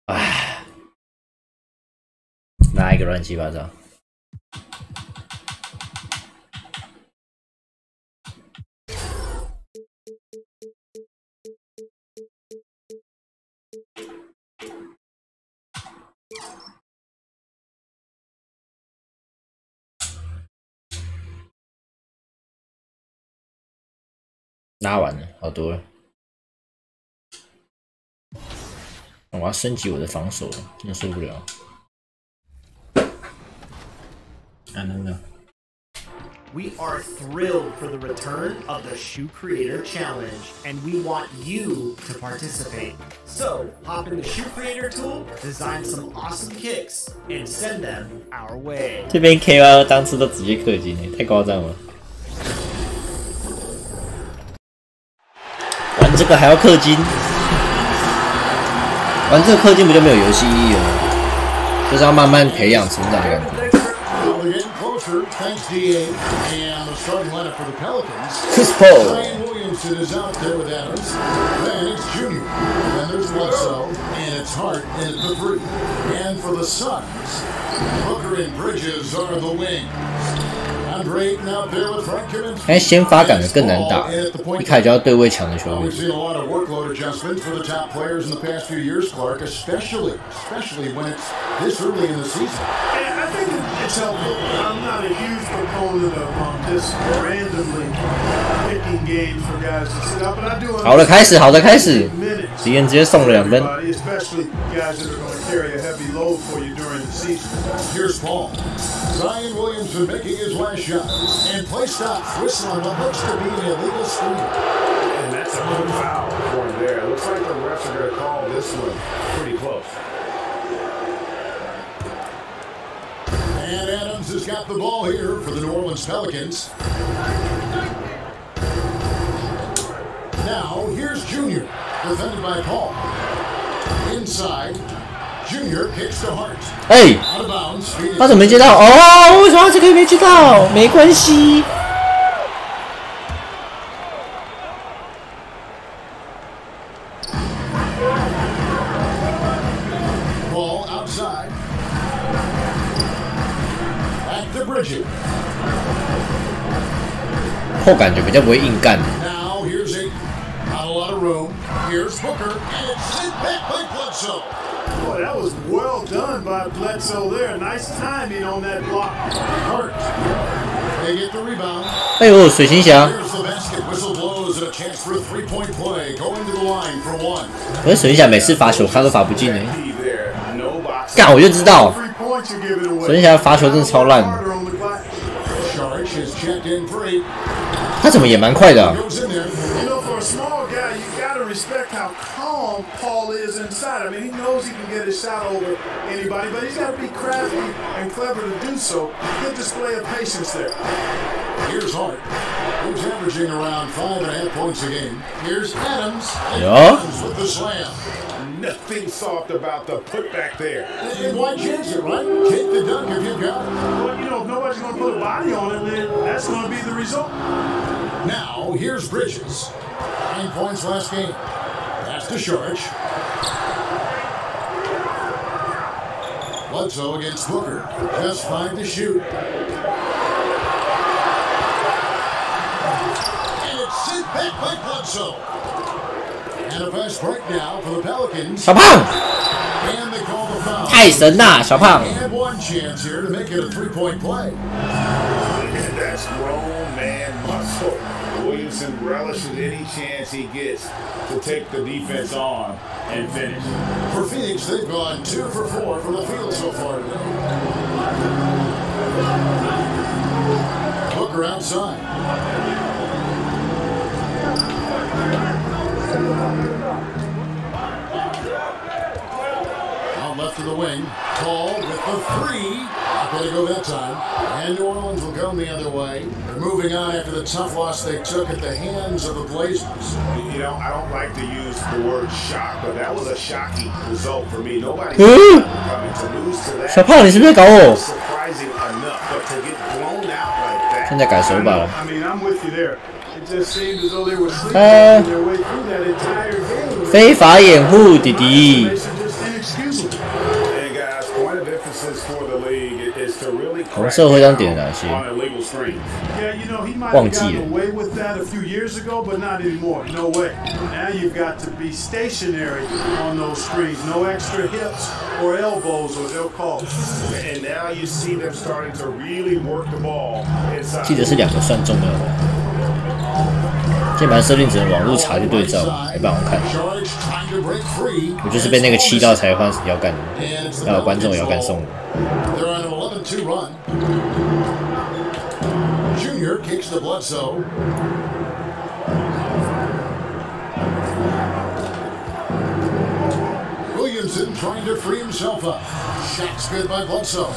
唉，拉一个乱七八糟。拉完了，好多了。我要升级我的防守了，真的受不了。We are thrilled for the return of the Shoe Creator Challenge, and we want you to participate. So, hop in the Shoe Creator tool, design some awesome kicks, and send them our way. 这边 KY 当次都直接氪金耶，太夸张了。玩这个还要氪金，玩这个氪金不就没有游戏意义了？就是要慢慢培养成长的感觉。Thanks, DA. And the starting lineup for the Pelicans. Chris Paul. Zion Williamson is out there with Adams. Then it's Junior. Then there's Bledsoe. And it's Hart in the 3. And for the Suns, Booker and Bridges are the wings. Andre Ayton out there with Frank Kaminsky. 但先发感觉更难打，一开始就要对位强的球队。We've seen a lot of workload adjustments for the top players in the past few years, Clark, especially when it's this early in the season. I think it's helpful. I'm not a huge proponent of just randomly picking games for guys to sit out, but I do. 好的开始，好的开始，敌人直接送了2分。 Especially guys that are going to carry a heavy load for you during the season. Here's Paul. Zion Williamson making his last shot and play stop, whistling what looks to be an illegal screen. And that's a good foul for him there. It looks like the refs are going to call this one pretty close. And Adams has got the ball here for the New Orleans Pelicans. Now, here's Junior, defended by Paul. Inside, Junior kicks to Hart. 哎， Out of bounds. 他怎么没接到？哦，为什么他这个没接到？没关系。Ball outside. Back to Bridges. 后感觉比较不会硬干。 Now here's Ayton. Not a lot of room. Here's Booker, and it's sent back by Bledsoe. Boy, that was well done by Bledsoe there. Nice timing on that block. Hart. They get the rebound. 哎呦，水行侠！ Here's the basket. Whistle blows and a chance for a three-point play. Going to the line for one. 可是水行侠每次罚球他都罚不进呢。 No box. 干，我就知道， 3 points you give it away. 水行侠罚球真的超烂的。 Sharich is checked in for 8. 他怎么也蛮快的、啊？ Goes in there. You know, for a small guy, you got to respect how calm Paul is inside. I mean, he knows he can get his shot over anybody, but he's got to be crafty and clever to do so. Good display of patience there. Here's Hart, who's averaging around 5.5 points a game. Here's Adams. And Yeah. Adams with the slam. Nothing soft about the putback there. And why chance it, right? Take the dunk if you've got it. Well, you know, if nobody's going to put a body on it, then that's going to be the result. Now, here's Bridges. 9 points last game. Pass to Sharich. Bledsoe against Booker. Just 5 to shoot. And it's sent back by Bledsoe. And a fast break now for the Pelicans. 小胖， And they call the foul. 太神啦，小胖！ They have one chance here to make it a 3-point play. And that's grown man muscle. Williamson relishes any chance he gets to take the defense on and finish. For Phoenix, they've gone 2 for 4 from the field so far today. Booker outside. Out left to the wing. Tall with the 3. Not going to go that time. And New Orleans will come the other way. They're moving on after the tough loss they took at the hands of the Blazers. You know, I don't like to use the word shock, but that was a shocking result for me. Nobody coming to lose to that. 小胖，你是不是在搞我？ Surprising enough, but to get blown out like that. 现在改手法了。 I mean, I'm with you there. It just seemed as though they were sleeping their way through that entire game. 非法掩护，弟弟。红色徽章点哪些？忘记了。记得是2个算重要的。键盘设定只能网络查去对照，没办法看。我就是被那个气到才换要干的，要有观众也要干送的。Junior kicks the Bledsoe. Williamson trying to free himself up. Shot's good by Bledsoe.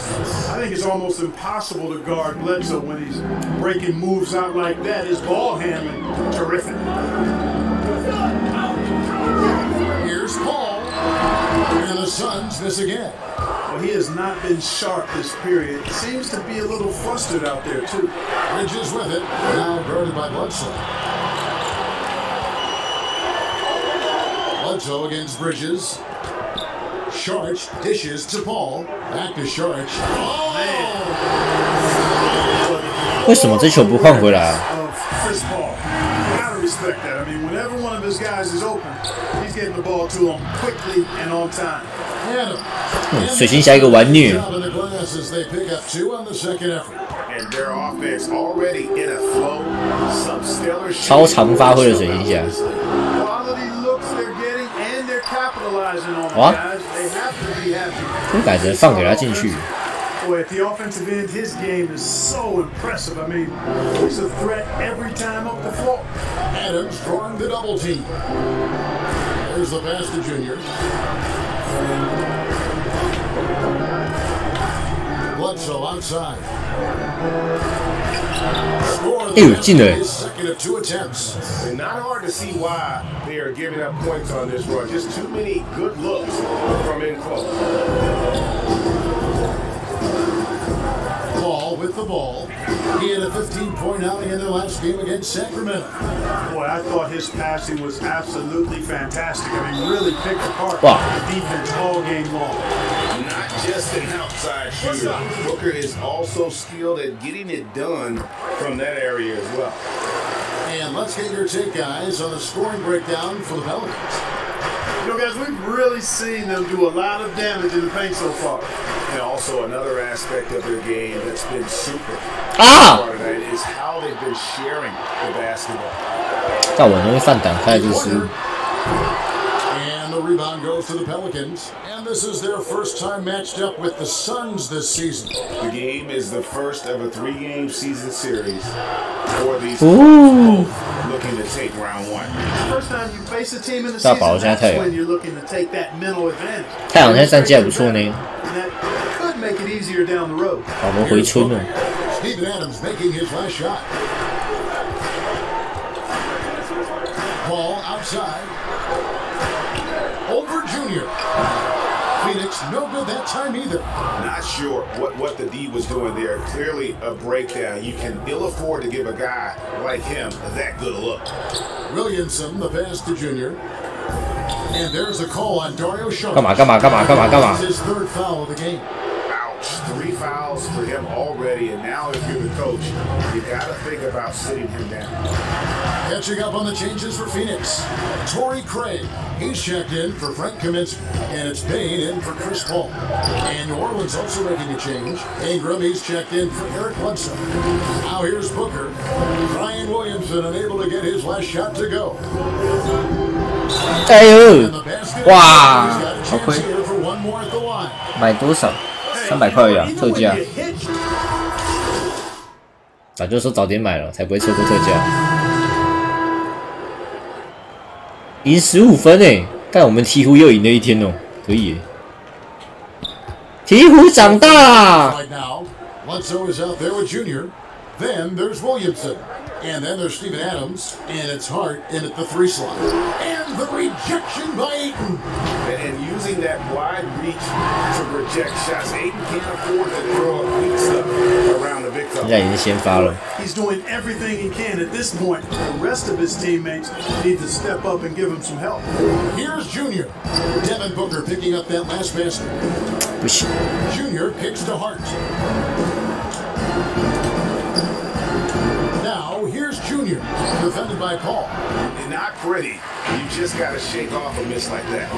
I think it's almost impossible to guard Bledsoe when he's breaking moves out like that. His ball handling, terrific. Here's Paul. And the Suns miss again. Well, he has not been sharp this period. Seems to be a little flustered out there, too. Bridges with it. Now guarded by Bledsoe. Bledsoe against Bridges. Sharch dishes to Paul. Back to Sharch. Oh! 为什么这球不换回来啊？ Respect that. I mean, whenever one of his guys is open, he's getting the ball to him quickly and on time. 水行侠一个玩虐。超常发挥的水行侠。哇！真改成放给他进去。 Boy, at the offensive end, his game is so impressive. I mean, he's a threat every time up the floor. Adams drawing the double team. There's the pass to Junior. Bledsoe outside. Second of 2 attempts. And not hard to see why they are giving up points on this run. Just too many good looks from in close. Paul with the ball. He had a 15-point outing in their last game against Sacramento. Boy, I thought his passing was absolutely fantastic. I mean, really picked apart the defense all game long. Not just an outside shooter. Booker is also skilled at getting it done from that area as well. And let's get your take, guys, on the scoring breakdown for the Pelicans. You know, guys, we've really seen them do a lot of damage in the paint so far. And also another aspect of their game that's been super tonight is how they've been sharing the basketball. 但我容易犯胆开就是。 And the rebound goes to the Pelicans. And this is their first time matched up with the Suns this season. The game is the first of a 3-game season series for these both looking to take round 1. First time you face a team in the season, that's when you're looking to take that mental advantage. 太阳现在战绩还不错呢。 Could make it easier down the road. 我们回春了。 Steven Adams making his last shot. Ball outside. Over Junior. Phoenix no good that time either. Not sure what the D was doing there. Clearly a breakdown. You can ill afford to give a guy like him that good a look. Williamson, the pass to Junior. And there's a call on Dario Sharp. 干嘛？ His third foul of the game. Ouch. 3 fouls for him already. And now if you're the coach, you got to think about sitting him down. Catching up on the changes for Phoenix. Torrey Craig. He's checked in for Frank Kaminsky. And it's Payne in for Chris Paul. And New Orleans also making a change. Ingram, he's checked in for Eric Bledsoe. Now here's Booker. Ryan Williamson unable to get his last shot to go. 哎呦！哇，好亏！买多少？300块呀，特价。早就说早点买了，才不会错过特价。赢15分诶，但我们鹈鹕又赢了一天哦，可以耶。鹈鹕长大啦！ Then there's Williamson. And then there's Steven Adams. And it's Hart in at the 3 slot. And the rejection by Ayton. And using that wide reach to reject shots. Ayton can't afford to throw a weak stuff around the big fella. 在已经先发了。He's doing everything he can at this point. The rest of his teammates need to step up and give him some help. Here's Junior. Devin Booker picking up that last basket. 不行。Junior kicks to Hart. Now here's Junior, defended by Paul. Not pretty. You just got to shake off a miss like that.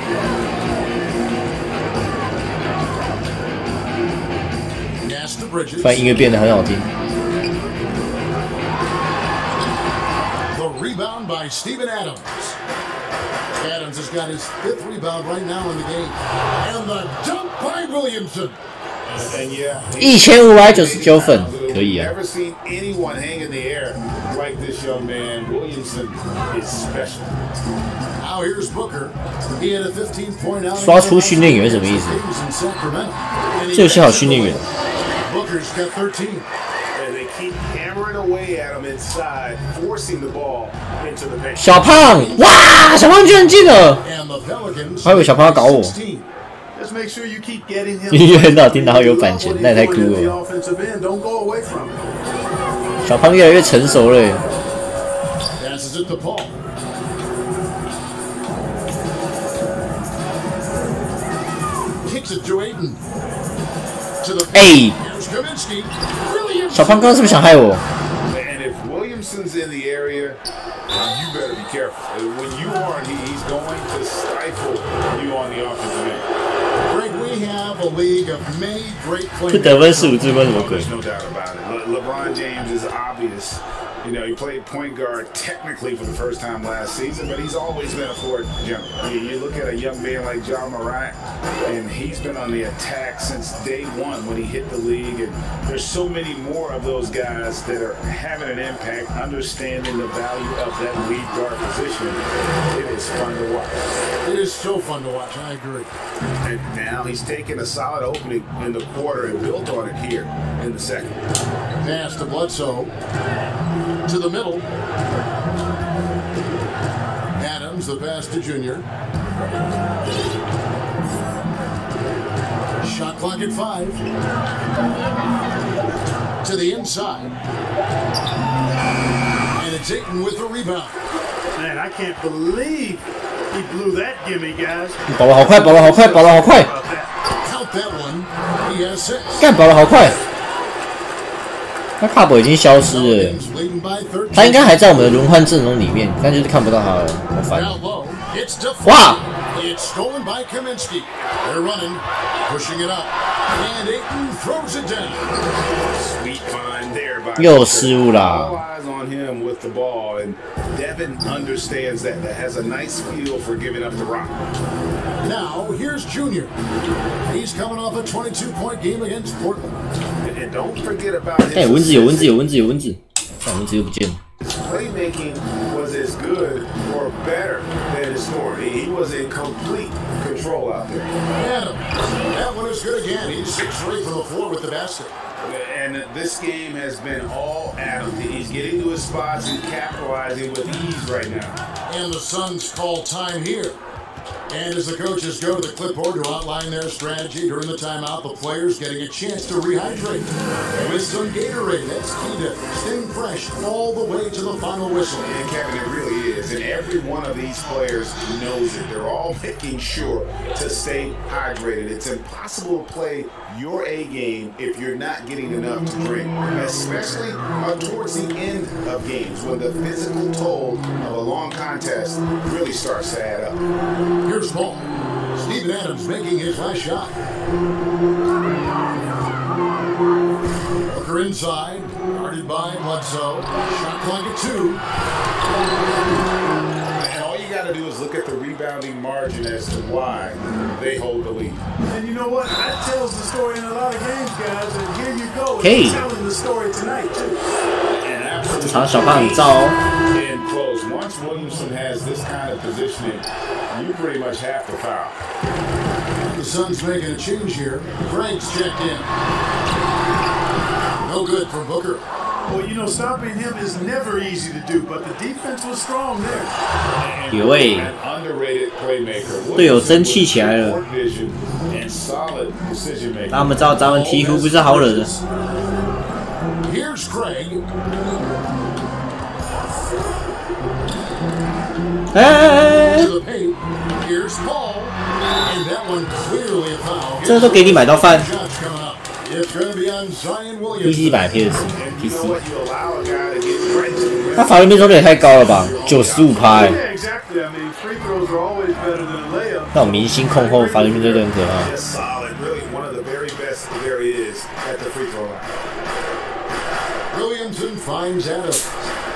突然音乐变得很好听。The rebound by Steven Adams. Adams has got his 5th rebound right now in the game. And the dunk by Williamson. 1599分，可以啊。 Never seen anyone hang in the air like this young man. Williamson is special. Now here's Booker. He had a 15-point outing. 刷出训练员什么意思？这游戏好训练员。 Booker's got 13. And they keep hammering away at him inside, forcing the ball into the paint. 小胖，哇，小胖居然进了！还以为小胖要搞我。 Just make sure you keep getting him. 音乐很好听，然后有版权，那也太酷了。小胖越来越成熟了耶。 Passes it to Paul. Kicks it to Ayton. To the 哎， Kaminsky. 小胖刚刚是不是想害我？ And if Williamson's in the area, you better be careful. When you aren't, he's going to stifle you on the offensive end. Greg, we have a league of many great 这 players. 得分15支分什么鬼？ There's no doubt about it. LeBron James is obvious. You know, he played point guard technically for the first time last season, but he's always been a floor general. You look at a young man like Ja Morant, and he's been on the attack since day one when he hit the league. And there's so many more of those guys that are having an impact, understanding the value of that lead guard position. It is fun to watch. It is so fun to watch. I agree. And now he's taken a solid opening in the quarter and built on it here in the second. Pass to Bledsoe. To the middle. Adams, the pass to Junior. Shot clock at 5. To the inside. And it's Ayton with the rebound. Man, I can't believe he blew that gimme, guys. 保得好快，保得好快，保得好快！ Count that one. He has 6. 干，保得好快！他卡博已经消失了，他应该还在我们的轮换阵容里面，但就是看不到他了，好烦。哇！ It's stolen by Kaminsky. They're running, pushing it up, and Ayton throws it down. Sweet find there by 又失误啦。 All eyes on him with the ball, and Devin understands that. That has a nice feel for giving up the rock. Now here's Junior. He's coming off a 22-point game against Portland. And don't forget about his 哎，蚊子有蚊子有蚊子有蚊子，但蚊子又不见了。 playmaking was as good or better than his scoring. He was in complete control out there. Adams, that one is good again. He's 6 for 8 from the floor with the basket. And this game has been all Adams. He's getting to his spots and capitalizing with ease right now. And the Suns call time here. And as the coaches go to the clipboard to outline their strategy during the timeout, the players getting a chance to rehydrate with some Gatorade. That's key to staying fresh all the way to the final whistle. And Kevin, it really is. And every one of these players knows it. They're all making sure to stay hydrated. It's impossible to play your A game if you're not getting enough to drink, especially towards the end of games when the physical toll of a long contest really starts to add up. Here's Paul. Steven Adams making his last shot. Booker inside, guarded by Bledsoe. Shot clock at 2. And all you got to do is look at the rebounding margin as to why they hold the lead. And you know what? That tells the story in a lot of games, guys. And here you go. Hey. It's telling the story tonight, too. And 这场小胖很燥哦。 in close. Once Williamson has this kind of positioning, you pretty much have to foul. The Suns making a change here. Frank's checked in. No good from Booker. Well, you know, stopping him is never easy to do, but the defense was strong there. 有诶， An underrated playmaker. 队友争气起来了。 Vision and solid decision making. 让他们知道咱们鹈鹕不是好惹的。 Here's Here's Craig. 哎， To the paint. Here's Paul. And that one clearly a foul. 这都给你买到饭。 Shots coming up. It's going to be on Zion Williams. PC 版 PS You know what? You allow a guy to get right to the rim. 他罚球命中率也太高了吧，95%哎。 Yeah, exactly. I mean, free throws are always better than a layup. 那种明星控后罚球命中率都很可怕。 Just solid, really one of the very best there is at the free throw line. Williamson finds Adams.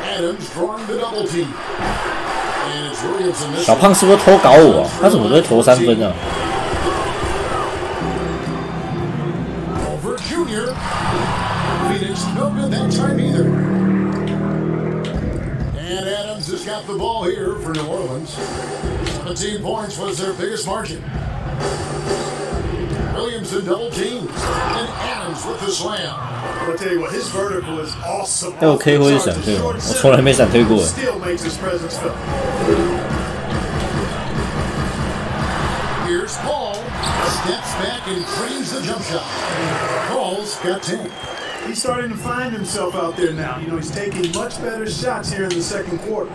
Adams drawing the double team. And it's Williamson. 小胖是不是偷搞我啊？他怎么都会投3分啊？ Over Junior. Phoenix no good that time either. And Adams has got the ball here for New Orleans. 17 points was their biggest margin. Williamson double teams. And Adams with the slam. I'll tell you what, his vertical is awesome. 哎，我 K 会闪退吗？我从来没闪退过。 Still makes his presence felt. Here's Paul. Steps back and cleans the jump shot. Paul's got 10. He's starting to find himself out there now. You know, he's taking much better shots here in the second quarter.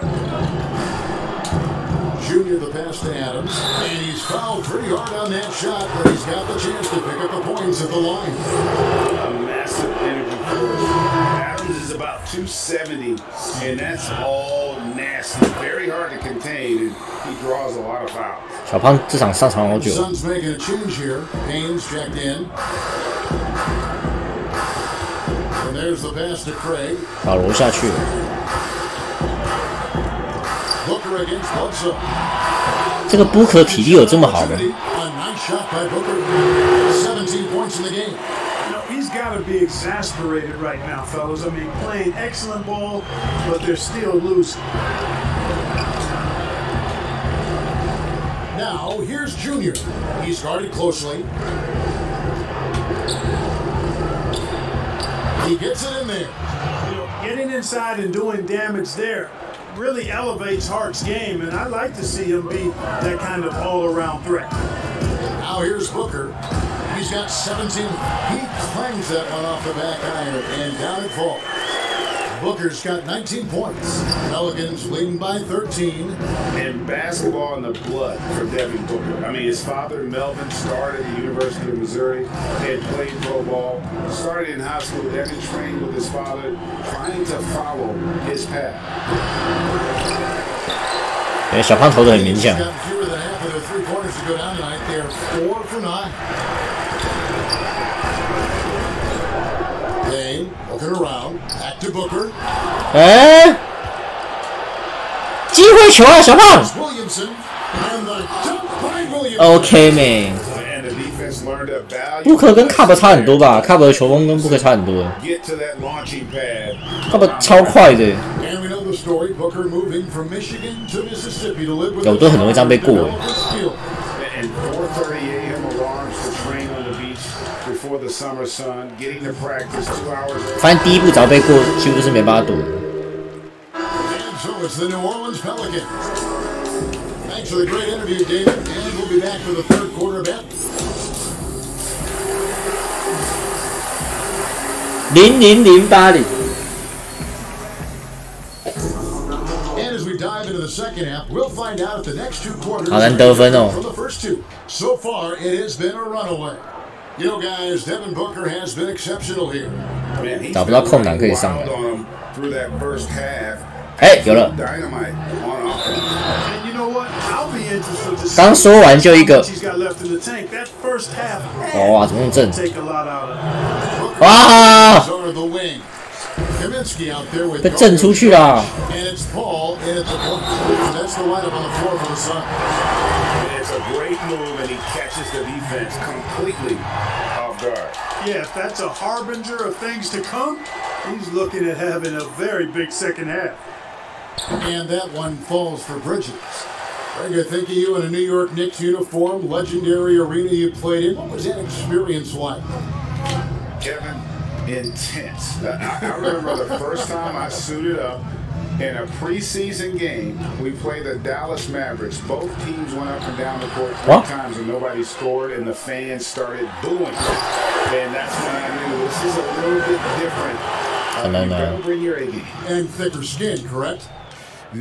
Junior the pass to Adams. And he's fouled pretty hard on that shot, but he's got the chance to pick up the points at the line. A massive energy force. Adams is about 270, and that's all nasty. Very hard to contain, and he draws a lot of fouls. 小胖这场上场好久。 Suns making a change here. Haynes checked in. And there's the pass to Craig. 保罗下去了。 Booker against Bledsoe. 这个 Booker 体力有这么好吗？ A nice shot by Booker. 17 points in the game. You know, he's got to be exasperated right now, fellas. I mean, playing excellent ball, but they're still losing. Now, here's Junior. He's guarded closely. He gets it in there. You know, getting inside and doing damage there really elevates Hart's game, and I like to see him be that kind of all-around threat. Now here's Booker. He's got 17. He clangs that one off the back iron, and down it falls. Booker's got 19 points. Pelicans leading by 13. And basketball in the blood for Devin Booker. I mean, his father, Melvin, started at the University of Missouri. He had played pro ball. Started in high school, then he trained with his father, trying to follow his path. 哎，小胖投的很勉强。 He's got fewer than half of their three-pointers to go down tonight. They're 4 for 9. Dane looking around. Back to Booker. 哎，机会球啊，小胖。 Williamson. And the dunk by Williamson. OK 妹 And the defense learned a value. ，Booker 跟 Cup 差很多吧？Cup 的球风跟 Booker 差很多。 Get to that launching pad. Cup 超快的。 And we know the story. Booker moving from Michigan to Mississippi to live with. 有都很容易这样被过。 And 4:30 a.m. alarms to train on the beach before the summer sun. Getting to practice 2 hours. 反正第一步只要被过，几乎是没办法躲的。 And so it's the New Orleans Pelicans. Thanks for the great interview, David. And we'll be back for the third quarter bet. 00080。 And as we dive into the second half, we'll find out if the next 2 quarters 好难得分哦。 from the first 2. So far, it has been a runaway. You know, guys, Devin Booker has been exceptional here. Man, he's 找不到空档可以上来。 wild on him through that first half. 哎，有了。 Dynamite on offense. And you know what? I'll be interested to see 刚说完就一个。 he's got left in the tank. That first half 哇，怎么那么正？ take a lot out of it. 哇！ Are the wing. Kaminsky out there with 被震出去啦！ and it's Paul in at the point. That's the lineup on the floor for the Suns. It's a great move, and he catches the defense completely off guard. Yeah, if that's a harbinger of things to come, he's looking at having a very big second half. And that one falls for Bridges. Greg, I think of you in a New York Knicks uniform, legendary arena you played in. What was that experience like? Kevin, intense. I remember the first time I suited up in a preseason game. We played the Dallas Mavericks. Both teams went up and down the court 3 times and nobody scored, and the fans started booing. And that's when I knew this is a little bit different 可能呢。And thicker skin, correct?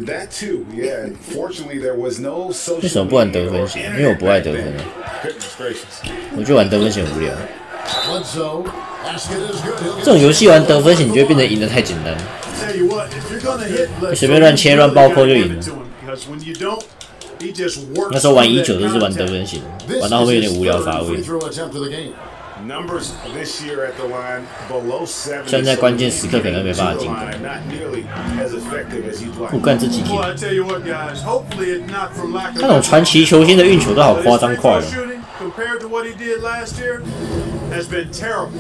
That too, yeah. Fortunately, there was no social. 为什么不玩得分型？因为我不爱得分啊。我觉得玩得分型很无聊。这种游戏玩得分型，你就会变得赢得太简单。你随便乱切乱爆扣就赢了。那时候玩19都是玩得分型，玩到后面有点无聊乏味。虽然在关键时刻可能没办法进攻，不干这几天，那种传奇球星的运球都好夸张快哦。Has been terrible.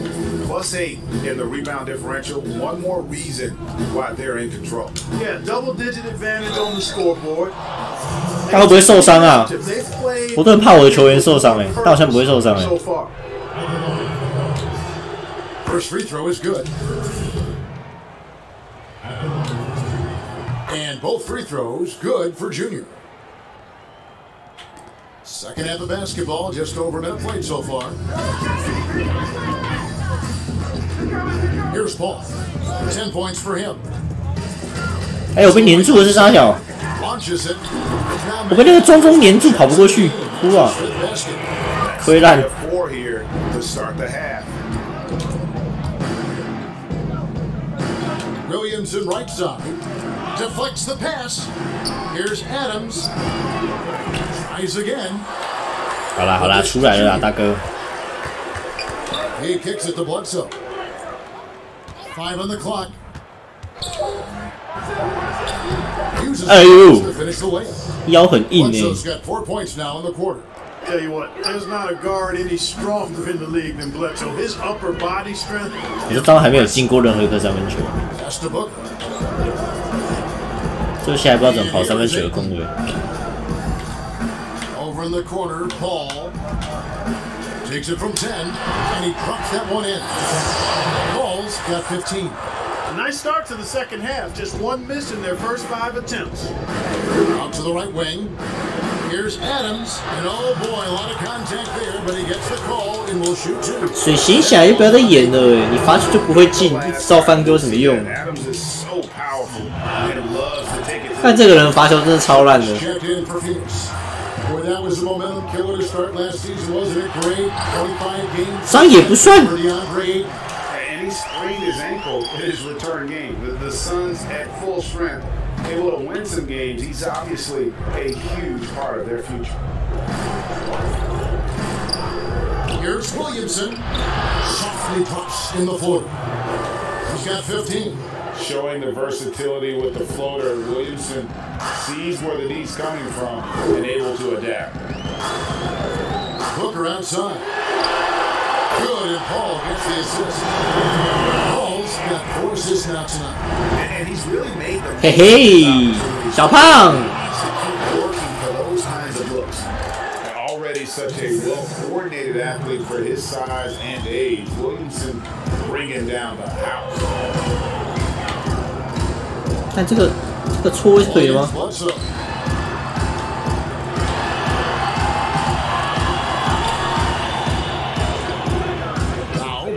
+8 in the rebound differential. One more reason why they're in control. Yeah, double-digit advantage on the scoreboard. 他会不会受伤啊？我都很怕我的球员受伤他好像不会受伤First free throw is good. And both free throws good for Junior. Second half of basketball, just over a minute played so far. Here's Paul. 10 points for him. 哎，我被黏住了是啥小？我被那个中锋黏住，跑不过去，哭啊！亏烂。Williamson right side. Deflects the pass. Here's Adams. Tries again. 好啦好啦，出来了啦，大哥。He kicks it to Bledsoe. 5 on the clock. 哎呦，腰很硬Bledsoe's got 4 points now in the quarter. Tell you what, there's not a guard any stronger in the league than Bledsoe. His upper body strength. 你这招还没有进过任何一颗三分球。这下还不知道怎么跑三分球的空位。Over in the corner, Paul takes it from 10, and he drops that one in. Paul's got 15. A nice start to the second half. Just one miss in their first 5 attempts. Out to the right wing. Here's Adams, and oh boy, a lot of contact there, but he gets the call and will shoot 2. 水行起来就不要再演了，你罚球就不会进，一直造犯规有什么用？看这个人罚球真的超烂的。伤也不算。Sprained his ankle in his return game. The Suns at full strength, able to win some games. He's obviously a huge part of their future. Here's Williamson. Softly drops in the floater. He's got 15. Showing the versatility with the floater, Williamson sees where the D's coming from and able to adapt. Booker outside. Good, and Paul gets the assist. Paul's got 4 assists now tonight. And he's really made them. 嘿嘿，小胖。 Already such a well-coordinated athlete for his size and age, Williamson bringing down the house. 看这个错位是对的吗？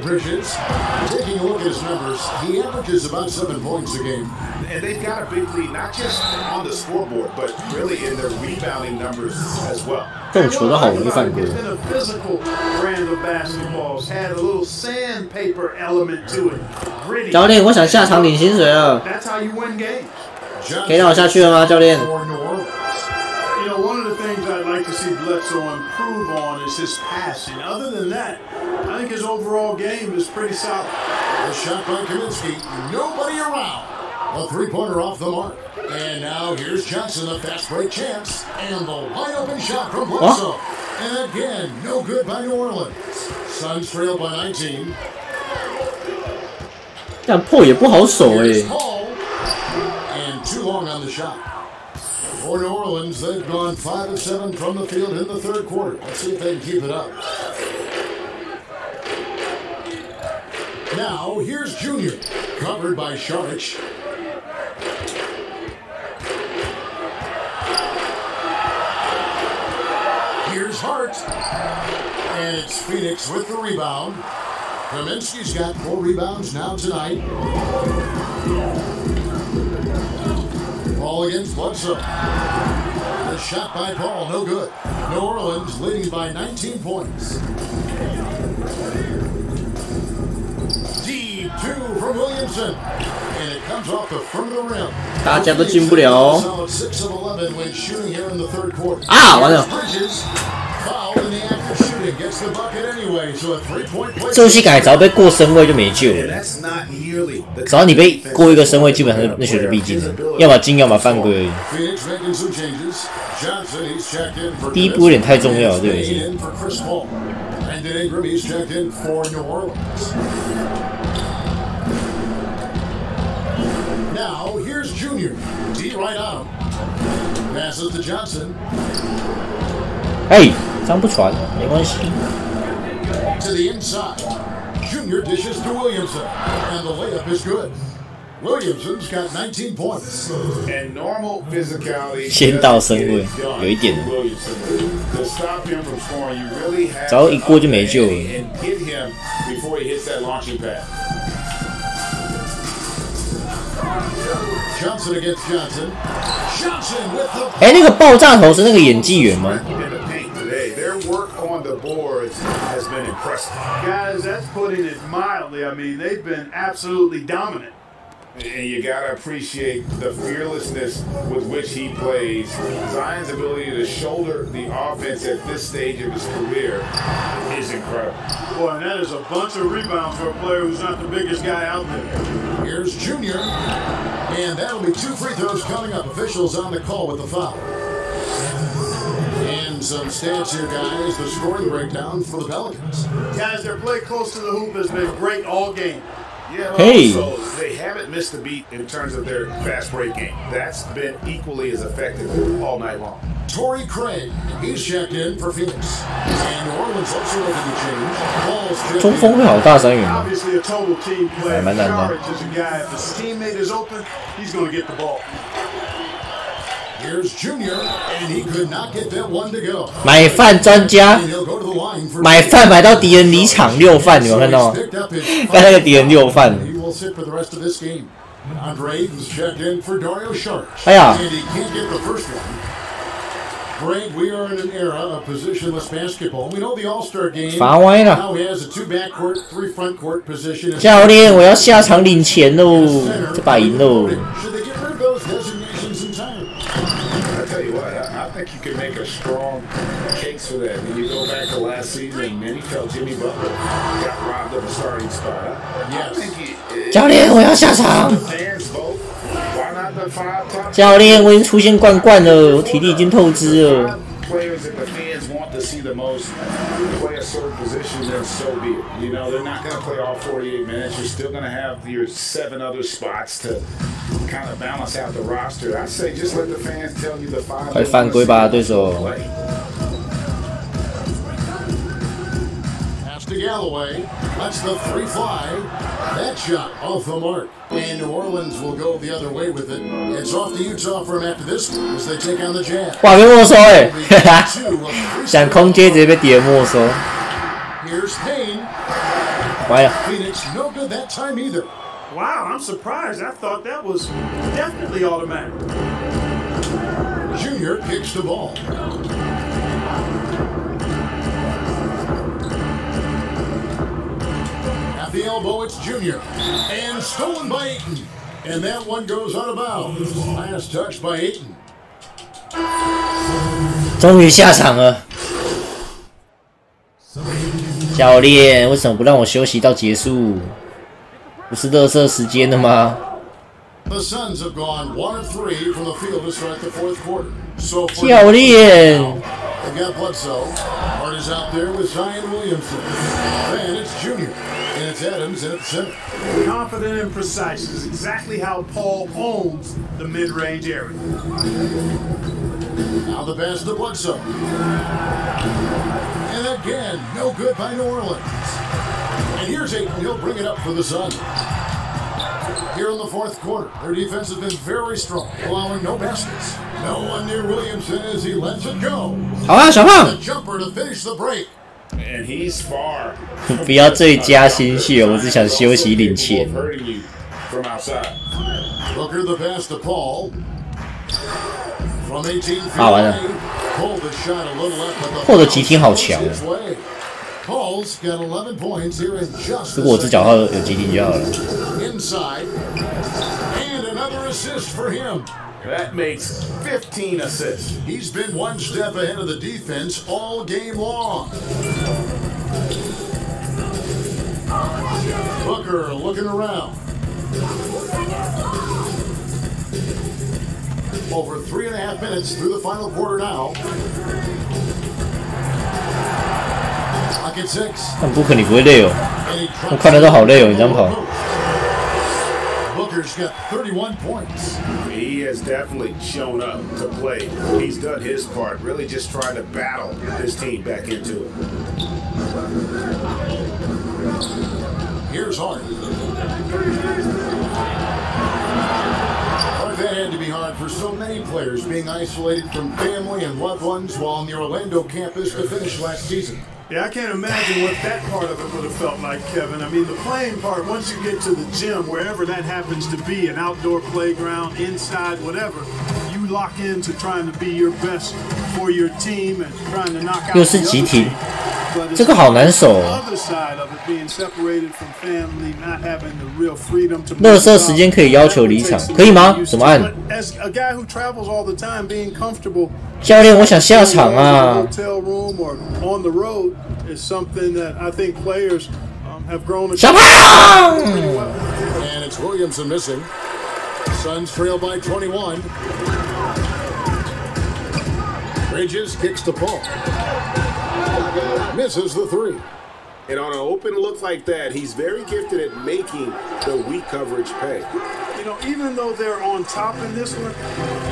Bridges, taking a look at his numbers, he averages about 7 points a game. And they've got a big lead, not just on the scoreboard, but really in their rebounding numbers as well. 这种球都好容易犯规。 It's been a physical brand of basketball. It's had a little sandpaper element to it. Gritty. 教练，我想下场领薪水了。 That's how you win games. 可以让我下去了吗，教练？ You know, one of the things I'd like to see Bledsoe improve on is his passing. Other than that, I think his overall game is pretty solid. A shot by Kaminsky, nobody around. A 3-pointer off the mark. And now here's Johnson, a fast break chance. And the wide open shot from Bledsoe. And again, no good by New Orleans. Suns trail by 19. 这样破也不好守And too long on the shot. For New Orleans, they've gone 5 of 7 from the field in the third quarter. Let's see if they can keep it up. Now, here's Junior, covered by Sharich. Here's Hart. And it's Phoenix with the rebound. Kaminsky's got 4 rebounds now tonight. Ball against Bledsoe. The shot by Paul, no good. New Orleans leading by 19 points. Deep 2 from Williamson. And it comes off the front of the rim. 大家都进不了哦。6 of 11 when shooting here in the third quarter. 啊，完了！ Foul in the act of shooting gets the bucket anyway, so a 3-point play. 这游戏感觉只要被过身位就没救了。只要你被过一个身位，基本上那球就必进了，要么进，要么犯规而已。第一步有点太重要了，这个游戏。Now here's Junior. D right on him. Passes to Johnson. 哎，这样不传没关系。To the inside. Junior dishes to Williamson. And the layup is good. Williamson's got 19 points. And normal physicality. 先到身位，有一点。To stop him from scoring, you really have 只要一过就没救了。 and hit him before he hits that launching pad. Johnson against Johnson. Johnson with the 哎，那个爆炸头是那个演技员吗？ In the paint today, their work on the boards has been impressive. Guys, that's putting it mildly. I mean, they've been absolutely dominant. And you gotta appreciate the fearlessness with which he plays. Zion's ability to shoulder the offense at this stage of his career is incredible. Boy, and that is a bunch of rebounds for a player who's not the biggest guy out there. Here's Junior. And that'll be 2 free throws coming up. Officials on the call with the foul. And some stats here, guys. The scoring breakdown for the Pelicans. Guys, their play close to the hoop has been great all game. Yeah, well, Hey. So they haven't missed a beat in terms of their fast break game. That's been equally as effective all night long. Torrey Craig, he's checked in for Phoenix. And New Orleans also looking to change. Paul's checked 中锋会好大三元吗？ Obviously a total team play. Man, man, man. Courage is a guy. If his teammate is open, he's going to get the ball. Here's Junior, and he could not get that one to go. 买饭专家， And he'll go to the line for 买饭买到敌人离场6饭，你有看到吗？ picked up his 刚那个敌人6饭。 He will sit for the rest of this game. Andre is checked in for Dario Saric. 哎呀， And he can't get the first one. Greg, we are in an era of positionless basketball. We know the All-Star game 罚歪了。 now he has a 2 backcourt, 3 frontcourt position. 教练，我要下场领钱喽，这把赢喽。 Should they get rid of those designations entirely? I tell you what, I think you can make a strong case for that. When you go back to last season, many felt Jimmy Butler got robbed of a starting spot. I think he, 教练，我要下场。 fans vote. Why not the 5 top? 教练，我已经出现冠冠了，我体力已经透支了。 Players that the fans want to see the most play a certain position, then so be it. You know, they're not going to play all 48 minutes. You're still going to have your 7 other spots to kind of balance out the roster. I say just let the fans tell you the 5. 快犯规吧，对手。 Pass to Galloway. Lets the 3 fly. That shot off the mark. And New Orleans will go the other way with it. It's off to Utah from after this as they take on the Jazz. 哇，被没收哎！哈哈，想空接直接被敌人没收。 Here's Payne. 完了， Phoenix no good that time either. Wow, I'm surprised. I thought that was definitely automatic. Junior kicks the ball. At the elbow, it's Junior. And stolen by Ayton. And that one goes out of bounds. Last touch by Ayton. 终于下场了。教练，为什么不让我休息到结束？不是垃圾时间了吗？ The Suns have gone 1 of 3 from the field to start the 4th quarter. So for 教练， they've got Bledsoe. Hart is out there with Zion Williamson. Then it's Junior. And it's Adams at the center. Confident and precise is exactly how Paul owns the mid-range area. Now the pass to Bledsoe. And again, no good by New Orleans. And here's Ayton. He'll bring it up for the Suns. Here in the 4th quarter, their defense has been very strong, allowing no baskets. No one near Williamson as he lets it go. 好啊，小胖 The jumper to finish the break. And he's far. 不要最佳心血，我只想休息领钱。啊，完了！后的急停好强哦。如果我只脚号有急停就好了。That makes 15 assists. He's been one step ahead of the defense all game long. Booker looking around. Over 3.5 minutes through the final quarter now. Pocket 6. 但布克你不会累哦，我看得到好累哦，你这样跑。Booker's got 31 points. He has definitely shown up to play. He's done his part, really just trying to battle this team back into it. Here's Hart. That had to be hard for so many players being isolated from family and loved ones while on the Orlando campus to finish last season. Yeah, I can't imagine what that part of it would have felt like, Kevin. I mean, the playing part, once you get to the gym, wherever that happens to be, an outdoor playground, inside, whatever, you lock into trying to be your best for your team and trying to knock out 又是急停，这个好难守哦。垃圾时间可以要求离场，可以吗？怎么按？教练，我想下场啊！小胖 And it's Williamson missing. Suns trail by 21. Bridges kicks the ball. Misses the three. And on an open look like that, he's very gifted at making the weak coverage pay. You know, even though they're on top in this one,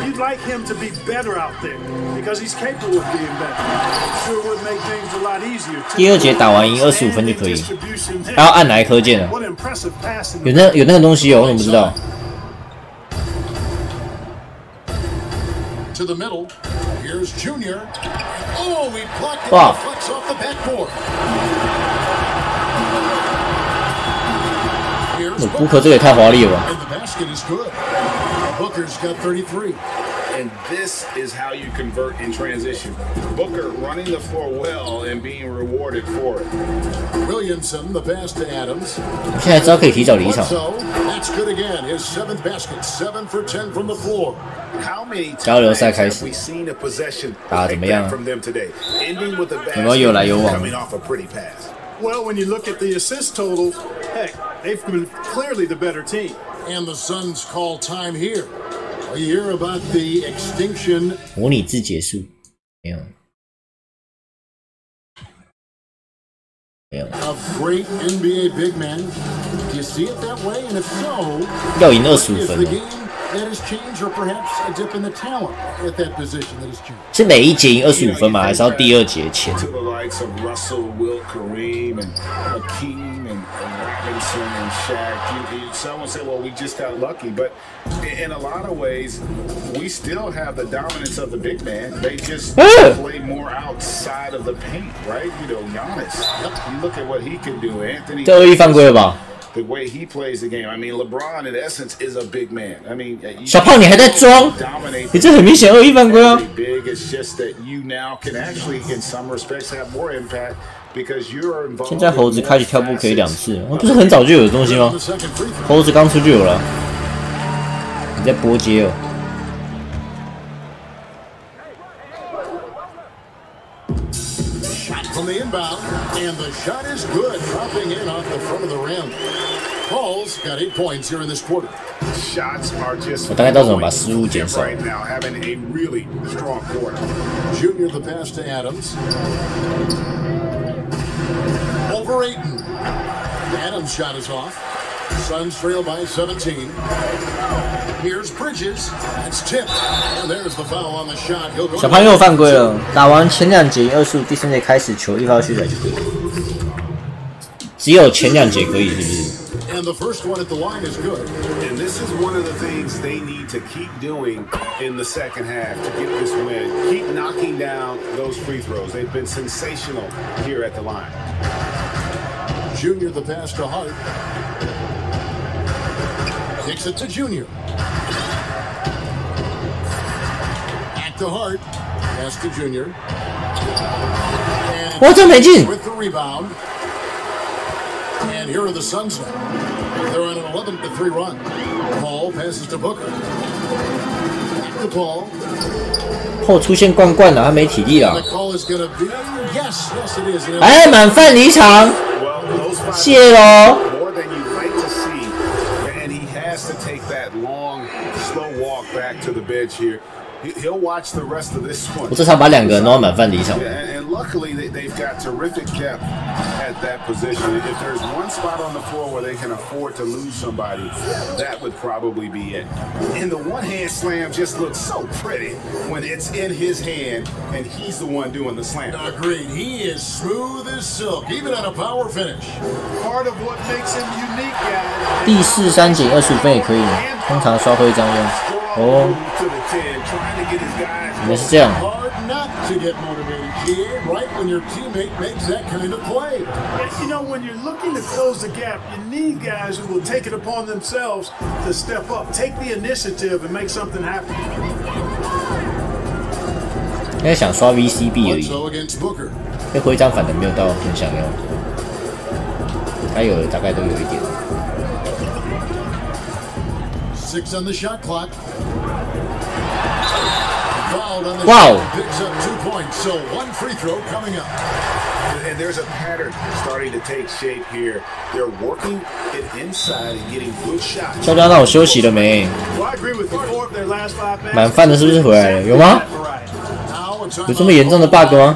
you'd like him to be better out there because he's capable of being better. Sure would make things a lot easier. 第二节打完赢25分就可以，还要按哪一颗键啊？有那个东西哦，我怎么不知道？ To the middle. Here's Junior. Oh, he blocked it. Wow. Flex off the backboard. 布克这个也太华丽了吧 And the basket is good. Booker's got 33. And this is how you convert in transition. Booker running the floor well and being rewarded for it. Williamson, the pass to Adams. 现在知道可以提早離場。 That's good again. His 7th basket, 7 for 10 from the floor. How many times have we seen a possession like that from them today? Ending with a basket, coming off a pretty pass. Well, when you look at the assist total, heck, they've been clearly the better team. And the Suns call time here. You hear about the extinction. 模拟制结束，没有。 Of great NBA big men. Do you see it that way? And if so, 要赢25分哦。 That has changed, or perhaps a dip in the talent at that position that has changed. 是每一节赢25分吗？还是要第二节前？ To the likes of Russell, Will, Kareem, and Hakeem, and Robinson, and Shaq. Someone said, "Well, we just got lucky," but in a lot of ways, we still have the dominance of the big man. They just play more outside of the paint, right? You know, Giannis. You look at what he can do. Anthony. 这恶意犯规了吧？ The way he plays the game, I mean, LeBron in essence is a big man. I mean, 小胖你还在装？你这很明显恶意犯规啊！ Big, it's just that you now can actually, in some respects, have more impact because you're involved. 现在猴子开启跳步可以2次，不是很早就有的东西吗？猴子刚出就有了。你在波接哦。 From the inbound, and the shot is good, dropping in off the front of the rim. Paul's got 8 points here in this quarter. Shots are just 我大概到怎么把失误减少 right now, having a really strong quarter. Junior the pass to Adams. Over Ayton. Adams' shot is off. Suns trail by 17. Here's Bridges. That's tipped. And there's the foul on the shot. 小胖又犯规了。打完前2节25，第3节开始球1发续来就可以。只有前2节可以是不是？ And the first one at the line is good. And this is one of the things they need to keep doing in the second half to get this win. Keep knocking down those free throws. They've been sensational here at the line. Junior the pass to Hart. Kicks it to Junior. Back to Hart. Pass to Junior. And with the rebound. And here are the Suns now. They're on an 11-3 run. Paul passes to Booker. Back to Paul. 后出现罐罐了，他没体力了。 The call is gonna be yes, it is. 哎，满饭离场，谢喽。 More than you'd like to see, and he has to take that long, slow walk back to the bench here. He'll watch the rest of this one. 我这场把2个人弄到满饭离场。 And luckily, they've got terrific depth at that position. If there's one spot on the floor where they can afford to lose somebody, that would probably be it. And the one-hand slam just looks so pretty when it's in his hand and he's the one doing the slam. Agreed. He is smooth as silk, even on a power finish. Part of what makes him unique, guys. 第4、3减25分也可以，通常刷徽章用。哦，原来是这样。 To get motivated, GA, right when your teammate makes that kind of play. You know, when you're looking to close the gap, you need guys who will take it upon themselves to step up, take the initiative, and make something happen. 应该想刷 VCB 而已， against Booker. 被徽章反的没有到很想要，该有的大概都有一点。 6 on the shot clock. Wow! Picks up 2 points, so 1 free throw coming up. And there's a pattern starting to take shape here. They're working it inside and getting good shots. 教练让我休息了没？ Well, I agree with you. 4 of their last 5 matches. 满饭的是不是回来了？有吗？有这么严重的 bug 吗？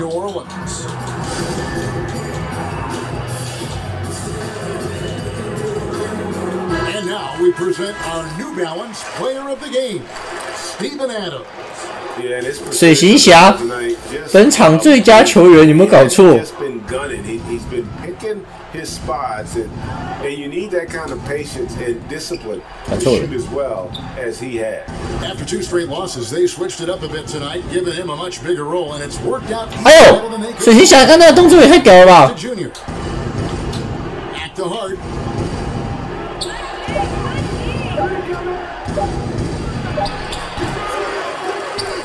And now we present our New Balance Player of the Game, Steven Adams. 水行侠，本场最佳球员，有没有搞错？ His spots and you need that kind of patience and discipline to shoot as well as he had. After 2 straight losses, they switched it up a bit tonight, giving him a much bigger role, and it's worked out. 哎呦，水行侠刚才的动作也太屌了吧 ！Junior, back to Hart.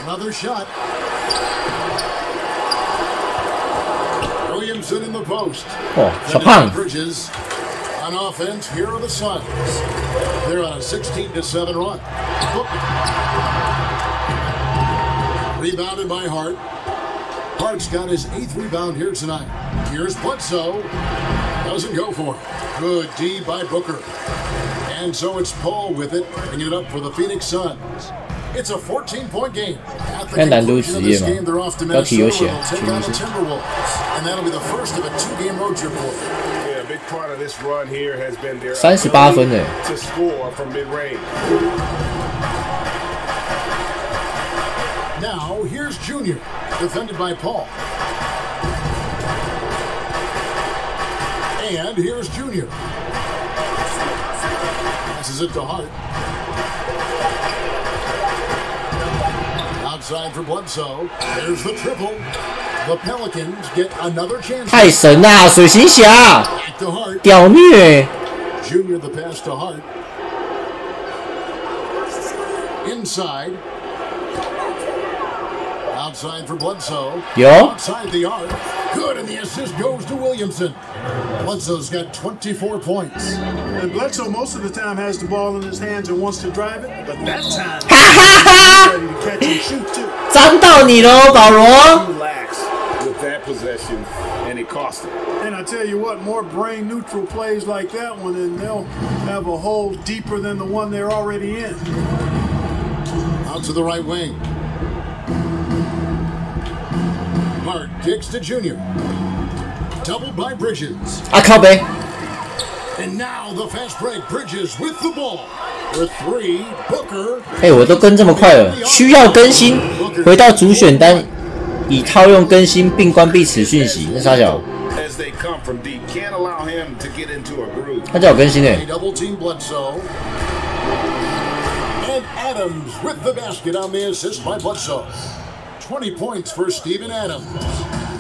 Another shot. Williamson in the post. 哦，小胖。 Bridges on offense. Here are the Suns. They're on a 16-7 run. Rebounded by Hart. Hart's got his 8th rebound here tonight. Here's Bledsoe. Doesn't go for it. Good D by Booker. And so it's Paul with it, bringing it up for the Phoenix Suns. It's a 14-point game. At the conclusion of this game, they're off to Minnesota, where they'll take on the Timberwolves, and that'll be the first of a 2-game road trip for them. Yeah, a big part of this run here has been their 38分呢 to score from mid-range. Now here's Junior, defended by Paul. And here's Junior. Passes it to Hart. Outside for Bledsoe. There's the triple. The Pelicans get another chance. 太神啦，水行侠， Back to Hart. 屌虐！ Junior the pass to Hart. Inside. Outside for Bledsoe. Yo. Outside the arc. Good, and the assist goes to Williamson. Bledsoe's got 24 points. And Bledsoe most of the time has the ball in his hands and wants to drive it, but that time 哈哈哈！ ready to catch and shoot too. 脏到你喽，保罗！ Relax with that possession, and it cost him. And I tell you what, more brain neutral plays like that one, and they'll have a hole deeper than the one they're already in. Out to the right wing. Hart kicks to Junior. Doubled by Bridges. 啊靠北！ And now the fast break. Bridges with the ball. For 3, Booker. 哎，我都跟这么快了，需要更新，回到主选单，已套用更新并关闭此讯息。那啥小， as they come from deep. Can't allow him to get into a groove. 他叫我更新诶。 Double team Bledsoe. And Adams with the basket on the assist by Bledsoe. 20 points for Steven Adams.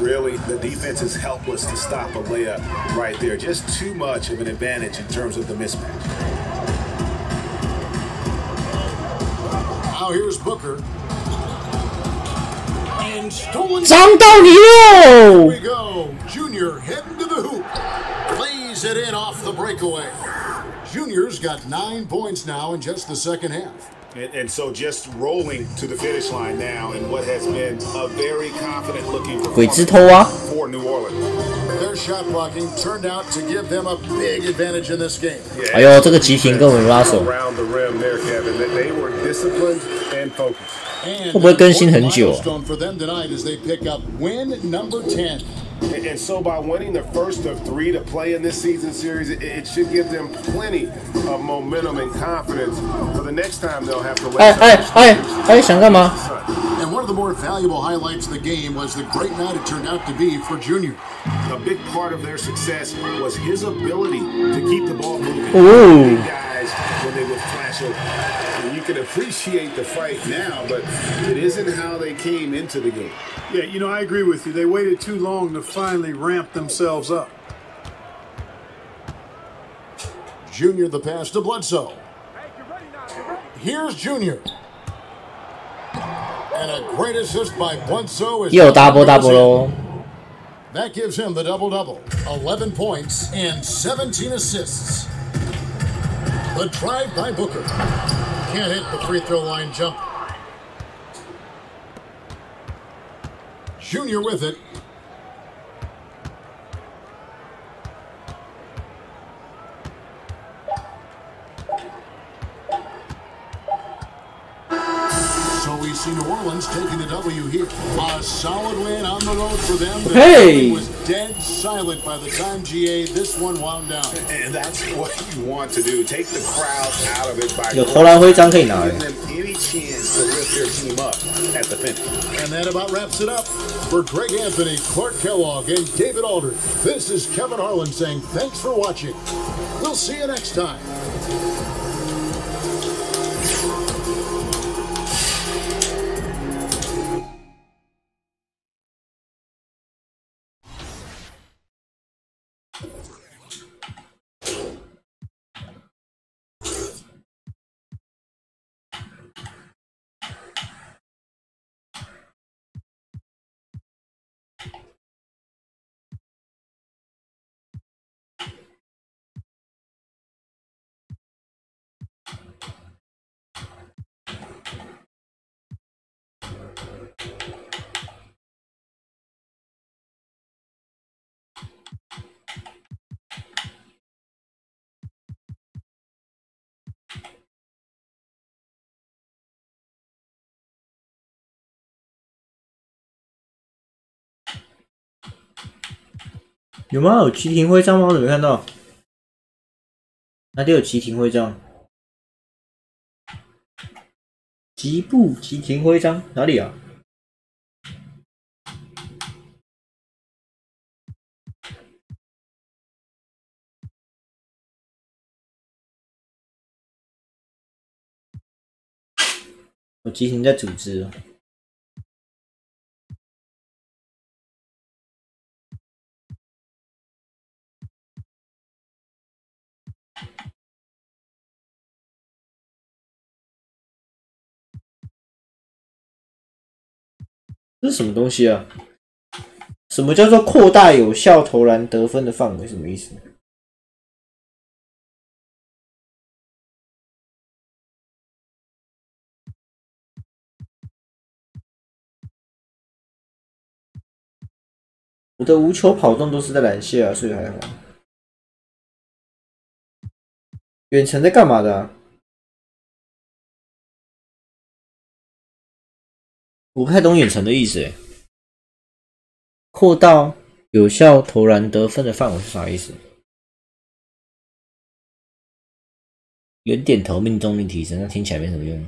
Really, the defense is helpless to stop a layup right there. Just too much of an advantage in terms of the mismatch. Now here's Booker. And stolen. 伤到你 Here 喽！ we go. Junior heading to the hoop. Plays it in off the breakaway. Junior's got 9 points now in just the second half. And so just rolling to the finish line now in what has been a very confident looking 鬼子偷啊！ for New Orleans. Their shot blocking turned out to give them a big advantage in this game. 哎呦，这个急停跟我们拉手， Around the rim there, Kevin. They were disciplined and focused. And 会不会更新很久？ milestone for them tonight as they pick up win number 10. And so by winning the first of 3 to play in this season series, it should give them plenty of momentum and confidence for the next time they'll have to 哎，想干嘛？ And one of the more valuable highlights of the game was the great night it turned out to be for Junior. A big part of their success was his ability to keep the ball moving. Ooh. Big guys, when they would flash over. And you can appreciate the fight now, but it isn't how they came into the game. Yeah, you know, I agree with you. They waited too long to finally ramp themselves up. Junior the pass to Bledsoe. Here's Junior. And a great assist by Bledsoe. 又 double 喽！ That gives him the double-double. 11 points and 17 assists. The drive by Booker. Can't hit the free throw line jump. Junior with it. So we see New Orleans taking the W here. A solid win on the road for them. The Hey! was dead silent by the time GA this one wound down. And that's what you want to do. Take the crowd out of it by 有投篮徽章可以拿 giving them any chance to lift their team up at the finish. And that about wraps it up. For Greg Anthony, Clark Kellogg, and David Alder, this is Kevin Harlan saying thanks for watching. We'll see you next time. 有吗？有急停徽章吗？我怎么没看到？哪里有急停徽章？急步急停徽章哪里啊？我急停在组织。这是什么东西啊？什么叫做扩大有效投篮得分的范围？什么意思？我的无球跑动都是在篮下啊，所以还好。远程在干嘛的啊？我不太懂远程的意思诶。扩大有效投篮得分的范围是啥意思？远点投命中率提升，那听起来没什么用。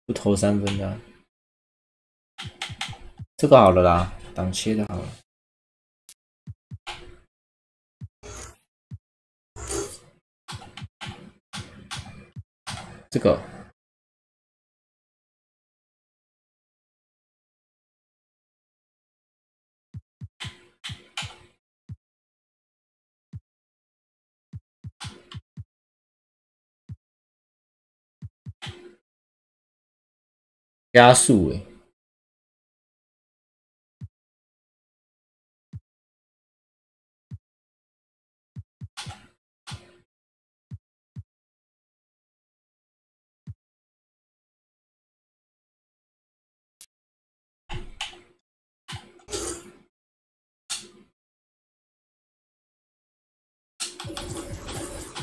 不投3分的、啊。这个好了啦，挡切的好了。这个。 加速欸，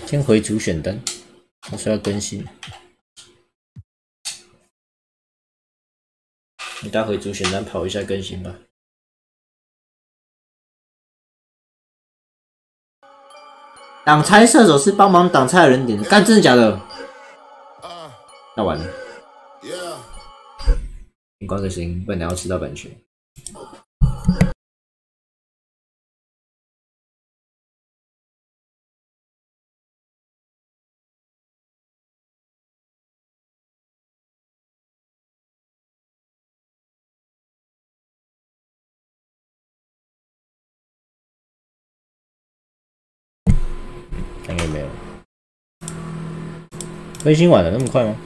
先回主选单，他说要更新。 你待会主选单跑一下更新吧。挡拆射手是帮忙挡拆的人点的，干真的假的？那完了。你关个声音，不然你要吃到版权。看有没有更新晚了那么快吗？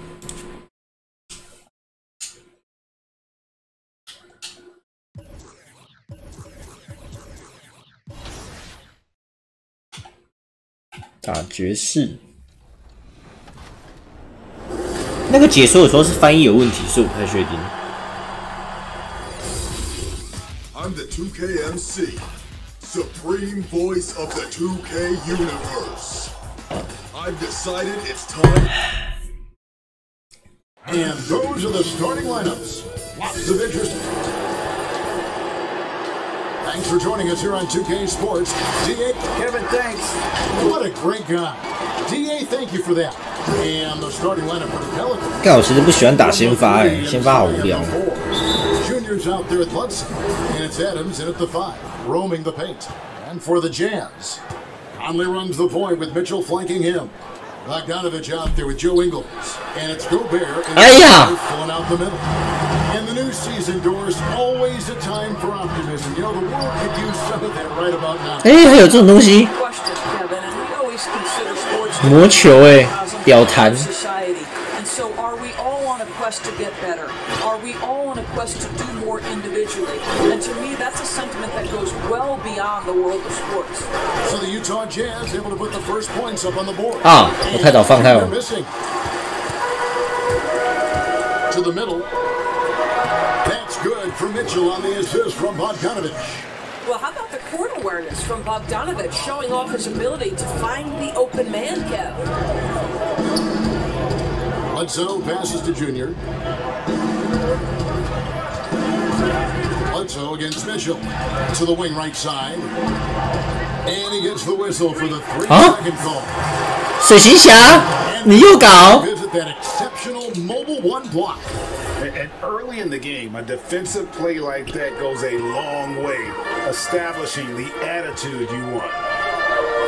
打爵士，那个解说有时候是翻译有问题，所以我不太确定。I'm the 2K MC, supreme voice of the 2K universe. I've decided it's time. And those are the starting lineups. Lots of interest. Thanks for joining us here on 2K Sports. DA. Kevin, thanks. What a great guy. DA, thank you for that. And the starting lineup for the Pelicans. 干，我其实不喜欢打先发先发好无聊。Junior's out there at Ludson, and it's Adams in at the 5, roaming the paint. And for the Jazz, Conley runs the point with Mitchell flanking him. Bogdanovich out there with Joe Ingles, and it's Gobert filling out the middle. And the new season doors, always a time for optimism. You know, the world could use some of that right about now. 还有这种东西？魔球表弹。So are we all on a quest to get better? Are we all on a quest to do more individually? And to me, that's a sentiment that goes well beyond the world of sports. So the Utah Jazz able to put the first points up on the board. 啊，我太早放开了。 To the middle. That's good for Mitchell on the assist from Bogdanovich. Well, how about the court awareness from Bogdanovich showing off his ability to find the open man, Kev? Bledsoe passes to Junior. Bledsoe against Mitchell to the wing right side. And he gets the whistle for the 3-second call. 水行侠，你又搞 Visit that exceptional mobile one block. And early in the game, a defensive play like that goes a long way, establishing the attitude you want.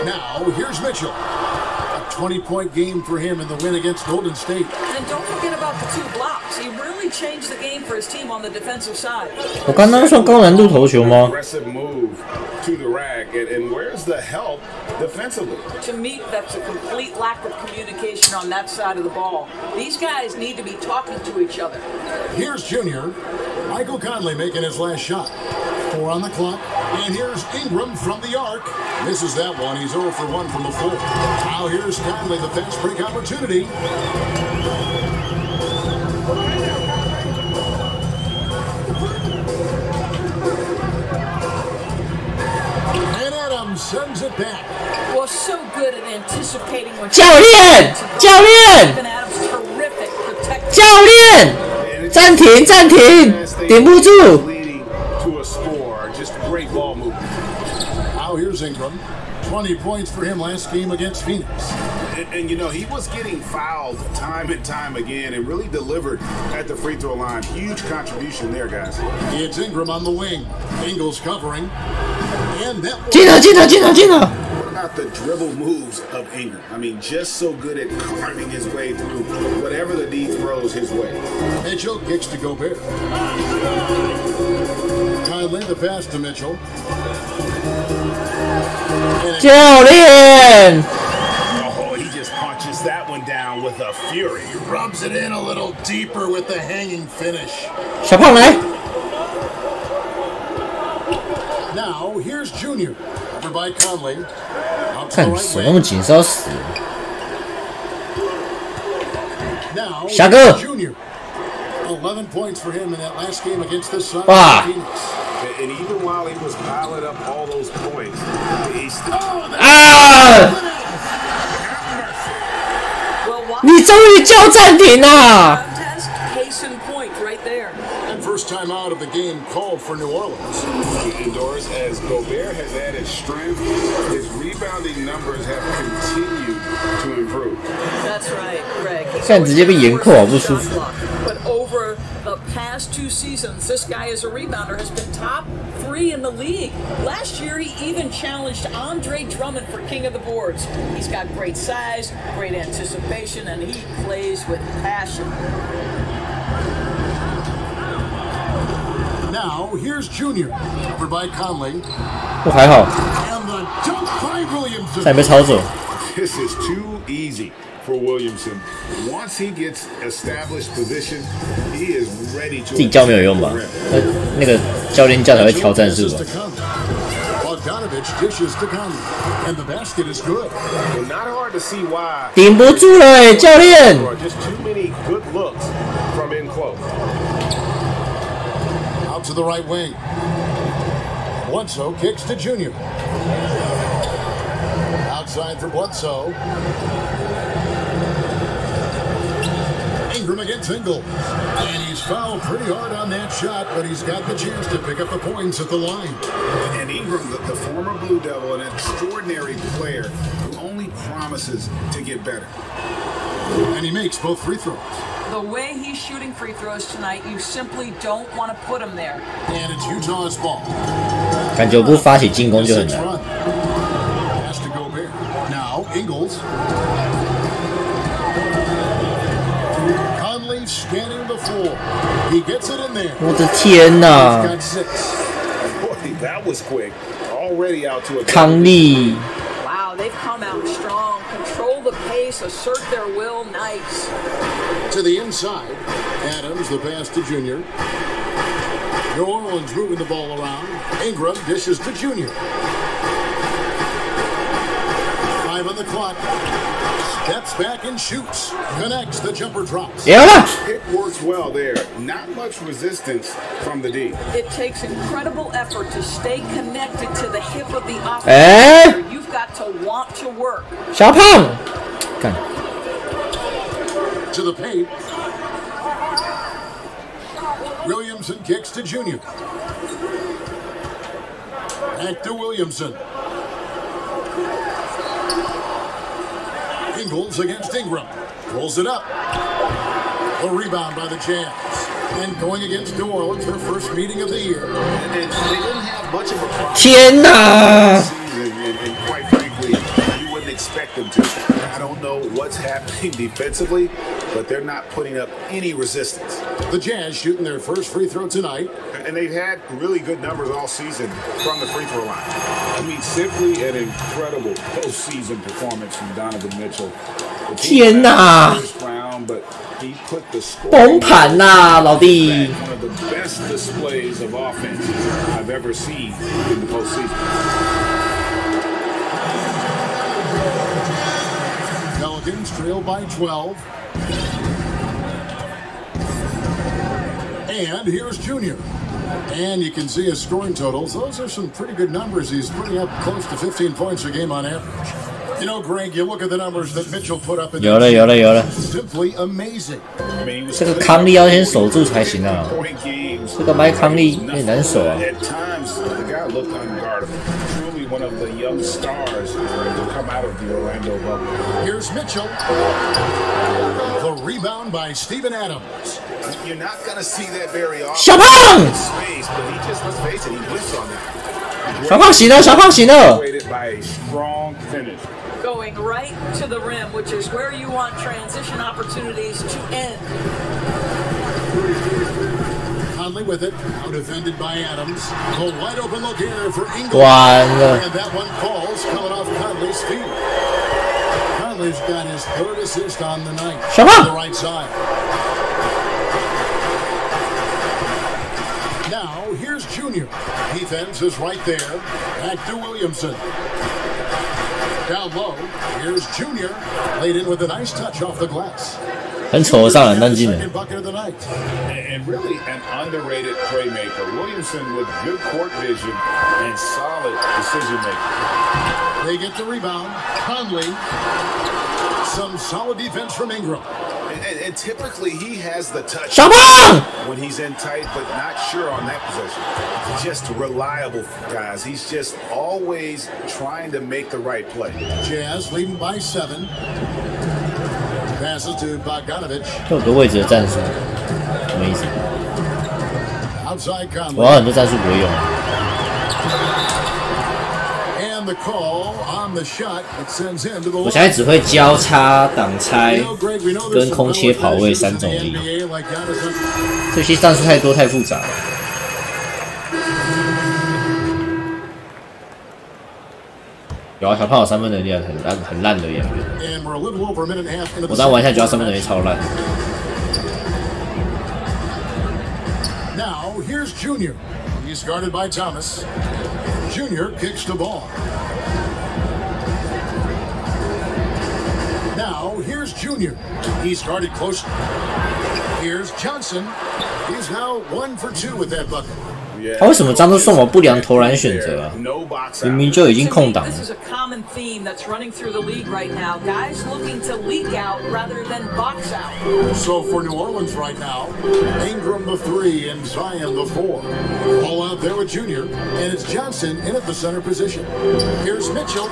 Now, here's Mitchell. A 20-point game for him in the win against Golden State. And don't forget about the 2 blocks. He really changed the game for his team on the defensive side. 我刚刚算高难度投球吗？ Aggressive move to the rack, and where's the help defensively? To me, that's a complete lack of communication on that side of the ball. These guys need to be talking to each other. Here's Junior. Michael Conley making his last shot. 4 on the clock. And here's Ingram from the arc. Misses that one. He's 0 for 1 from the floor. Now here's Conley, the fast break opportunity. And Adams sends it back. Was so good at anticipating when 教练，教练， Adams terrific protecting. 教练，暂停，暂停，顶不住。 Leading to a score, just great ball movement. Now here's Ingram. 20 points for him last game against Phoenix. And you know, he was getting fouled time and time again and really delivered at the free throw line. Huge contribution there, guys. It's Ingram on the wing. Ingles covering. And that What about the dribble moves of Ingram? I mean, just so good at carving his way through whatever the D throws his way. Mitchell kicks to Gobert. Kindly the pass to Mitchell. 教练。 Oh, he just punches that one down with a fury. He rubs it in a little deeper with the hanging finish. 小胖来。 Now here's Junior. Over by Conley. 看手那么紧是要死。 Now 下个。 Junior. 11 points for him in that last game against the Suns. 哇。 And even while he was piling up all those points, he still... 啊！你终于叫暂停了。 Case in point, right there. And first time out of the game called for New Orleans. Indoors, as Gobert has added strength, his rebounding numbers have continued to improve. That's right, Greg. 现在直接被严扣，好不舒服。 But over the past 2 seasons, this guy as a rebounder has been top 3 in the league. Last year, he even challenged Andre Drummond for king of the boards. He's got great size, great anticipation, and he plays with passion. Now here's Junior. Over by Conley. 不还好， And the dunk by Williamson. 差点被抄走。 This is too easy for Williamson. Once he gets established position, he is ready to... 自己教没有用吧？那个教练教才会调战术吧？ Bogdanovich dishes to Conley. And the basket is good. Well, not hard to see why. 顶不住了欸，教练。 Just too many good looks from in close. Out to the right wing. Bledsoe kicks to Junior. Outside for Bledsoe. Ingram against Ingles. And he's fouled pretty hard on that shot, but he's got the chance to pick up the points at the line. And Ingram, the former Blue Devil, an extraordinary player who only promises to get better. And he makes both free throws. The way he's shooting free throws tonight, you simply don't want to put him there. And it's Utah's ball. 感觉我不发起进攻就很难。 Pass to Gobert. Now Ingles. Conley scanning the floor. He gets it in there. 我的天哪！ Got 6. Boy, that was quick. Already out to a... 康利。 Wow, they've come out strong, control the pace, assert their will, nice. To the inside. Adams, the pass to Junior. New Orleans moving the ball around. Ingram dishes to Junior. 5 on the clock. Steps back and shoots. Connects, the jumper drops. 赢了。 It works well there. Not much resistance from the D. It takes incredible effort to stay connected to the hip of the offense. 哎， You've got to want to work. 小胖，干。 To the paint. Williamson kicks to Junior. Back to Williamson. Ingles against Ingram. Pulls it up. A rebound by the Jazz. And going against New Orleans, their first meeting of the year. And they didn't have much of a problem. 天哪！ And quite frankly, you wouldn't expect them to. I don't know what's happening defensively, but they're not putting up any resistance. The Jazz shooting their first free throw tonight. And they've had really good numbers all season from the free throw line. I mean, simply an incredible postseason performance from Donovan Mitchell. 天哪！ But he put the score 崩盘呐，老弟！ one of the best displays of offense I've ever seen in the postseason. Pelicans trail by 12. And here's Junior. And you can see his scoring totals. Those are some pretty good numbers. He's putting up close to 15 points a game on average. You know, Greg, you look at the numbers that Mitchell put up in 有了有了有了， simply amazing. 这个康利要先守住才行啊！这个麦康利有点难守啊。 At times, the guy looked unguardable. Truly one of the young stars to come out of the Orlando bubble. Here's Mitchell. The rebound by Steven Adams. You're not going to see that very often. 小胖， Space, but he just, let's face it, he blitzed on that. 小胖醒了，小胖醒了。 By a strong finish. Going right to the rim, which is where you want transition opportunities to end. Conley with it, now defended by Adams. The wide open look here for Ingram. 完了， And that one falls coming off Conley's feet. Conley's got his third assist on the night. 小胖 On the right side. Now here's Junior. Defense is right there. Back to Williamson. Down low. Here's Junior. Laid in with a nice touch off the glass. 很丑的上篮单进了。 Second bucket of the night. And really an underrated playmaker. Williamson with good court vision and solid decision making. They get the rebound. Conley. Some solid defense from Ingram. And typically he has the touch 小胖， when he's in tight, but not sure on that possession. Just reliable, guys. He's just always trying to make the right play. Jazz leading by 7. Passes to Bogdanovich. 这有个位置的战术，什么意思？ Outside 我要 Conley. 很多战术不会用。 And the call on the shot. It sends him to the 我现在只会交叉、挡拆 You know, Greg, we know 跟 there's 空 some 切跑位 finishes 3 in 种 the 力， NBA like Giannis. 这些战术太多太复杂了。有啊，小胖有3分能力啊，很烂的演员。 And we're a little over a minute and a half into 我 the 当玩下觉得 second 3分能力超烂。 Now here's Junior. He's guarded by Thomas. Junior kicks the ball. Now here's Junior. He's guarded close. Here's Johnson. He's now 1 for 2 with that bucket. 他为什么张都送我不良投篮选择啊？ No box 明 out. 明就已经空档 This 了。 is a common theme that's running through the league right now. Guys looking to leak out rather than box out. So for New Orleans right now, Ingram the 3 and Zion the 4. All out there with Junior, and it's Johnson in at the center position. Here's Mitchell.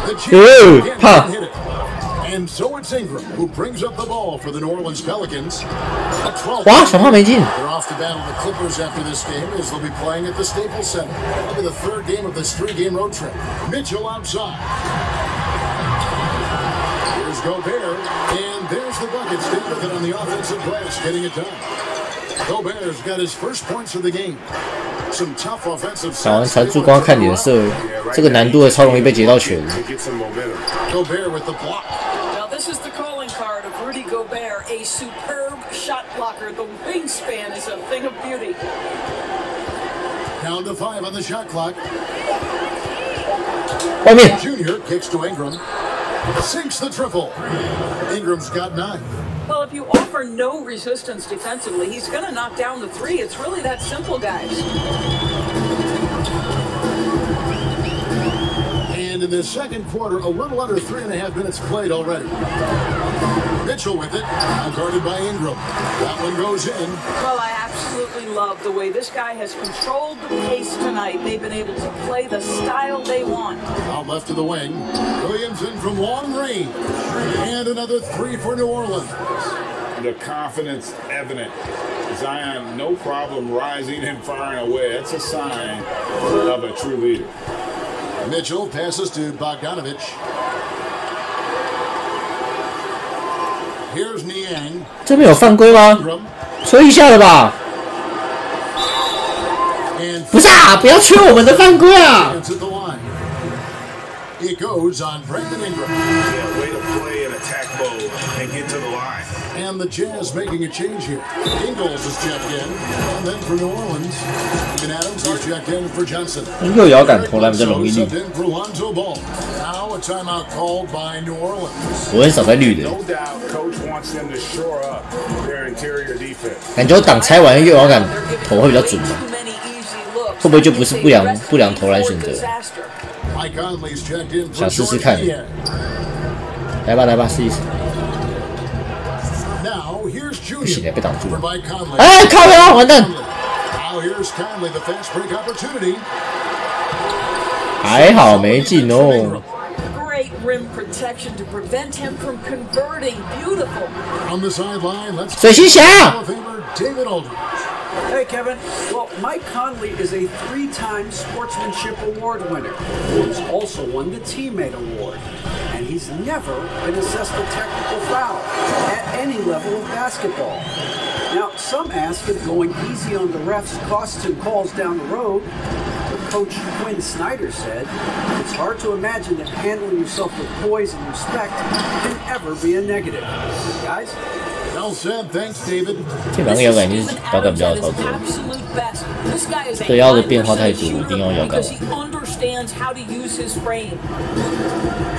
The Ooh, Chiefs huh. can't hit it. And so it's Ingram who brings up the ball for the New Orleans Pelicans. A 12. 哇，小胖没进。 They're off to battle the Clippers after this game as they'll be playing at the Staples Center. It'll be the 3rd game of this 3-game road trip. Mitchell outside. Here's Gobert, and there's the bucket. Stay with it on the offensive glass, getting it done. Gobert's got his first points of the game. Some tough offensive 打完 sets. 才助攻看脸色，这个难度超容易被截到球。 Get some momentum. Gobert with the block. Now this is the calling card of Rudy Gobert, a superb shot blocker. The wingspan is a thing of beauty. Down to 5 on the shot clock. 外面 Junior kicks to Ingram. Sinks the triple. Ingram's got 9. Well, if you offer no resistance defensively, he's going to knock down the 3. It's really that simple, guys. And in the second quarter, a little under 3.5 minutes played already. Mitchell with it, now guarded by Ingram. That one goes in. Well, I absolutely love the way this guy has controlled the pace tonight. They've been able to play the style they want. Out left to the wing. Williamson from long range. And another 3 for New Orleans. The confidence evident. Zion, no problem rising and firing away. That's a sign of a true leader. Mitchell passes to Bogdanovich. Here's Niang. 这边有犯规吗？ Ingram. 吹一下了吧？ And 不是啊，不要吹我们的犯规啊！ it's at the line. It goes on Brandon Ingram. Yeah, way to play in attack mode and get to the line. And the Jazz making a change here. Ingles is checked in. And then for New Orleans, Steven Adams is checked in for Johnson. 右摇杆投篮比较容易绿， Subbed in for Lonzo Ball. Now a timeout called by New Orleans. 我很少在绿的， No doubt, coach wants them to shore up their interior defense. 感觉我挡拆完右摇杆投会比较准嘛？ Too many easy looks. 会不会就不是不良投篮选择？ Disaster. Mike Conley's checked in for 想试试 Jordan 看， Niang. 来吧来吧，试一试。 Now here's 不行 Junior. 被挡住 For 了。 Mike Conley. 哎，靠腰，完蛋！ Now here's Conley, the fast break opportunity. 还好没进哦。 Great rim protection to prevent him from converting. Beautiful. On the sideline, let's 水行侠。 David Aldridge. Hey, Kevin. Well, Mike Conley is a 3-time Sportsmanship Award winner. He's also won the Teammate Award. And he's never been assessed a technical foul at any level of basketball. Now, some ask if going easy on the refs costs him calls down the road. But Coach Quinn Snyder said, it's hard to imagine that handling yourself with poise and respect can ever be a negative. Guys? Well said, thanks, David. 这两个摇杆就是摇杆比较好操作，对腰的变化太多，一定要摇杆。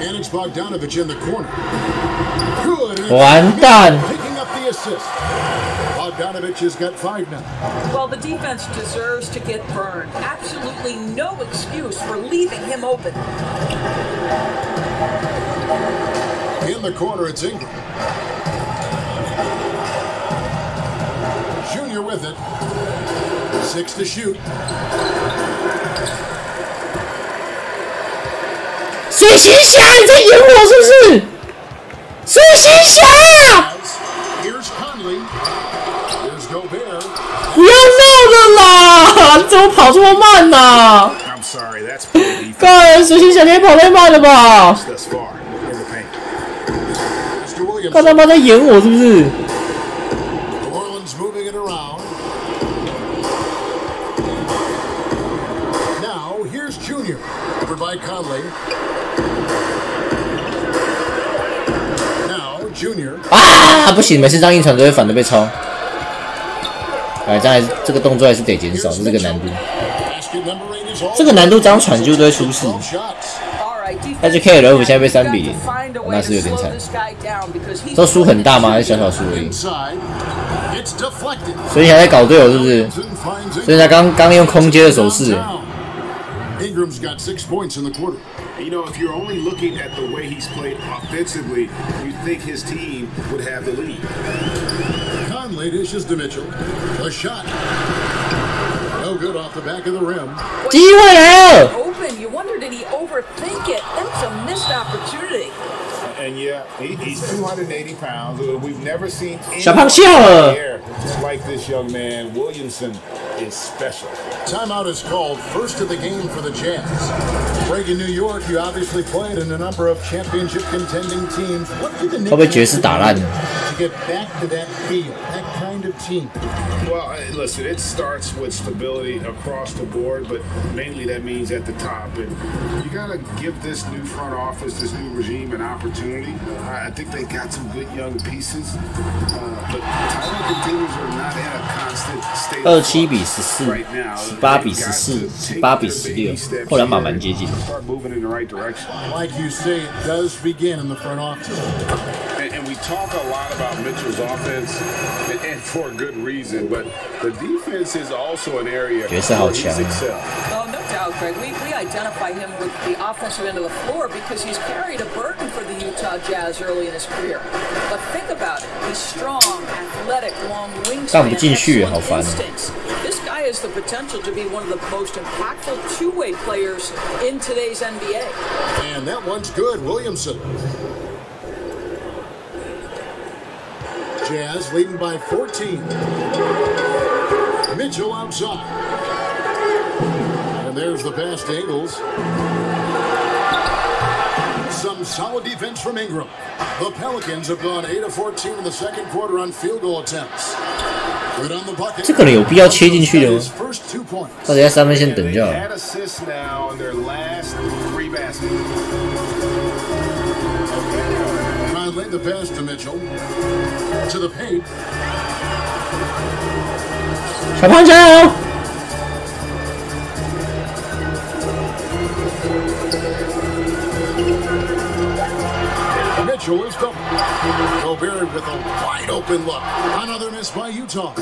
And it's Bogdanovich in the corner. Good. 完蛋！ Picking up the assist. Bogdanovich has got 5 now. Well, the defense deserves to get burned. Absolutely no excuse for leaving him open. In the corner, it's Ingram. Junior with it. 6 to shoot. 水行侠，你在演我是不是？水行侠！ Here's Conley. Here's Gobert. 不要闹了啦！你怎么跑这么慢呢、啊？ I'm sorry, that's poor defense 干，水行侠你也跑太慢了吧？ thus far in the paint. Mr. Williams. 干他妈在演我是不是？ New Orleans moving it around. Now, here's Junior. Over by Conley. Now, Junior. 啊，不行，每次这样硬传都会反的被抄。哎，这个动作还是得减少，是这个难度。这个难度这样传就都会出事。但是 KLF 现在被3比0，那是有点惨。都输很大吗？还是小小输而已？所以你还在搞队友是不是？所以他刚用空接的手势。 Ingram's got 6 points in the quarter. You know, if you're only looking at the way he's played offensively, you'd think his team would have the lead. Conley dishes to Mitchell. A shot. No good off the back of the rim. 机会来了！ Open. You wonder did he overthink it? That was a missed opportunity. And yeah, he's 280 pounds. We've never seen anyone like this young man. Williamson is special. Timeout is called. First of the game for the Jazz. Greg in New York, you obviously played in a number of championship contending teams. What did the Knicks to get back to that feel, that kind of team? Well, listen, it starts with stability across the board, but mainly that means at the top. And you got to give this new front office, this new regime, an opportunity. I think they got some good young pieces, but title contenders are not in a constant state of flux right now. 17比14 18比16，后两把蛮接近。 Start moving in the right direction. Like you say, it does begin in the front office. And we talk a lot about Mitchell's offense, and for a good reason, but the defense is also an area where he's excelled. Oh, no doubt, Greg. We identify him with the offensive end of the floor because he's carried a burden for the Utah Jazz early in his career. But think about it. He's strong, athletic, long wingspan, excellent instincts. This guy has the potential to be one of the most impactful two-way players in today's NBA. And that one's good, Williamson. Jazz leading by 14. Mitchell outside. And there's the pass to Ingles. Some solid defense from Ingram. The Pelicans have gone 8 of 14 in the second quarter on field goal attempts. Good on the bucket. 这可能有必要切进去的吗？到底在3分线等就好。 Conley the pass to Mitchell. To the paint. 小胖加油！ Mitchell is double. Gobert with a wide open look. Another miss by Utah.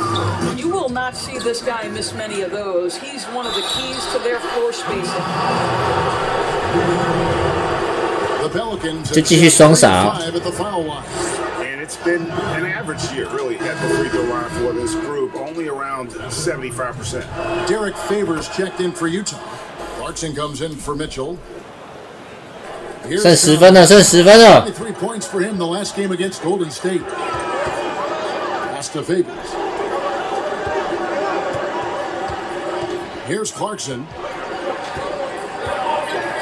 You will not see this guy miss many of those. He's one of the keys to their floor spacing. The Pelicans 就继续双杀。 5 at the foul line. And it's been an average year, really, at the free throw line for this group, only around 75%. Derek Favors checked in for Utah. Clarkson comes in for Mitchell. 剩10分了，剩10分了。 23 points for him the last game against Golden State. Pass to Favors. Here's Clarkson.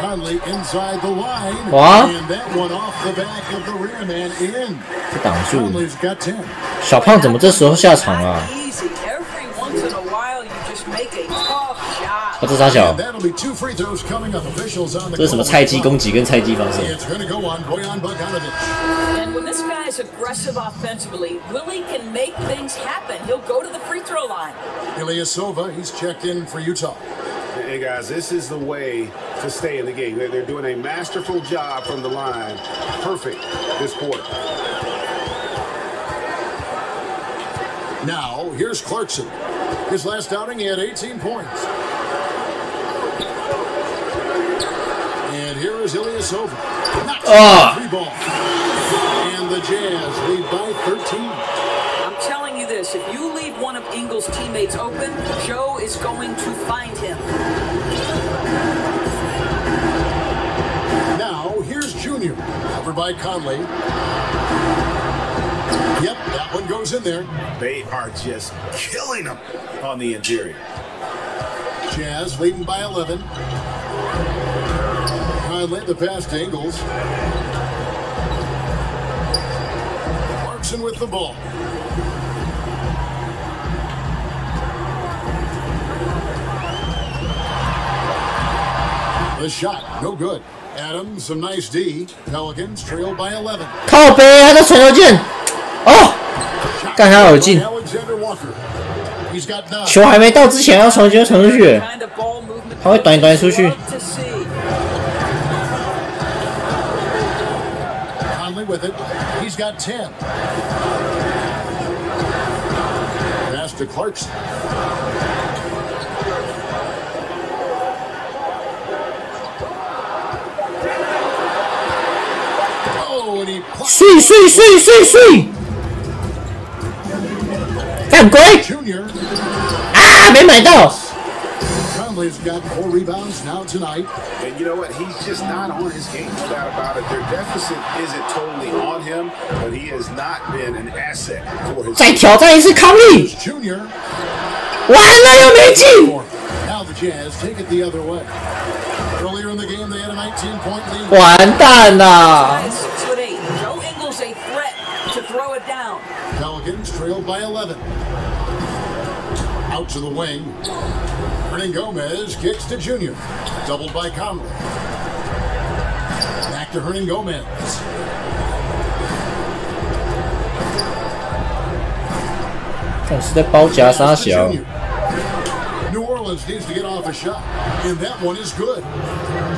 Conley inside the line. Wow. And that one off the back of the rim and in. 这挡住。 Conley's got 10. 小胖怎么这时候下场啊？这啥小？ That'll be 2 free throws coming up. Officials on the 这是什么菜鸡攻击跟菜鸡防守？ It's going to go on Bojan Bogdanovic. And when this guy is aggressive offensively, Willie can make things happen. He'll go to the free throw line. Ilyasova, he's checked in for Utah. Hey guys, this is the way to stay in the game. They're doing a masterful job from the line. Perfect this quarter. Now, here's Clarkson. His last outing, he had 18 points. And here is Ilyasova. Knocks down the 3 ball. And the Jazz lead by 13. I'm telling you this, if you leave one of Ingles' teammates open, Joe is going to find him. Now, here's Junior. Covered by Conley. Yep, that one goes in there. They are just killing them on the interior. Jazz leading by 11. Conley the pass to Ingles. Clarkson with the ball. The shot, no good. Adams, some nice D. Pelicans trail by 11. 靠北，他的传球键，哦，干他有进， Alexander Walker. He's got 9. 球还没到之前要传球传出去，他会短出去。 Conley with it. He's got 10. Pass to Clarkson. Oh, and he 碎，犯规 Junior. 啊，没买到。 Conley's got 4 rebounds now tonight. And you know what? He's just not on his game. No doubt about it. Their deficit isn't totally on him, but he has not been an asset for his 再挑战一次康利， Junior. 完了又没进， Now the Jazz take it the other way. Earlier in the game, they had a 19-point lead. 完蛋啦！ 6'8". Joe Ingles a threat to throw it down. Pelicans trailed by 11. Out to the wing. Hernan Gomez kicks to Junior. Doubled by Conley. Back to Hernan Gomez.我是在包夹杀小。 New Orleans needs to get off a shot, and that one is good.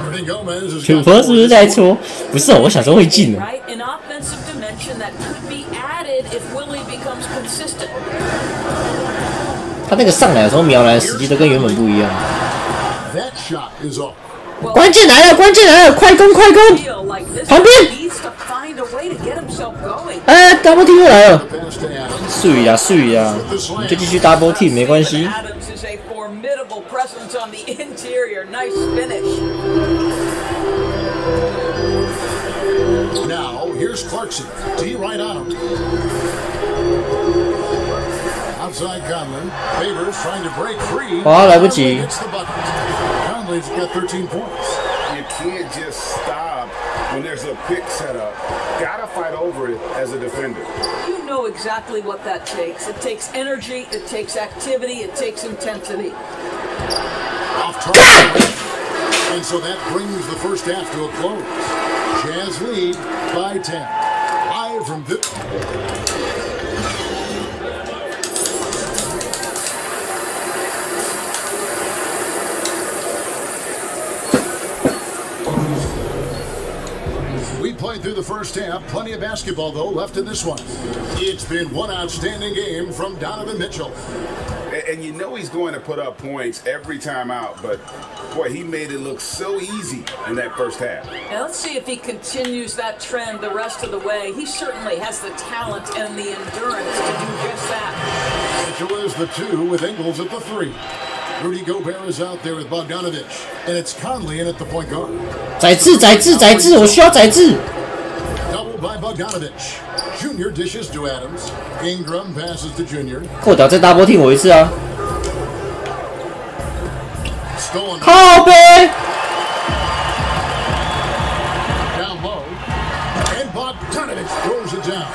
Hernan Gomez is 主播是不是在搓？不是，我想说会进的。 Right? An offensive dimension that could be added if Willie becomes consistent. 他那个上来的时候瞄篮时机都跟原本不一样。 That shot is off. 关键来了，关键来了，快攻，快攻！ Feel like this 旁边， needs to find a way to get himself going. 哎 ，double team 又来了， Pass to Adams. 碎呀碎呀，你就继续 double team 没关系。 Adams is a formidable presence on the interior. Nice finish. Now here's Clarkson. D right on him. Outside Conley. Favors trying to break free. 哇，来不及。 Hits the bucket. Conley's got 13 points. You can't just stop when there's a pick set up. Gotta fight over it as a defender. You know exactly what that takes. It takes energy, it takes activity, it takes intensity. Off target. And so that brings the first half to a close. Jazz lead by 10. Live from the... We played through the first half. Plenty of basketball, though, left in this one. It's been one outstanding game from Donovan Mitchell. And you know he's going to put up points every time out, but boy, he made it look so easy in that first half. Now let's see if he continues that trend the rest of the way. He certainly has the talent and the endurance to do just that. Mitchell is the 2 with Ingles at the 3. Rudy Gobert is out there with Bogdanovich, and it's Conley in at the point guard. 宰制，我需要宰制。 Double by Bogdanovich. Junior dishes to Adams. Ingram passes to Junior. 扣掉再 double team 我一次啊！ Stolen. 靠背。 Down low. And Bogdanovich throws it down.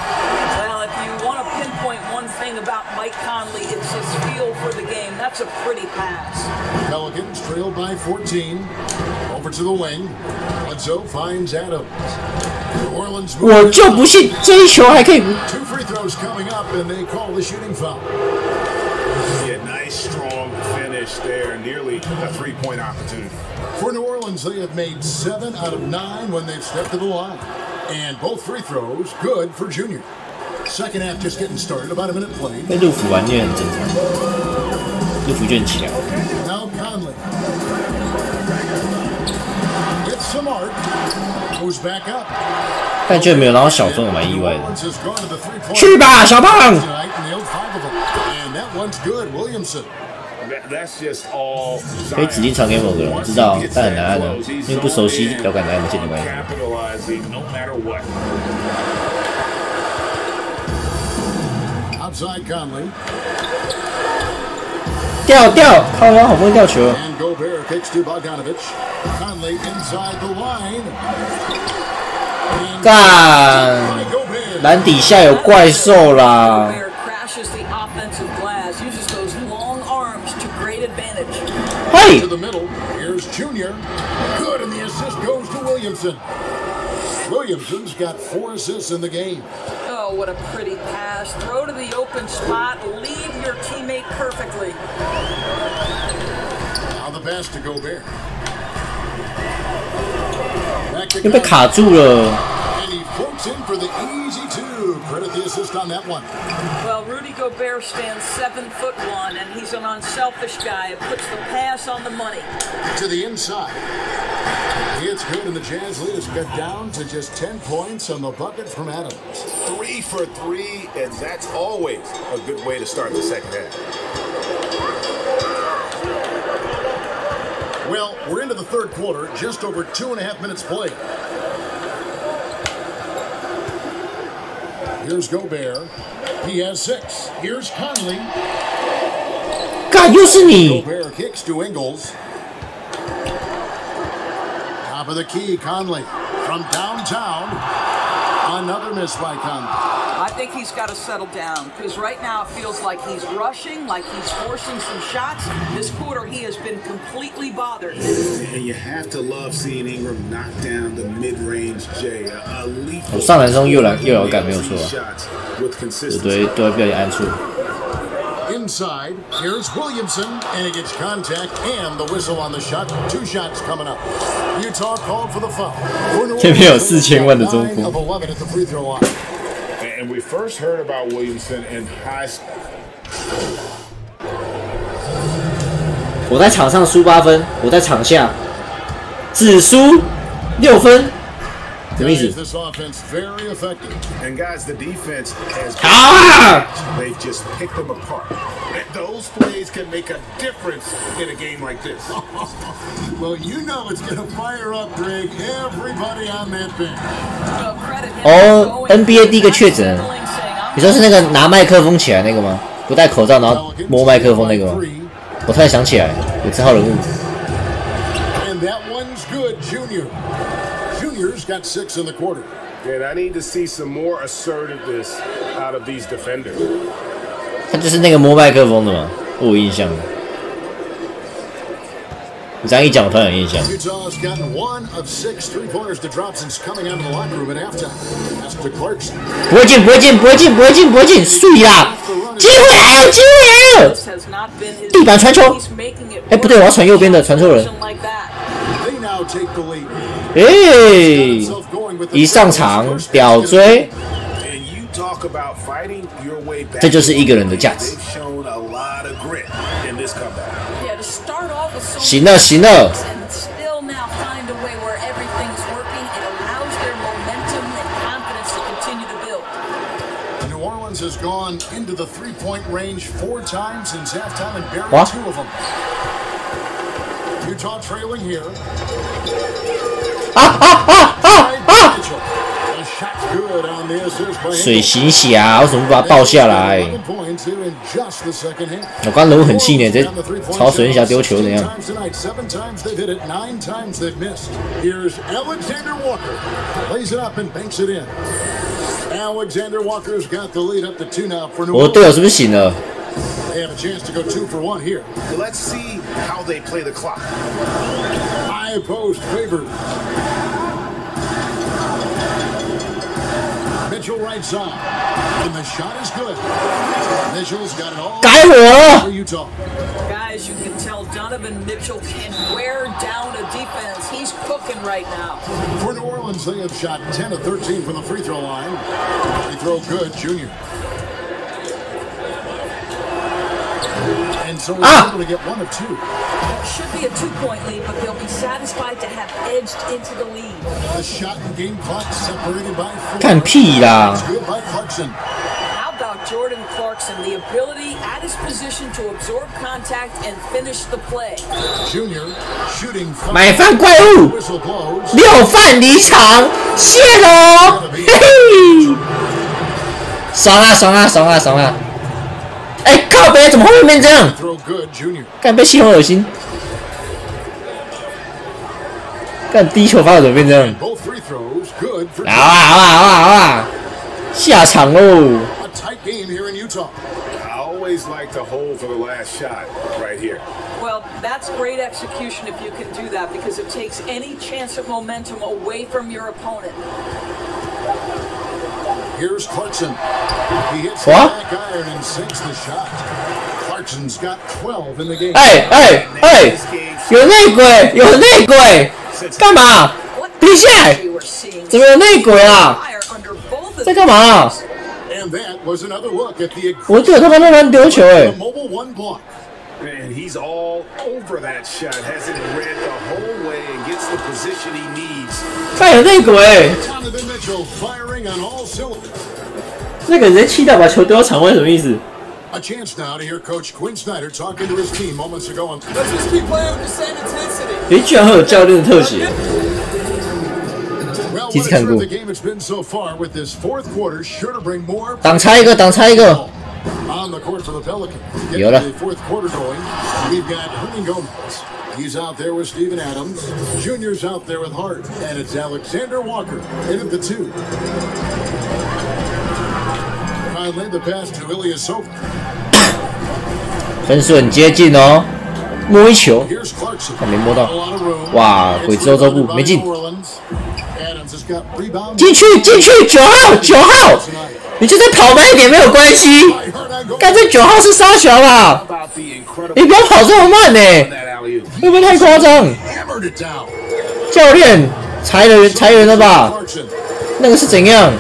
Well, if you want to pinpoint one thing about Mike Conley, it's his feel for the game. That's a pretty pass. Pelicans trailed by 14. Over to the wing. Bledsoe finds Adams. New Orleans. 我就不信这一球还可以。 Two free throws coming up, and they call the shooting foul. Yeah, nice strong finish there, nearly a three-point opportunity. For New Orleans, they have made 7 out of 9 when they've stepped to the line. And both free throws good for Junior. Second half just getting started, about a minute played. 被陆服玩虐很正常，陆服就很强。 Now Conley. It's Smart. Goes back up. 但却没有让到小分，我蛮意外的。 Orleans has gone to the three-point 去吧，小胖！ tonight and nailed 5 of them. And that one's good. Williamson. That's just all. 可以指定传给某个人，我知道，但很难按的，因为不熟悉摇杆的按键的关系。 Capitalizing no matter what. Outside Conley. 掉，靠腰好不容易掉球。 And Gobert kicks to Bogdanovich. Conley inside the line. 干， Gobert. 篮底下有怪兽啦！ Gobert crashes the offensive glass, uses those long arms to great advantage. 嘿 To the middle. Here's Junior. Good, and the assist goes to Williamson. Williamson's got 4 assists in the game. Oh, what a pretty pass. Throw to the open spot, lead your teammate perfectly. Now the pass to Gobert. Back to 又被 Conley. 卡住了。 And he floats in for the easy 2. Credit the assist on that one. Well, Rudy Gobert stands 7'1", and he's an unselfish guy. It puts the pass on the money. To the inside. It's good, and the Jazz lead has got down to just 10 points on the bucket from Adams. 3 for 3, and that's always a good way to start the second half. Well, we're into the third quarter, just over 2.5 minutes played. Here's Gobert. He has 6. Here's Conley. 干，又是你！ Gobert kicks to Ingles. Top of the key, Conley. From downtown. Another miss by Conley. I think he's got to settle down, because right now it feels like he's rushing, like he's forcing some shots. This quarter he has been completely bothered. And you have to love seeing Ingram knock down the mid-range J. 我上篮中又摇杆没有错， with 对 consistency. 对，不小心按错。 Inside, here's Williamson, and he gets contact and the whistle on the shot. 2 shots coming up. Utah called for the foul. 这边有4000万的中锋。 9 of 11 at the free throw line. And we first heard about Williamson in high school. 我在场上输8分，我在场下只输6分，什么意思？ This offense very effective. And guys, the defense has Ah! they've just picked them apart. And those plays can make a difference in a game like this. Well, you know it's going to fire up, Greg. Everybody on that bench. So credit him 哦 for going ，NBA 第一个确诊， saying, I'm 你说是那个拿麦克风起来那个吗？不戴口罩然后摸麦克风那个吗？我突然想起来，有这号人物。 And that one's good, Junior. Junior's got 6 in the quarter. And I need to see some more assertiveness out of these defenders. 他就是那个摸麦克风的嘛，我有印象。你这样一讲，我突然有印象。 Utah's gotten 1 of 6 3-pointers to drop since coming out of the locker room at halftime. That's to Clarkson. 不会进，碎啦！机会来了，机会来了！ this has not been his 地板传球 He's making it 哎，不对，我要传右边的，传错人。 like that. They now take the lead. 哎， Going with the 一上场屌追， And you talk about fighting your way back. 这就是一个人的价值。 They've shown a lot of grit in this comeback. Yeah, to start off with so 行了，行了， and still now find a way where everything's working. It allows their momentum and confidence to continue to build. New Orleans has gone into the 3-point range 4 times since halftime and buried What? 2 of them. Utah trailing here. 水行侠，为什么不把它抱下来？我刚人物很气馁，这朝水行侠丢球怎样？ 我的队友是不是醒了？ They have a chance to go 2 for 1 here. Let's see how they play the clock. High post favored. Mitchell right side. And the shot is good. Mitchell's got it all. 改我了 Utah. Guys, you can tell Donovan Mitchell can wear down a defense. He's cooking right now. For New Orleans, they have shot 10 of 13 from the free throw line. Free throw good, Junior. And so he's able to get 1 of 2. It should be a 2-point lead, but they'll be satisfied to have edged into the lead. The shot and game clock separated by 4. 干屁啦！ It's good by Clarkson. How about Jordan Clarkson? The ability at his position to absorb contact and finish the play. Junior shooting 买饭怪物 whistle blows. 6犯离场，谢喽！嘿嘿，爽啊爽啊爽啊爽啊！哎，靠北怎么后面变这样？ Throw good, Junior. 干被西红恶心！干第一球发的怎么变这样？ Both free throws good for 好啊！下场喽！ a tight game here in Utah. I always like to hold for the last shot right here. Well, that's great execution if you can do that because it takes any chance of momentum away from your opponent. Here's Clarkson. He hits the back iron and sinks the shot. Clarkson's got 12 in the game. 哎，有内鬼，有内鬼，干嘛？停下来！怎么有内鬼啊？在干嘛？ And that was another look at the 我队友他妈在乱丢球哎！ mobile 1 block. And he's all over that shot, has it read the whole way and gets the position he needs. 干有内鬼！ Donovan Mitchell firing on all cylinders. 那个人气到把球丢到场外什么意思？ A chance now to hear Coach Quinn Snyder talking to his team moments ago. Let's just keep playing with the same intensity. 诶，居然会有教练的特写。 Well, 其 what 实 a 看过。 terrific game it's been so far with this 4th quarter sure to bring more 挡拆一个，挡拆一个。 on the court for the Pelicans. 有了。 Getting the 4th quarter going. We've got Hernan Gomez. He's out there with Steven Adams. Junior's out there with Hart. And it's Alexander Walker in at the 2. Finally, the pass to Ilyasova. 分数很接近哦，摸一球， Here's Clarkson. 还没摸到。 A lot of room. 哇，鬼子欧洲步没进， Adams has got rebound. 进去9号，你就再跑慢一点没有关系。干这9号是杀球啦， About the incredible 你不要跑这么慢呢、 that alley-oop. 会不会太夸张？ Hammered it down. 教练裁员了吧？ Clarkson. 那个是怎样？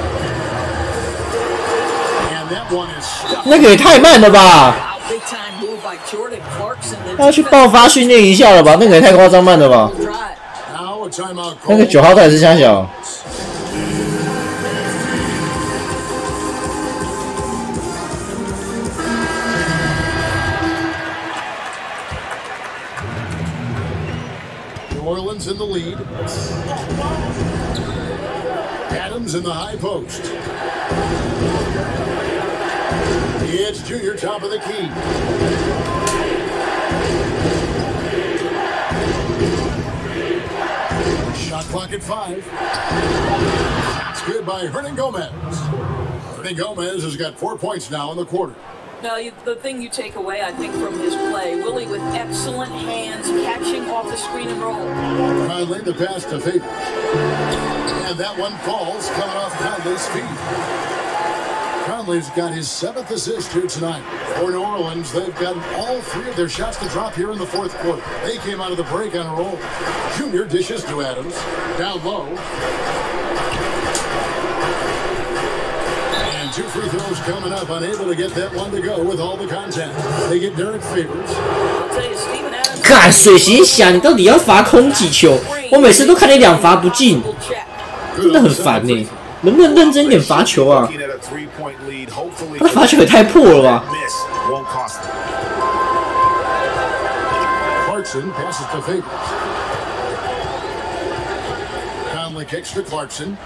And that one is stuck. 那个也太慢了吧？ Big time move by Jordan Clarkson. 要去爆发训练一下了吧？那个也太夸张慢了吧？ Now a timeout 那个 call. 9号到底是瞎小？ New Orleans in the lead. Adams in the high post. It's Junior top of the key. Shot clock at 5. Shots good by Hernan Gomez. Hernan Gomez has got 4 points now in the quarter. Now, the thing you take away, I think, from his play, Willie with excellent hands, catching off the screen and roll. Conley the pass to Faber. And that one falls coming off Conley's feet. Conley's got his 7th assist here tonight. For New Orleans, they've gotten all 3 of their shots to drop here in the 4th quarter. They came out of the break on a roll. Junior dishes to Adams. Down low. And 2 free throws coming up. Unable to get that one to go with all the contact. They get Derek Favors. I'll tell you, Steven Adams. 干水行侠，你到底要罚空几球？我每次都看你2罚不进，真的很烦呢、能不能认真一点罚球啊？ Looking at a 3-point lead, hopefully 他罚球也太破了吧！ miss won't cost them. Clarkson Clarkson passes to Favors. Conley kicks to Clarkson.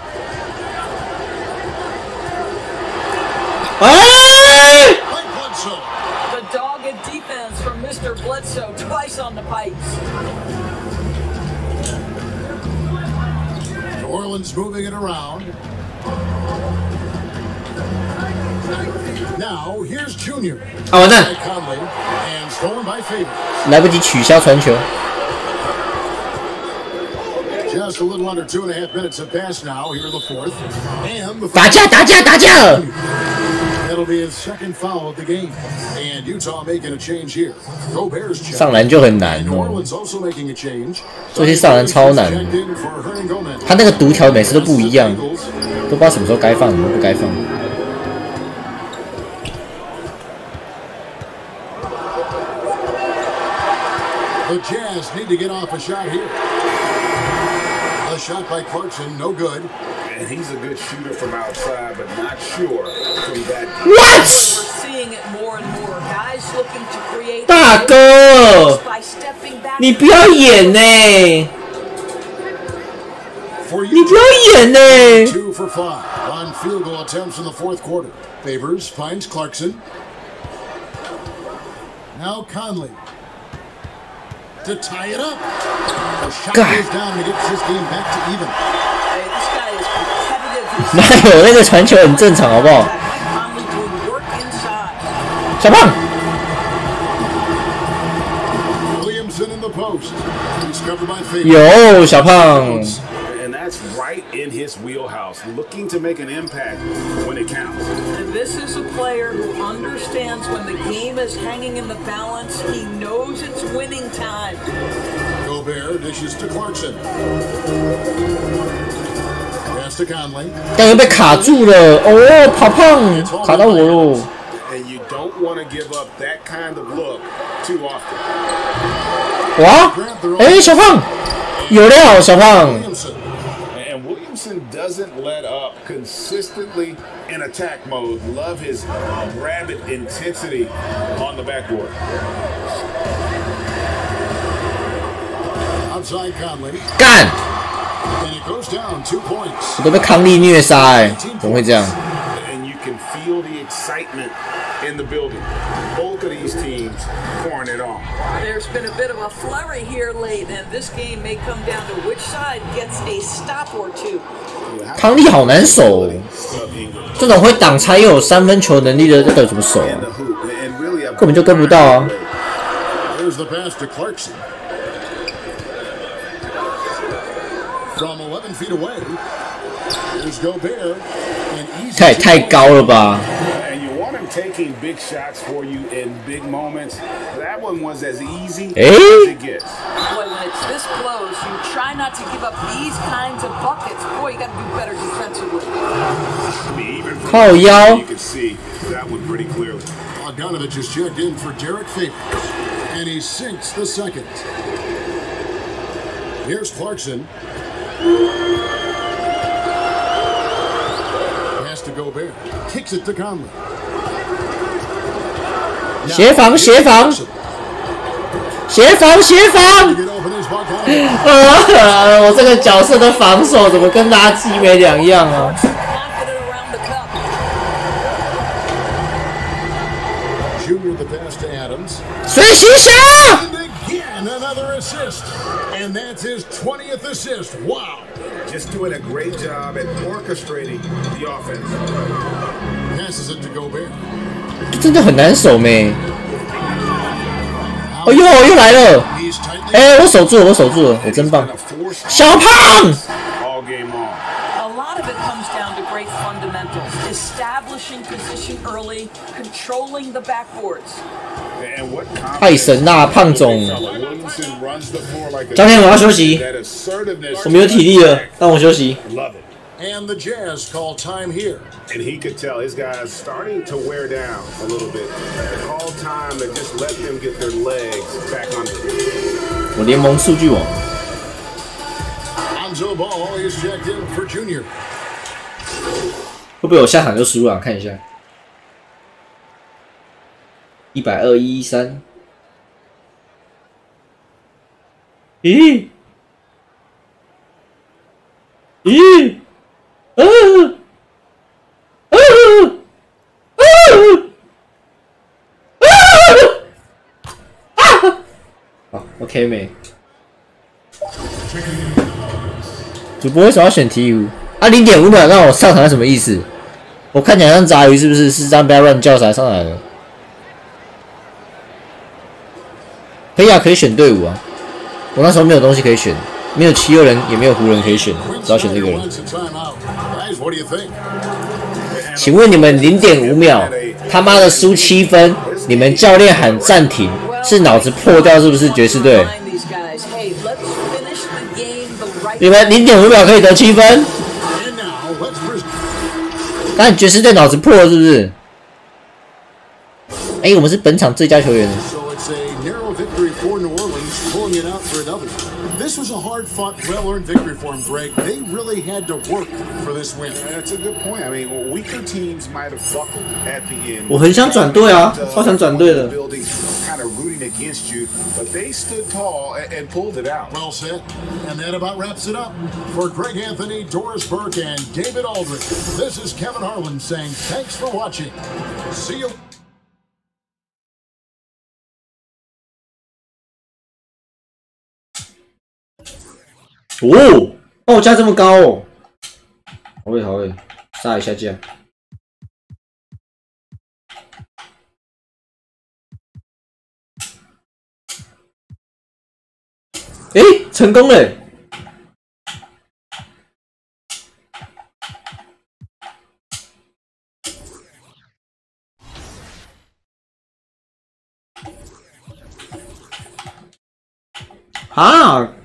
The dogged defense from Mr. Bledsoe twice on the pipes. New Orleans moving it around. Now here's Junior. 啊，完蛋！ Conley and stolen by Favors. 来不及取消传球。 Just a little under 2.5 minutes have passed now here in the fourth. And the 打架！ that'll be his second foul of the game. And Utah making a change here. Gobert's check. 上篮就很难 New 哦， Orleans also making a change. 这些上篮超难。 Checked in for Hernan Gomez. 他那个读条每次都不一样，都不知道什么时候该放，什么时候不该放。 The Jazz need to get off a shot here. A shot by Clarkson, no good. And he's a good shooter from outside, but not sure from that. What? We're seeing it more and more. Guys looking to create 大哥， by stepping back. 你不要演呢！ For 你不要演呢！ 2 for 5 on field goal attempts in the fourth quarter. Favors finds Clarkson. Now Conley to tie it up. The shot goes down and gets this game back to even. Hey, this guy is competitive. 哪有那个传球很正常，好不好？ Conley doing work inside. 小胖， Williamson in the post. Discovered by Favors. 有小胖， And that's right in his wheelhouse, looking to make an impact when it counts. And this is a player who understands when the game is hanging in the balance. He knows it's winning time. Gobert dishes to Clarkson. Pass to Conley. 感觉被卡住了，哦，跑胖卡到我喽。 And you don't want to give up that kind of look too often. 哇，哎，小胖有料，小胖。 Williamson. And Williamson doesn't let up consistently in attack mode. Love his rabid intensity on the backboard. Outside Conley. 干， And it goes down 2 points. 我都被康利虐杀哎，怎么会这样？ And you can feel the excitement in the building. Both of these teams pouring it on. There's been a bit of a flurry here late, and this game may come down to which side gets a stop or two. 康利好难守哦，这种会挡拆又有3分球能力的，这个怎么守啊？ 根本就跟不到啊！ There's the pass to Clarkson. From 11 feet away, there's Gobert. And easy 他也太高了吧！ And you want him taking big shots for you in big moments. That one was as easy Eh? as it gets. Boy, when it's this close, you try not to give up these kinds of buckets. Boy, you got to do better defensively. Even from靠腰 you can see that one pretty clearly. Bogdanovich is checked in for Derek Favors. And he sinks the second. Here's Clarkson. Pass to Gobert. Kicks it to Conley. 协防，协防，协防，协防！ Get open is Bogdanovich. 我这个角色的防守怎么跟垃圾没两样啊？ Confident around the cup. Junior the pass to Adams. 水行侠， And again, another assist. And that's his 20th assist. Wow. Just doing a great job at orchestrating the offense. Passes it to Gobert. 真的很难守咩？哦呦，又来了！ He's tightly 哎，我守住了，我守住了，我真棒！ 小胖， All game long. A lot of it comes down to great fundamentals. Establishing position early, controlling the backboards. And what 太神啦，胖总！ Williamson runs the floor like a 今天我要休息， that assertiveness. 我没有体力了，让我休息。 Love it. and the Jazz call time here. And he could tell his guys starting to wear down a little bit. Call time to just let them get their legs back under. 我联盟数据网， Lonzo Ball is checked in for Junior. 会不会我下场就输了？看一下，120-113。咦？咦？好 ，OK 没？主播为什么要选鹈鹕？啊，0.5秒让我上场是什么意思？我看起来像杂鱼是不是？是这样不要乱叫才上来了。可以啊，可以选队伍啊。我那时候没有东西可以选，没有76人，也没有湖人可以选，只要选这个人。请问你们0.5秒，他妈的输7分，你们教练喊暂停，是脑子破掉是不是？爵士队，你们0.5秒可以得7分？但爵士队脑子破了是不是？哎，我们是本场最佳球员。This was a hard-fought, well-earned victory for them, Greg. They really had to work for this win. That's a good point. I mean, weaker teams might have buckled at the end. 我很想转队啊，超想转队的。Kind of rooting against you, but they stood tall and pulled it out. Well said. And that about wraps it up. For Greg Anthony, Doris Burke, and David Aldridge, this is Kevin Harlan saying thanks for watching. See you. 哦，报价这么高哦！好嘞，好嘞，杀一下价。哎，成功了！啊！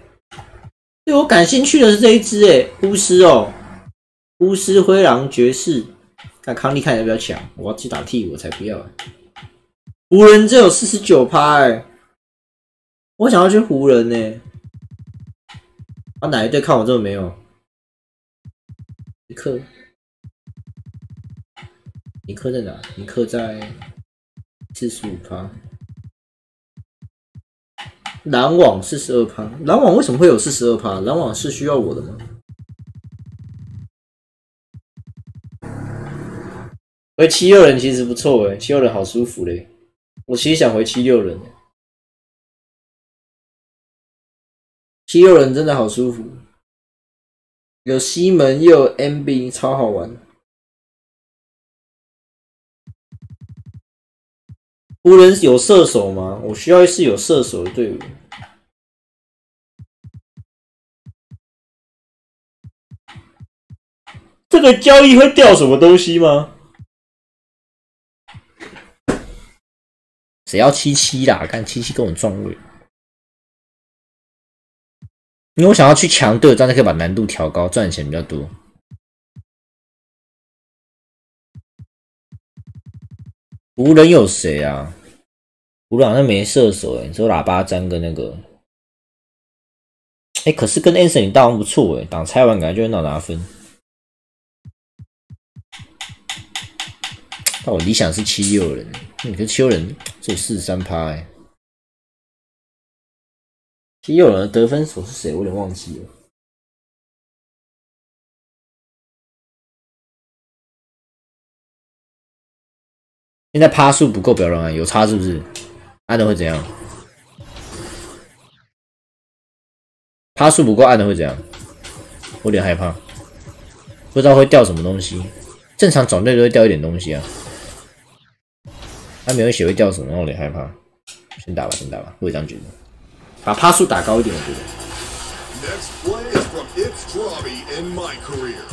对我感兴趣的是这一只巫师哦，巫师灰狼爵士，看康利看起来比较强，我要去打替我才不要湖人只有49%我想要去湖人呢。啊，哪一队看我这么没有？尼克在哪？尼克在45%。篮网42%，篮网为什么会有42%？篮网是需要我的吗？回76人其实不错76人好舒服嘞。我其实想回76人，76人真的好舒服，有西门又有 MB， 超好玩。湖人有射手吗？我需要是有射手的队伍。这个交易会掉什么东西吗？谁要77啦？看77跟我撞位，因为我想要去强队，这样就可以把难度调高，赚钱比较多。湖人有谁啊？湖人好像没射手只有喇叭詹跟那个。可是跟 Anthony 大王不错挡拆完感觉就很好拿分。但我理想是76人，可是76人只有43%76人的得分手是谁？我有点忘记了。现在趴数不够，不要乱按，有差是不是？按的会怎样？趴数不够，按的会怎样？我有点害怕，不知道会掉什么东西。正常转队都会掉一点东西啊，他没有写会掉什么，让我有点害怕。先打吧，先打吧，我也这样觉得。把趴数打高一点，我觉得。Next play is from It's Robbie in my career.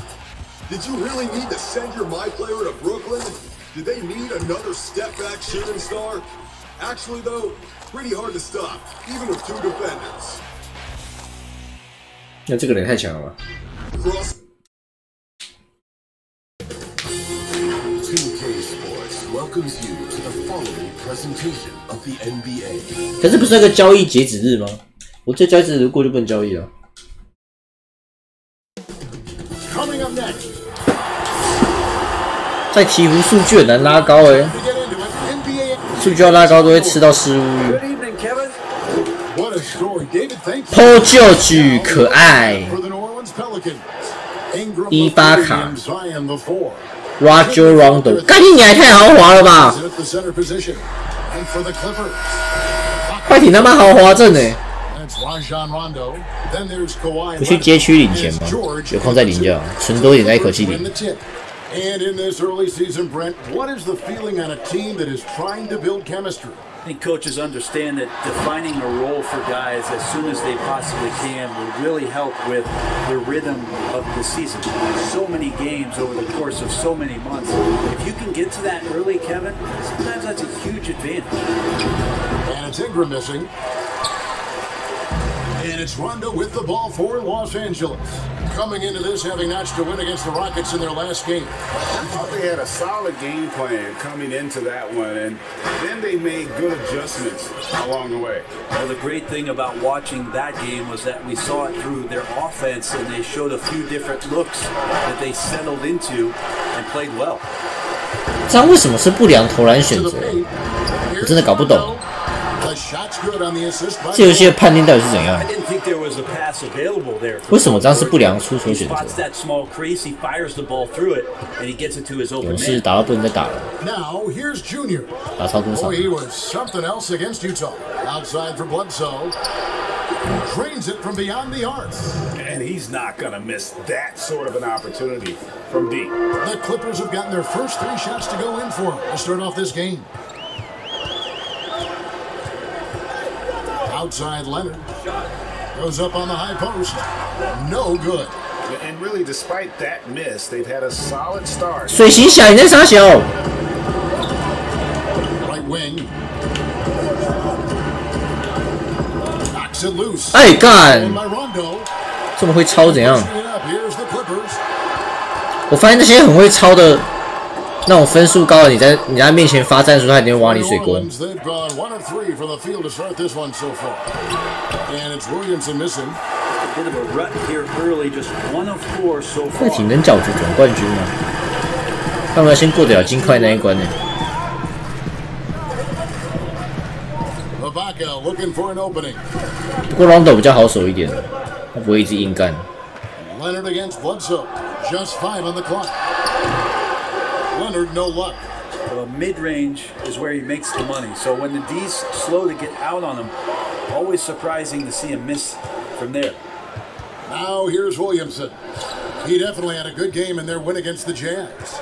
Did you really need to send your my player to Brooklyn? Did they need another step-back shooting star? Actually, though, pretty hard to stop, even with 2 defenders. 那这个人太强了吧 2K Sports welcomes you to the following presentation of the NBA. 可是不是那个交易截止日吗？我这交易截止日过就不能交易了。Coming up next. 在鹈鹕数据很难拉高数据要拉高都会吃到失误率。What What a story, David. Thank you. 抛救举可爱。 For the New Orleans Pelicans. Ingram 18卡 and Zion the four. Rajon Rondo， 干你娘也太豪华了吧！ At the center position. And for the Clippers. 快艇他妈豪华阵呢！ That's Rajon Rondo. Then there's Kawhi. 不去街区领钱吗？有空再领就好，存多一点再一口气 In 领 the。tip. And in this early season, Brent, what is the feeling on a team that is trying to build chemistry? I think coaches understand that defining a role for guys as soon as they possibly can will really help with the rhythm of the season. So many games over the course of so many months. If you can get to that early, Kevin, sometimes that's a huge advantage. And it's Ingram missing. And it's Rondo with the ball for Los Angeles. Coming into this, having notched a win against the Rockets in their last game. I thought they had a solid game plan coming into that one, and then they made good adjustments along the way. Well, the great thing about watching that game was that we saw it through their offense, and they showed a few different looks that they settled into and played well. 这样为什么是不良投篮选择？我真的搞不懂。 The shot's good on the assist by 这游戏的判定到底是怎样 I？ didn't think there was a pass available there. 为什么这样是不良出手 He 选择？ spots that small crease, he fires the ball through it, and he gets it to his 勇 open 士 man. 打到不能再打了， Now, here's Junior. 打超多场 Boy,。he was something else against Utah. Outside for Bledsoe. Drains it from beyond the arc. And he's not going to miss that sort of an opportunity from deep. The Clippers have gotten their first 3 shots to go in for him to start off this game. Outside Leonard. Goes up on the high post. No good. And really, despite that miss, they've had a solid start. 水行侠，你在傻小？ Right wing. Knocks it loose. 哎干 And！by Rondo. 这么会抄怎样？ Pushing it up. Here's the Clippers. 我发现那些很会抄的，那种分数高的，你在他面前发战术，他一定会挖你水沟。 They've gone 1 of 3 from the field to start this one so far. And it's Williamson missing. A bit of a rut here early, just 1 of 4 so 快 far. 艇能角逐总冠军吗？他们要先过得了金块那一关呢。 Ibaka looking for an opening. 不过 Rondo 比较好守一点，他不会一直硬干。 Leonard against Bledsoe. Just 5 on the clock. Leonard, no luck. Well, mid-range is where he makes the money. So when the D's slow to get out on him, always surprising to see him miss from there. Now here's Williamson. He definitely had a good game in their win against the Jazz.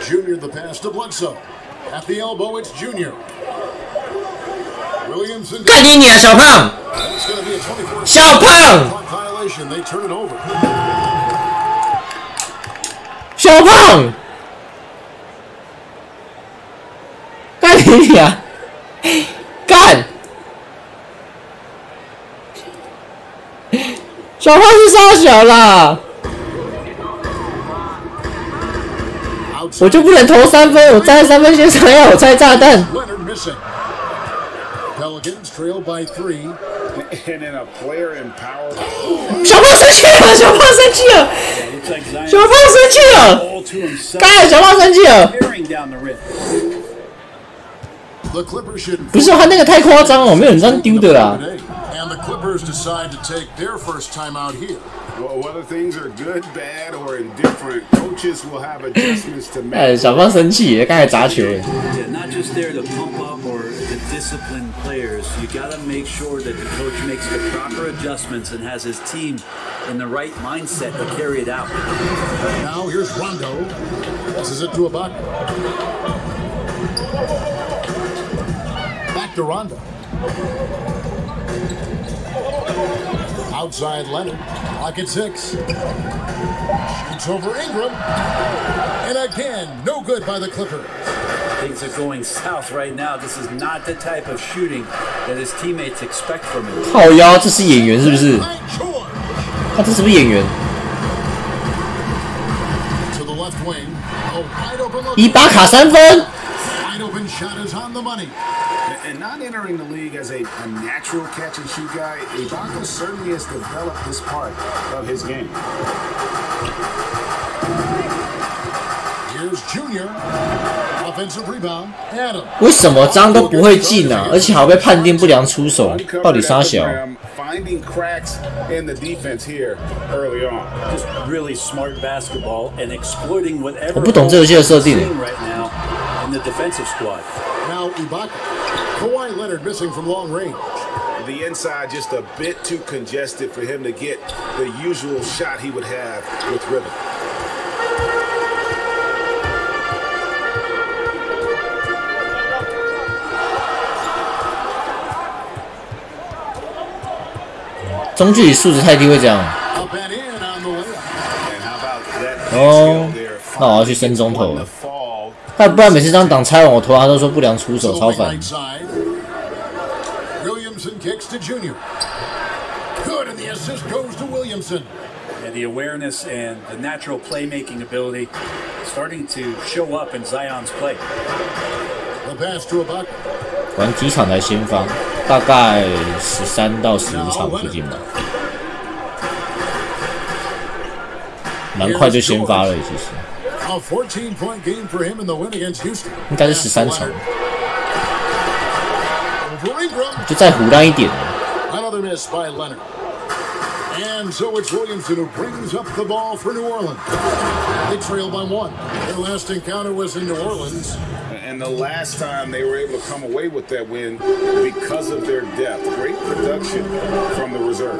Junior the pass to Bledsoe. At the elbow, it's Junior. Williamson. 干你娘，小胖！ It's going to be a 24 小胖！ clock violation. They turn it over. 小胖！干你娘！干！小胖是傻小啦！我就不能投3分，我站在3分线上要我拆炸弹。 Leonard missing. Pelicans trail by 3. And in a player empowered. 小胖生气了！小胖生气了！ Looks like Zion 小胖生气了！ all to himself, 干！小胖生气了！ tearing down the rim. The Clippers should 不是他那个太夸张了，没有人这样丢的啦。 And the Clippers decide to take their first time out here. Well, whether things are good, bad, or indifferent, coaches will have adjustments to 哎， make. 小胖生气，刚才砸球。 Yeah, not just there to pump up or to discipline players. You got to make sure that the coach makes the proper adjustments and has his team in the right mindset to carry it out. Now here's Rondo. Passes it to Ibaka. Back to Rondo. Outside Leonard. Clock at 6. Shoots over Ingram. And again, no good by the Clippers. Things are going south right now. This is not the type of shooting that his teammates expect from him. 靠腰，这是演员是不是？ By George. 他这是不是演员？ To the left wing. A wide open look. 伊巴卡3分， Wide open shot is on the money. And not entering the league as a natural catch and shoot guy, Ibaka certainly has developed this part of his game. Here's Junior. Off 为什么这样都不会进啊？而且还被判定不良出手，到底啥小？ Finding cracks in the defense here early on. Just really smart basketball and exploiting whatever. 我不懂这游戏的设定。 Right now in the defensive squad. Now Ibaka, Kawhi Leonard missing from long range. The inside just a bit too congested for him to get the usual shot he would have with rhythm. 中距离素质太低会这样。哦，那我要去升中投了。他不然每次这样挡拆完我投他都说不良出手，超烦。And the awareness and the natural playmaking ability starting to show up in Zion's play. 玩几场才先发？大概13到15场附近吧，蛮快就先发了，其实。应该是13场，就再胡乱一点。 And so it's Williamson who brings up the ball for New Orleans. They trail by 1. Their last encounter was in New Orleans. And the last time they were able to come away with that win because of their depth. Great production from the reserve.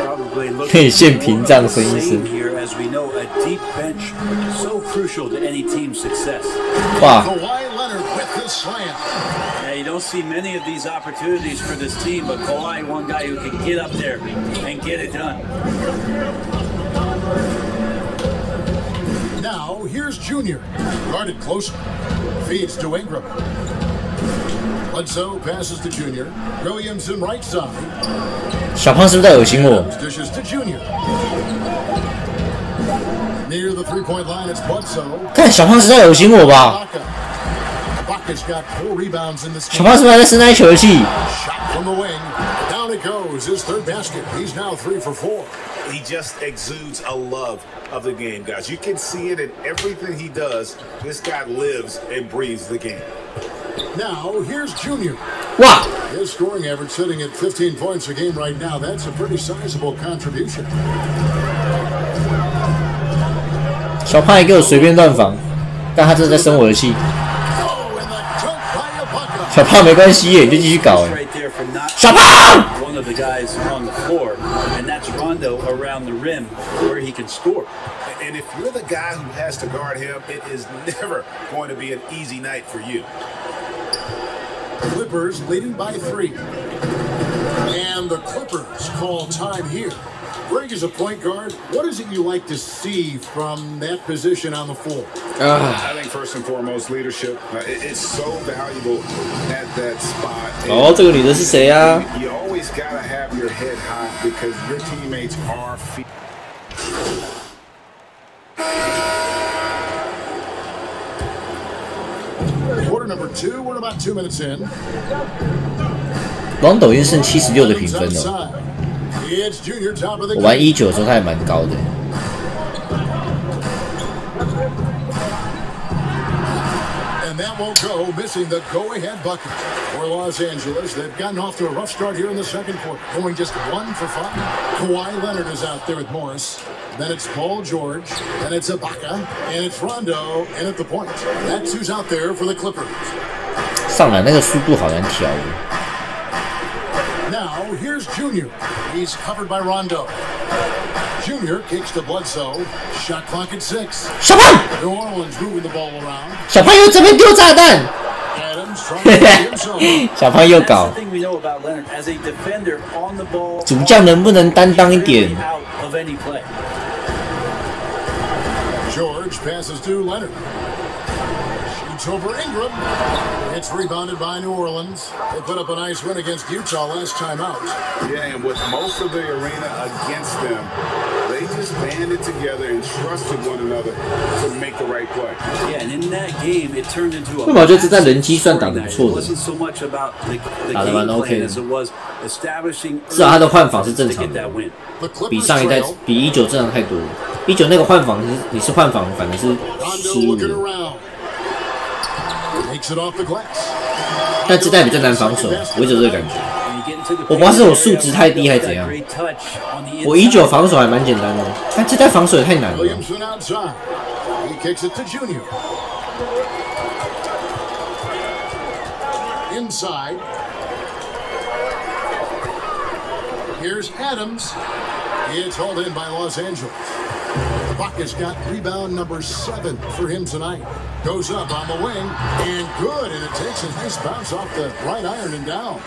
Probably looking 可以现屏障声一声。 here as we know a deep bench so crucial to any team's success. 哇！ Kawhi Leonard with his slam. Yeah, you don't see many of these opportunities for this team, but Kawhi, one guy who can get up there and get it done. Now here's Junior, guarded closer, feeds to Ingram. Bledsoe passes to Junior. Williamson right side. 小胖是不是在恶心我？ Dishes to Junior. Near the three-point line, it's Bledsoe. 看小胖是在恶心我吧？ Ibaka's got 4 rebounds in this 小胖是不是在生那一球气？ Shot from the wing. Down it goes. His third basket. He's now 3 for 4. He just exudes a love of the game, guys. You can see it in everything he does. This guy lives and breathes the game. Now, here's Junior. 哇！ His scoring average sitting at 15 points a game right now. That's a pretty sizable contribution. 小胖也给我随便乱防，但他真的在生我的气。 小胖没关系耶，你就继续搞哎。小胖 One of the guys on the floor, and that's Rondo around the rim where he can score. And if you're the guy who has to guard him, it is never going to be an easy night for you. Clippers leading by 3. And the Clippers call time here. Greg is a point guard. What is it you like to see from that position on the floor? I think first and foremost, leadership. It's so valuable at that spot. 哦，这个女的是谁啊？ You always gotta have your head high because your teammates are. Quarter number 2. We're about 2 minutes in. 王抖音剩76的评分哦。 It's Junior top of the 我玩19的时候他还蛮高的。 And that won't go, missing the go-ahead bucket for Los Angeles. They've gotten off to a rough start here in the second quarter, going just 1 for 5. Kawhi Leonard is out there with Morris. Then it's Paul George. Then it's Ibaka. And it's Rondo. And at the point, that's who's out there for the Clippers. 上来那个速度好难调。 Now, here's Junior. He's covered by Rondo. Junior kicks to Bledsoe. Shot clock at 6. 小胖 New Orleans moving the ball around. 小胖又这边丢炸弹。 Adams trying to get himself. 小胖又搞。 That's the thing we know about Leonard as a defender on the ball. 主将能不能担当一点？ Out of any play. George passes to Leonard. Shoots over Ingram. It's rebounded by New Orleans. They put up a nice win against Utah last time out. Yeah, and with most of the arena against them, they just banded together and trusted one another to make the right play. Yeah, and in that game, it turned into a. 我觉得这在人机算打得不错的， It wasn't so much about the 打得蛮 game OK plan 的。 as it was establishing. 至少他的换防是正 to 常 get 的 that win. 比上一代比19正常太多了。19那个换防你是换防，反而是失误 Rondo 的。 looking around. 但这代比较难防守，我一直有这个感觉。我不知道是我素质太低还是怎样。我19防守还蛮简单的，但这代防守也太难了。Inside. Here's Adams. It's hauled in by Los Angeles. Buck has got rebound number 7 for him tonight. Goes up on the wing, and good, and it takes a nice bounce off the right iron and down.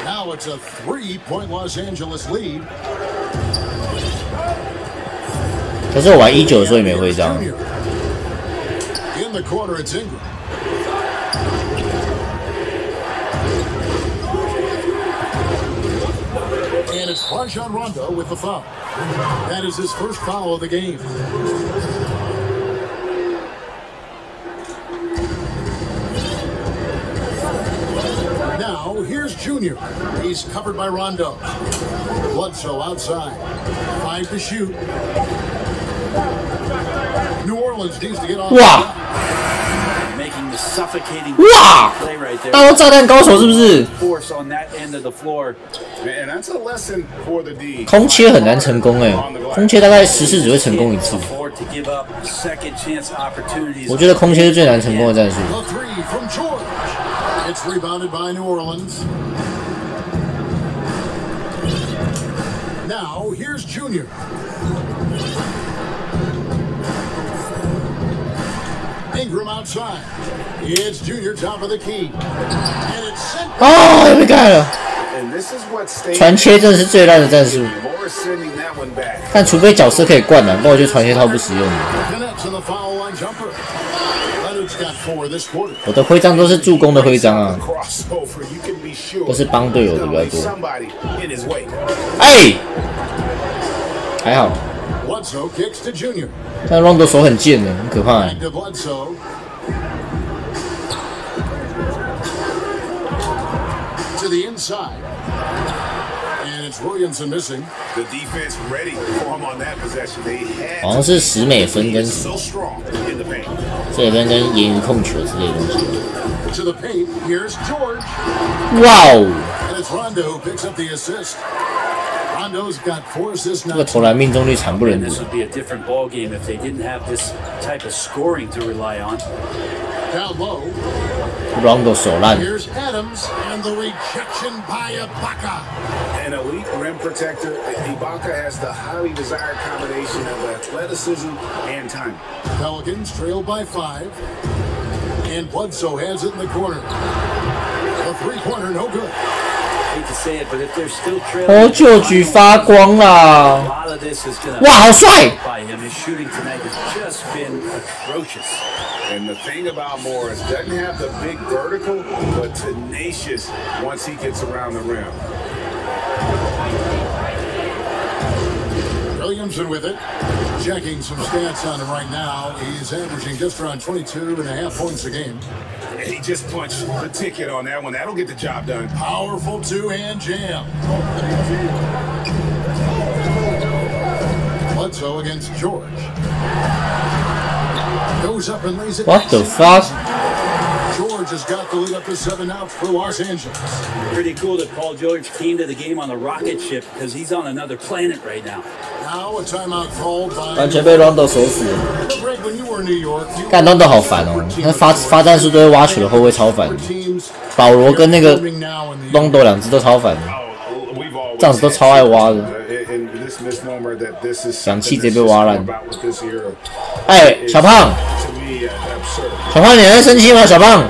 Now it's a 3-point Los Angeles lead. 可是我玩19的时候也没徽章。In the corner, it's Ingram. And it's Rajon Rondo with the foul. That is his first foul of the game. Now, here's Junior. He's covered by Rondo. Bledsoe outside. 5 to shoot. New Orleans needs to get off. 哇！哇！大陆炸弹高手是不是？空切很难成功哎，空切大概10次只会成功1次。我觉得空切是最难成功的战术。It's rebounded by New Orleans. Now, here's Junior. Ingram outside. It's Junior top of the key. And it's sent. 哦，被盖了。传切真的是最烂的战术。但除非角色可以灌篮，不然我觉得传切超不实用的。我的徽章都是助攻的徽章啊，都是帮队友的比较多。哎，还好。但 Rondo 手很贱的，很可怕。好像是10美分跟10美分跟言语控球之类的东西。哇哦！这个投篮命中率惨不忍睹。Rondo 手烂。An elite rim protector, Ibaka has the highly desired combination of athleticism and timing. Pelicans trail by 5, and Bledsoe has it in the corner. A 3-pointer, no good. Hate to say it, but if they're still trailing, 哦，旧局发光啦！哇，好帅！ His shooting tonight has just been atrocious. And the thing about Morris doesn't have the big vertical, but tenacious once he gets around the rim. Williamson with it. Checking some stats on him right now. He's averaging just around 22.5 points a game. He just punched the ticket on that one. That'll get the job done. Powerful 2-hand jam. Bledsoe against George. Goes up and lays it. What the fuck? George has got the lead up to 7 out for Los Angeles. Pretty cool that Paul George came to the game on the rocket ship because he's on another planet right now. Now a timeout called by. 完全被 Rondo 守死了。When you were in New York, 干 Rondo 好烦哦，他发战术都会挖球的后卫超烦的。保罗跟那个 Rondo 2只都超烦的，这样子都超爱挖的。氧气直接被挖烂。哎，小胖，小胖，你还在生气吗？小胖，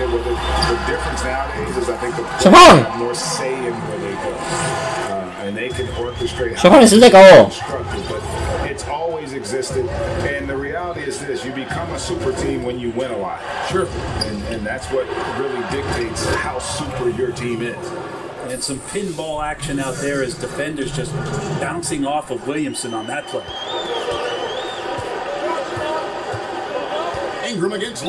小胖，小胖，你是不是在搞我？ And the reality is this: you become a super team when you win a lot. Sure. And that's what really dictates how super your team is. And some pinball action out there as defenders just bouncing off of Williamson on that play.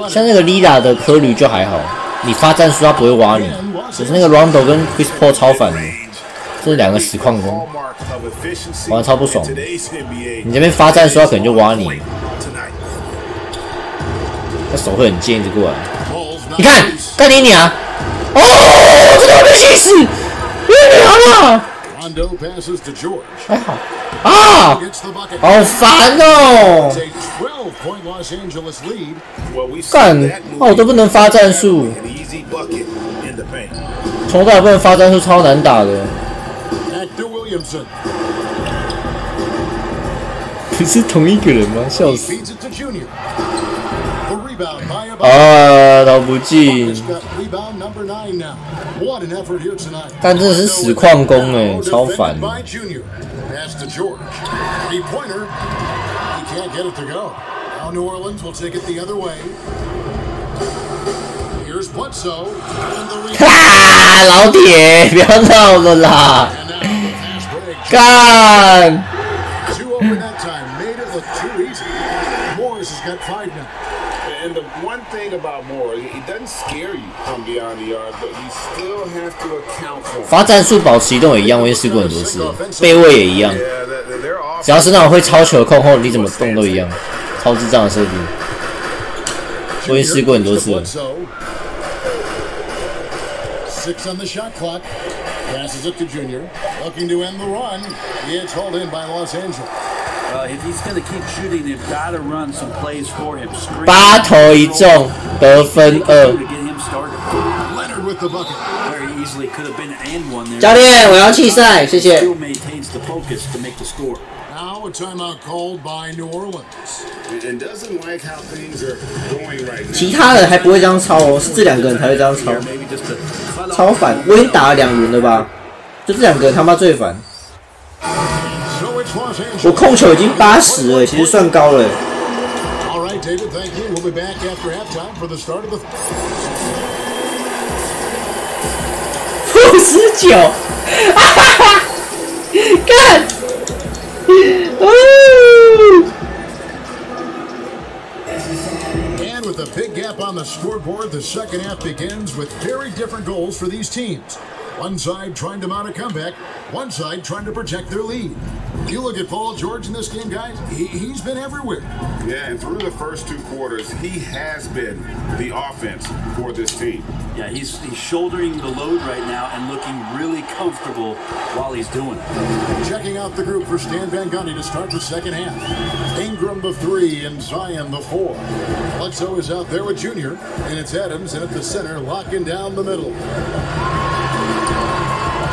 像那个 Lila 的科吕就还好，你发战术他不会挖你，只是那个 Rondo 跟 Chris Paul 超烦的，这是2个实况攻，玩得超不爽。你这边发战术他可能就挖你，他手会很贱，一直过来。你看干你娘！哦，这个被气死！别娘了！还好啊，好烦哦！干，那我都不能发战术，从来不能发战术，超难打的。不是同一个人吗？笑死！啊，老不进！但真的是死矿工哎，超烦。哈，老铁，不要闹了啦！干！ And the one thing about Moore, it doesn't scare you from beyond the yard, but you still have to account for. 罚战术保持移动也一样，我也试过很多次，背位也一样。只要是那种会超球的控后，你怎么动都一样，超智障的设定。我已经试过很多次了。 6 on the shot clock. Passes it to Junior. Looking to end the run. It's hauled in by Los Angeles. If he's going to keep shooting, they've got to run some plays for him. 8投1中，得分2。Leonard with the bucket. Very easily could have been and one there. 教练，我要弃赛，谢谢。 Still maintains the focus to make the score. Now a timeout called by New Orleans. And doesn't like how things are going right now. 其他人还不会这样抄哦，是这两个人才会这样抄。超烦，我已经打了2轮了吧？就这两个人他妈最烦。 我控球已经80了，其实算高了。59，哈哈哈！干！哦！ And with a big gap on the scoreboard, the second half begins with very different goals for these teams. One side trying to mount a comeback, one side trying to protect their lead. You look at Paul George in this game, guys, he's been everywhere. Yeah, and through the first 2 quarters, he has been the offense for this team. Yeah, he's shouldering the load right now and looking really comfortable while he's doing it. Checking out the group for Stan Van Gundy to start the second half. Ingram the 3 and Zion the 4. Bledsoe is out there with Junior, and it's Adams at the center locking down the middle.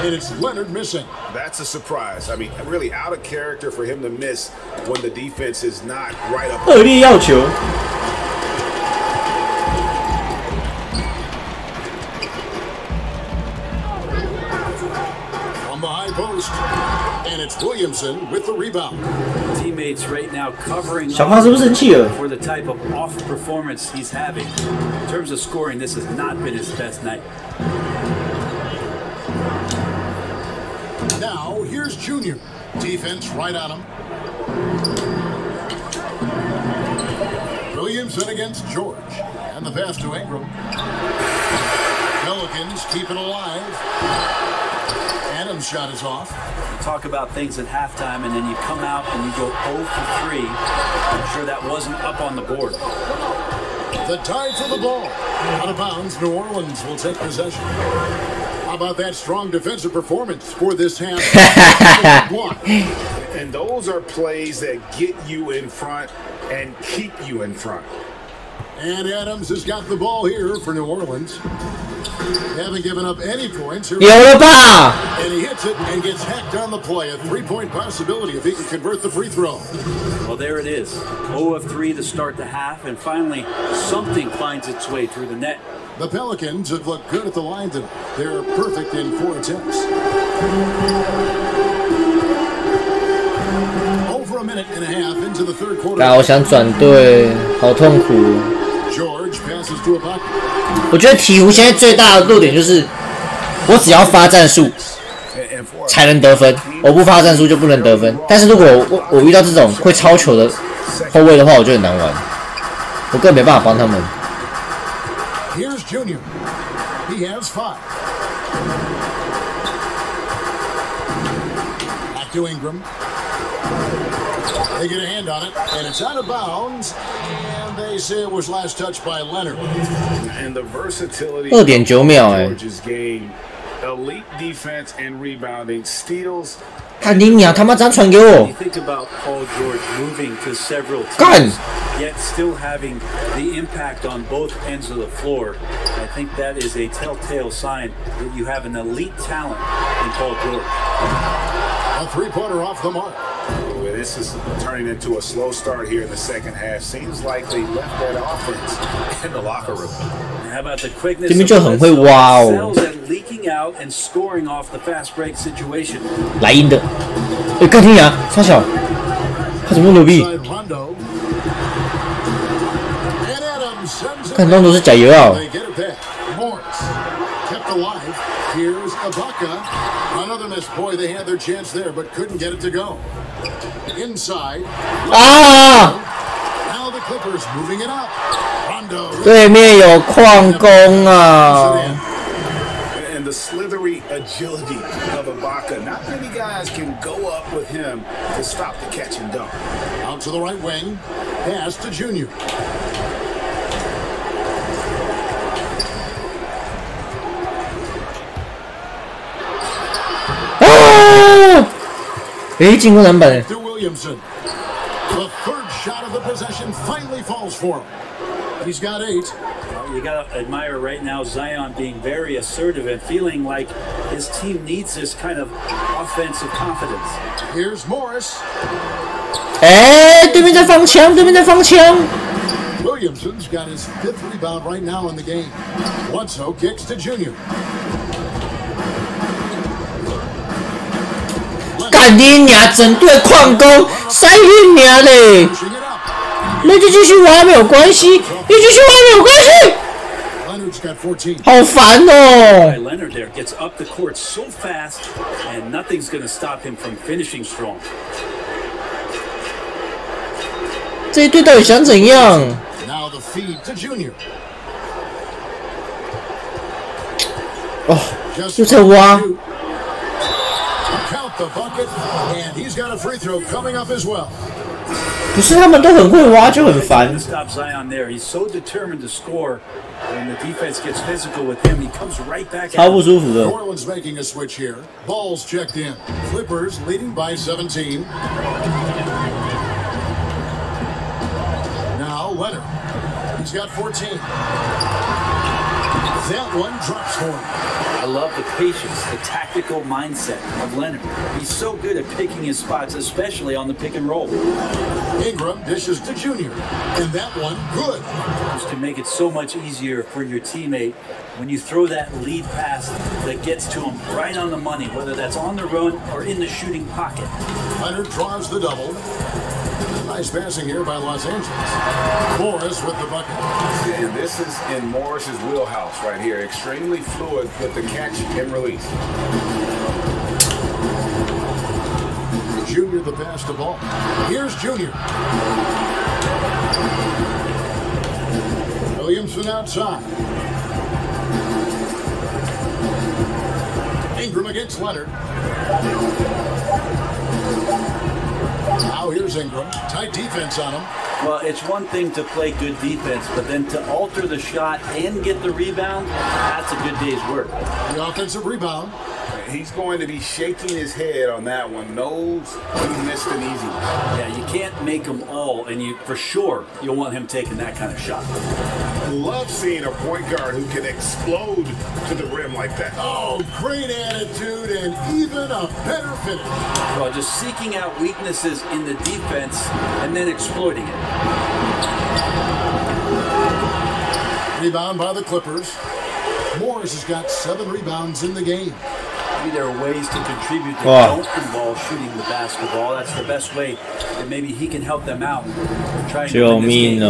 And it's Leonard missing. That's a surprise. I mean, really out of character for him to miss when the defense is not right up. 恶劣要求。From the high post, and it's Williamson with the rebound. Teammates right now covering 小胖是不是生气了？ for the type of off performance he's having. In terms of scoring, this has not been his best night. Now, here's Junior. Defense right on him. Williamson against George. And the pass to Ingram. Pelicans keep it alive. Adams' shot is off. You talk about things at halftime, and then you come out and you go 0 for 3. I'm sure that wasn't up on the board. The tie for the ball. Out of bounds, New Orleans will take possession. How about that strong defensive performance for this half? And those are plays that get you in front and keep you in front. And Adams has got the ball here for New Orleans. Haven't given up any points here. And he hits it and gets hacked on the play. A 3-point possibility if he can convert the free throw. Well, there it is. 0 of 3 to start the half, and finally something finds its way through the net. The Pelicans have looked good at the line tonight. They're perfect in 4 attempts. Over a minute and a half into the third quarter. 我想转队，好痛苦。 George passes to a pocket. 我觉得鹈鹕现在最大的弱点就是，我只要发战术才能得分，我不发战术就不能得分。但是如果我遇到这种会超球的后卫的话，我就很难玩，我根本没办法帮他们。 Here's Junior. He has 5. Back to Ingram. They get a hand on it, and it's out of bounds. And They say it was last touched by Leonard. And the versatility 2.9秒George's game, elite defense and rebounding, steals. 看你娘他妈这样传给我 You think about Paul George moving to several teams, yet still having the impact on both ends of the floor. I think that is a telltale sign that you have an elite talent in Paul George. A three-pointer off the mark. This is turning into a slow start here in the second half. Seems like they left that offense in the locker room. How about the quickness? 这边就很会挖哦。 Cells at leaking out and scoring off the fast break situation. 来硬的，哎，干天涯，超小，他怎么那么牛逼？看当都是假油啊！ Here's Ibaka. Another miss. Boy, they had their chance there, but couldn't get it to go. Inside. Now the Clippers moving it up. Rondo. 对面有矿工啊！ And the slithery agility of Ibaka. Not many guys can go up with him to stop the catch and dunk. Out to the right wing. Pass to Junior. To Williamson. The third shot of the possession finally falls for him. He's got 8. You got to admire right now Zion being very assertive and feeling like his team needs this kind of offensive confidence. Here's Morris. 哎，对面在放枪，对面在放枪。 Williamson's got his 5th rebound right now in the game. Bledsoe kicks to Junior. 干你娘！整队矿工3运娘嘞！那就继续玩没有关系，你继续玩没有关系。好烦哦！ Leonard there gets up the court so fast, and nothing's going to stop him from finishing strong. 这一队到底想怎样？ Now the feed to Junior. 哦，又在挖。 The bucket, and he's got a free throw coming up as well. 不是他们都很会挖，就很烦。 Stop Zion there. He's so determined to score. When the defense gets physical with him, he comes right back. 超不舒服的。 New Orleans making a switch here. Ball's checked in. Clippers leading by 17. Now Leonard. He's got 14. That one drops for him. I love the patience, the tactical mindset of Leonard. He's so good at picking his spots, especially on the pick and roll. Ingram dishes to Junior, and that one good. This can make it so much easier for your teammate when you throw that lead pass that gets to him right on the money, whether that's on the run or in the shooting pocket. Leonard draws the double. Nice passing here by Los Angeles. Morris with the bucket. And this is in Morris's wheelhouse right here. Extremely fluid with the catch and release. Junior the pass to ball. Here's Junior. Williamson outside. Ingram against Leonard. Now here's Ingram. Tight defense on him. Well, it's one thing to play good defense, but then to alter the shot and get the rebound, that's a good day's work. The offensive rebound. He's going to be shaking his head on that one. Knows he missed an easy one. Yeah, you can't make them all, and you for sure you'll want him taking that kind of shot. Love seeing a point guard who can explode to the rim like that. Oh, great attitude and even a better finish. Well, just seeking out weaknesses in the defense and then exploiting it. Rebound by the Clippers. Morris has got 7 rebounds in the game. Maybe there are ways to contribute that don't involve shooting the basketball. That's the best way that maybe he can help them out. Trying to win this game.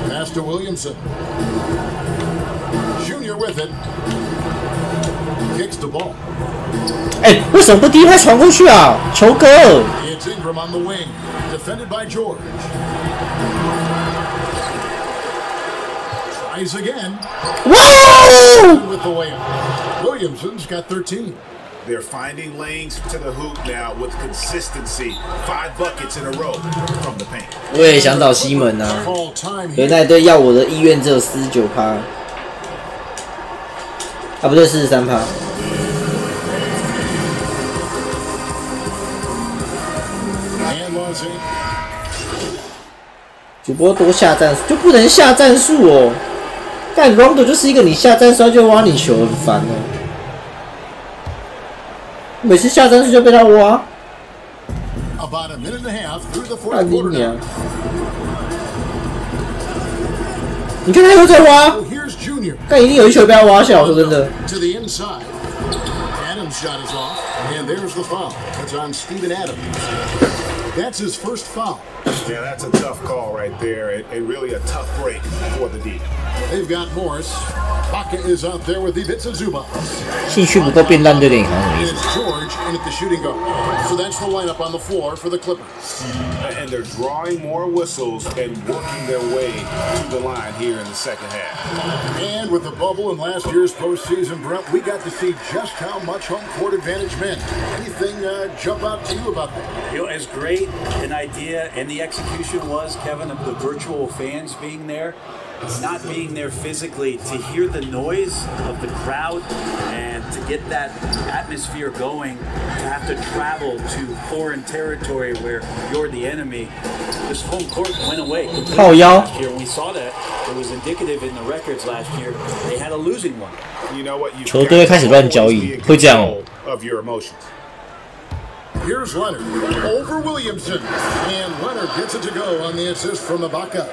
Pass to Williamson. Junior with it. Kicks the ball. 哎，为什么不第一拍传过去啊？球哥。 It's Ingram on the wing, defended by George. Tries again. Whoa! With the layup. Williamson's got 13. They're finding lanes to the hoop now with consistency. 5 buckets in a row from the paint. 我也想找西门啊，可是那队要我的意愿只有49%，啊不对，43%。主播多下战术就不能下战术哦，但 Rondo 就是一个你下战术他就挖你球，很烦哦。每次下战术就被他挖。干你娘！你看他又在挖，但一定有一球被他挖下，我说真的。That's his first foul. Yeah, that's a tough call right there, and really a tough break for the D. They've got Morris. Baca is out there with Ivica Zubac. 兴趣不够变烂对电影好像什么意思 George in at the shooting guard. So that's the lineup on the floor for the Clippers. And they're drawing more whistles and working their way to the line here in the second half. And with the bubble in last year's postseason, Brent, we got to see just how much home court advantage meant. Anything jump out to you about that? You know, as great an idea and the execution was, Kevin, of the virtual fans being there, not being there physically, to hear the noise of the crowd and to get that atmosphere going, to have to travel to foreign territory where you're the enemy, this home court went away completely last year. We saw that. It was indicative in the records last year. They had a losing one. You know what? 球队会开始乱交易，会这样哦。 Of your emotions. Here's Leonard over Williamson, and Leonard gets it to go on the assist from Ibaka.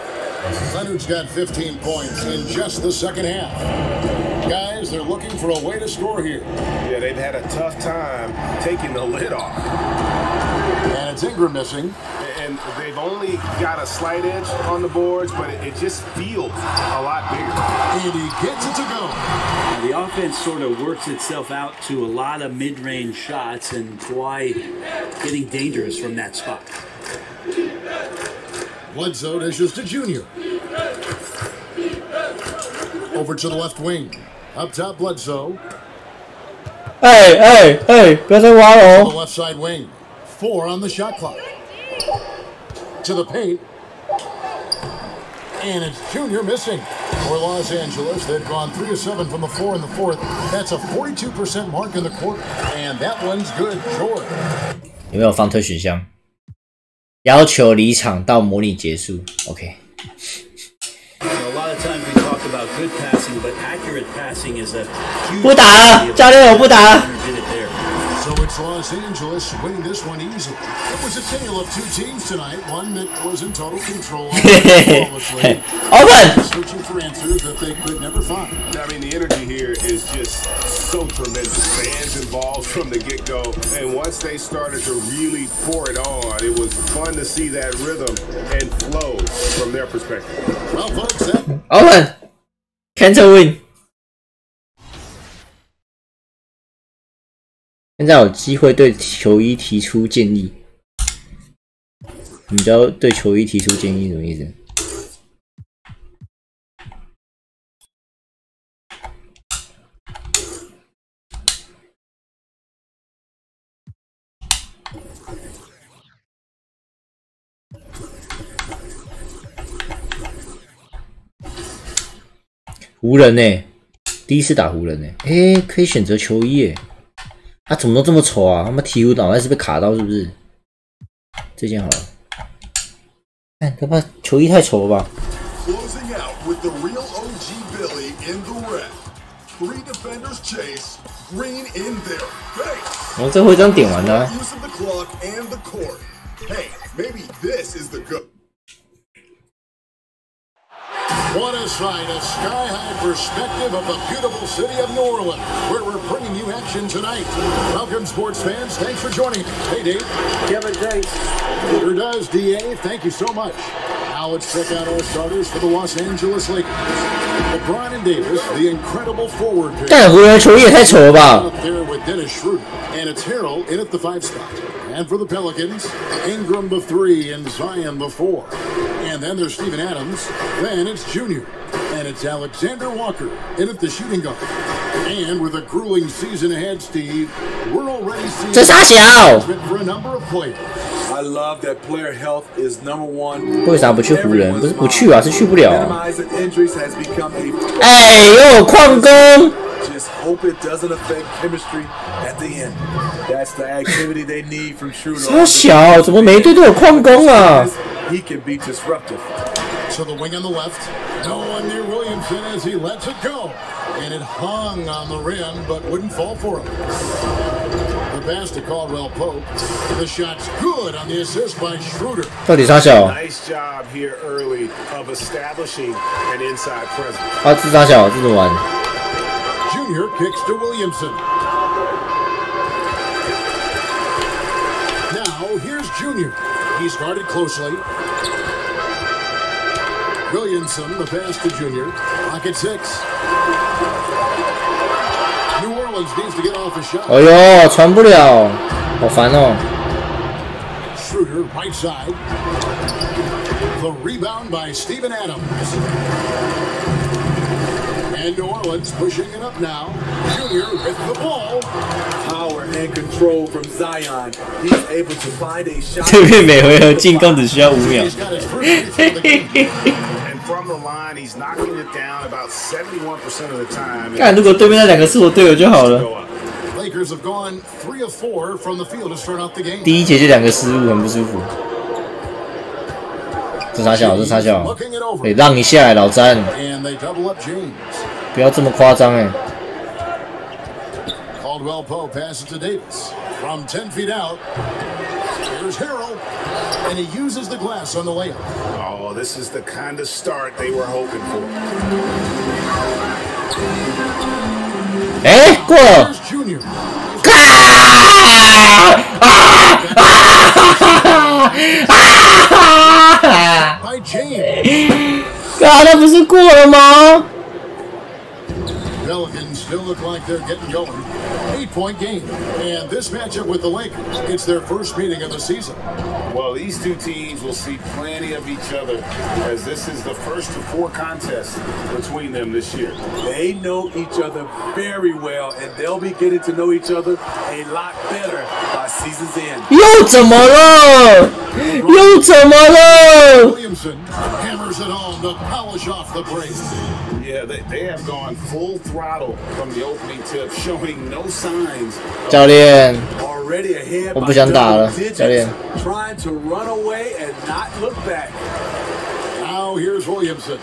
Leonard's got 15 points in just the second half. Guys, they're looking for a way to score here. Yeah, they've had a tough time taking the lid off. And it's Ingram missing. And they've only got a slight edge on the boards, but it just feels a lot bigger. And he gets it to go. The offense sort of works itself out to a lot of mid-range shots, and Kawhi getting dangerous from that spot. Bledsoe dishes to Junior. Over to the left wing. Up top, Bledsoe. Hey,不要再挖了哦。 The left side wing. 4 on the shot clock. To the paint. And it's Junior missing. For Los Angeles, they've gone 3 of 7 from the floor in the fourth. That's a 42% mark in the quarter. And that one's good. George. 有没有放推选项？要求离场到模拟结束。OK。 A lot of times we talk about good passing, but accurate passing is a huge. 不打了，教练，我不打了。 So it's Los Angeles winning this one easily. It was a tale of 2 teams tonight, one that was in total control, Open! searching for answers that they could never find. I mean, the energy here is just so tremendous. Fans involved from the get-go, and once they started to really pour it on, it was fun to see that rhythm and flow from their perspective. Well, folks, that Open! Cancel win. 现在有机会对球衣提出建议。你知道对球衣提出建议什么意思？湖人呢？第一次打湖人呢？可以选择球衣耶。 他怎么都这么丑啊！他妈鹈鹕脑袋是被卡到是不是？这件好了。看他妈球衣太丑了吧！ Closing out with the real OG Billy in the red. 3 defenders chase, Green in their face. 我这会这样点完的、啊。 Use of the clock and the court. Hey, maybe this is the good. What a sight, a sky-high perspective of the beautiful city of New Orleans, where we're bringing you action tonight. Welcome, sports fans. Thanks for joining. Hey, Dave. Kevin, thanks. Sure does, D.A. Thank you so much. Now let's check out our starters for the Los Angeles Lakers. LeBron and Davis, the incredible forward pair. 但湖人球衣也太丑了吧 Up there with Dennis Schroeder, and it's Harrell in at the 5 spot. And for the Pelicans, Ingram the 3 and Zion the 4. And then there's Steven Adams. Then it's Junior. And it's Alexander Walker in at the shooting guard. And with a grueling season ahead, Steve, we're already seeing for a number of players. I love that player health is number one. 为啥不去湖人？不是不去啊，是去不了。 Minimizing injuries has become a 哎，又有矿工。 Just hope it doesn't affect chemistry at the end. That's the activity they need from Schroeder. 他小，怎么每一队都有矿工啊？ He can be disruptive. To the wing on the left. No one near Williamson as he lets it go. And it hung on the rim, but wouldn't fall for him. The pass to Caldwell Pope. The shot's good on the assist by Schroeder. 到底啥小？ Nice job here early of establishing an inside presence. 啊，这啥小？这怎么玩？ Junior kicks to Williamson. Now here's Junior. He's guarded closely. Williamson, the pass to Junior. Pocket 6. New Orleans needs to get off a shot. 哎呦，传不了，好烦哦。 Schroeder, right side. The rebound by Steven Adams. And New Orleans pushing it up now. Junior with the ball. Power and control from Zion. He's able to find a shot. 对面每回合进攻只需要5秒。 From the line, he's knocking it down about 71% of the time. 看，如果对面那两个是我队友就好了。 Lakers have gone 3 of 4 from the field to start off the game. 第一节就2个失误，很不舒服。这啥小？这啥小？得让一下，老詹， And they double up James. 不要这么夸张哎。 Caldwell Pope passes to Davis from 10 feet out. Here's Harrell, and he uses the glass on the layup. Oh, this is the kind of start they were hoping for. 哎，过了。 Here's Junior. By James. 啊，那不是过了吗？ Pelicans still look like they're getting going. 8-point game. And this matchup with the Lakers, it's their first meeting of the season. Well, these two teams will see plenty of each other as this is the first of 4 contests between them this year. They know each other very well, and they'll be getting to know each other a lot better by season's end. 又怎么了？又怎么了？ Williamson hammers it home to polish off the break. Yeah, they have gone full throttle from the opening tip, showing no signs. 教练， Already ahead 我 by 不想打了， double 教练。 digits, trying to run away and not look back. Now here's Williamson.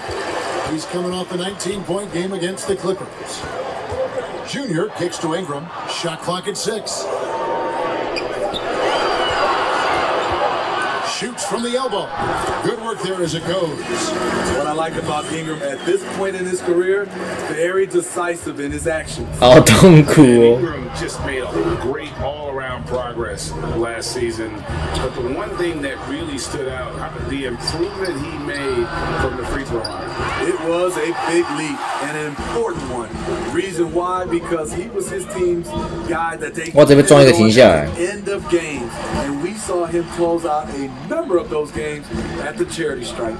He's coming off the 19-point game against the Clippers. Junior kicks to Ingram. Shot clock at 6. Shoots from the elbow. Good work there as it goes. What I like about Ingram at this point in his career, very decisive in his actions. 好痛苦哦。 Ingram just made a great all-around progress last season. But the one thing that really stood out, the improvement he made from the free throw line. It was a big leap and an important one. Reason why? Because he was his team's guy that they 我这边装一个停下来。 end of games, and we saw him close out a number of those games at the charity stripe.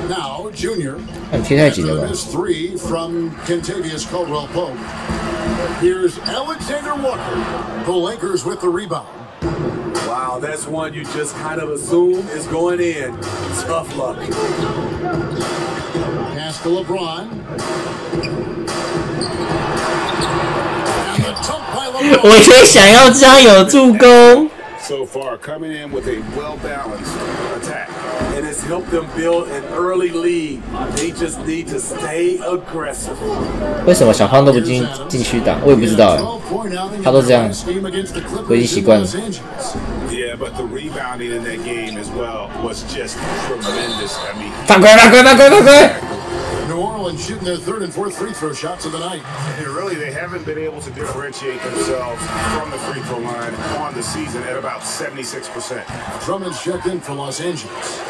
Now Junior. 你贴太紧了吧？ Missed 3 from Kentavious Caldwell Pope. Here's Alexander Walker. The Lakers with the rebound. Wow, that's one you just kind of assume is going in. Tough luck. Pass to LeBron. And the tump by 我 LeBron. 也想要这样有助攻。 So far, coming in with a well-balanced attack. And it's helped them build an early lead. They just need to stay aggressive. 为什么小胖都不进去打？我也不知道哎。 他都这样，我已经习惯了。 Yeah, but the rebounding in that game as well was just tremendous. I mean, 犯规！ New Orleans shooting their 3rd and 4th free throw shots of the night. and really, they haven't been able to differentiate themselves from the free throw line on the season at about 76%. Drummond's checked in for Los Angeles.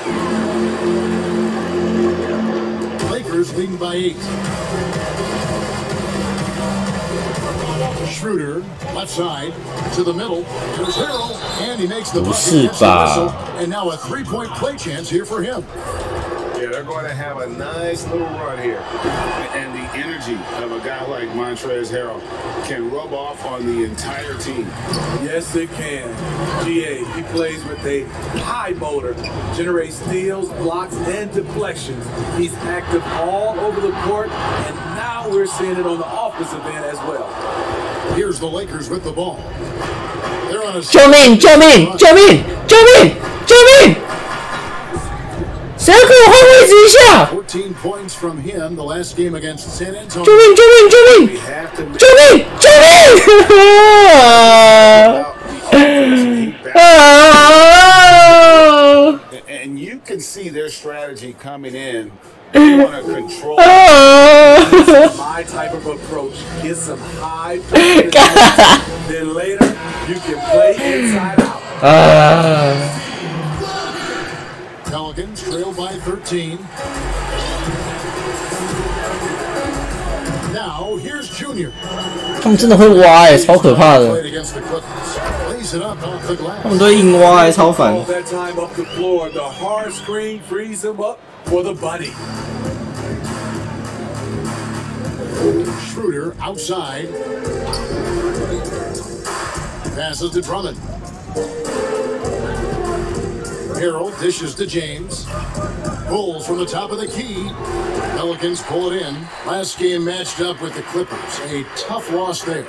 Lakers leading by 8. Schroeder, left side, to the middle. There's Harrell, and he makes the bucket. 不是吧？ And now a 3-point play chance here for him. Yeah, they're going to have a nice little run here. And the energy of a guy like Montrezl Harrell can rub off on the entire team. Yes, it can. GA, he plays with a high motor, generates steals, blocks, and deflections. He's active all over the court, and now we're seeing it on the offensive end as well. Here's the Lakers with the ball. They're on a 救命！救命！救命！救命！救命！谁要给我换位置一下？ 14 points from him the last game against San Antonio. 救命！救命！救命！救命！救命！ And you can see their strategy coming in. They want to control. My type of approach. Get some high pressure. Then later, you can play inside out. Pelicans trail by 13. Now here's Junior. 他们真的会挖超可怕的。 Against the Clippers. Lays it up off the glass. 他们都会硬挖超烦。 All that time up the floor, the hard screen frees him up for the buddy. Schroeder outside. Passes to Drummond. Harrell dishes to James. Pulls from the top of the key. Pelicans pull it in. Last game matched up with the Clippers. A tough loss there.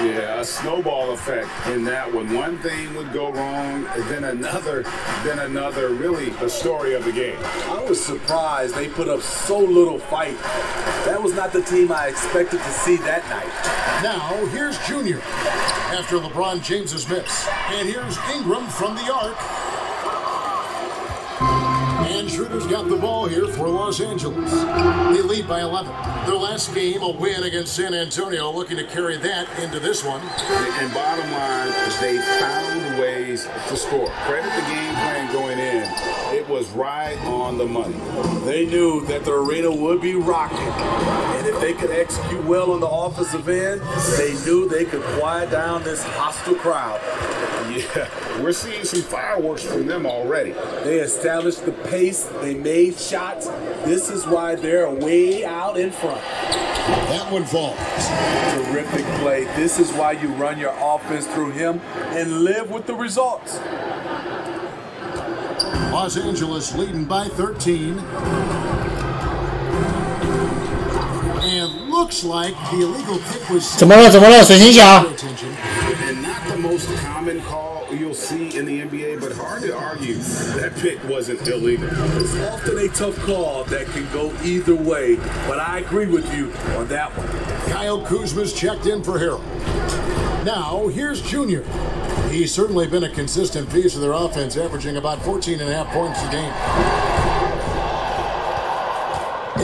Yeah, a snowball effect in that one. One thing would go wrong, then another. Really a story of the game. I was surprised they put up so little fight. That was not the team I expected to see that night. Now, here's Junior after LeBron James's miss. And here's Ingram from the arc. And Schroeder's got the ball here for Los Angeles. They lead by 11. Their last game, a win against San Antonio, looking to carry that into this one. And bottom line is they found ways to score. Credit the game plan going in. It was right on the money. They knew that the arena would be rocking. And if they could execute well on the offensive end, they knew they could quiet down this hostile crowd. Yeah, we're seeing some fireworks from them already. They established the pace. They made shots. This is why they're way out in front. That one falls. Terrific play. This is why you run your offense through him and live with the results. Los Angeles leading by 13. And looks like the illegal kick was... 怎么了？水行侠。 And not the most common call you'll see in the NBA, but hard to argue that pick wasn't illegal. It's often a tough call that can go either way, but I agree with you on that one. Kyle Kuzma's checked in for Harrell. Now, here's Junior. He's certainly been a consistent piece of their offense, averaging about 14.5 points a game.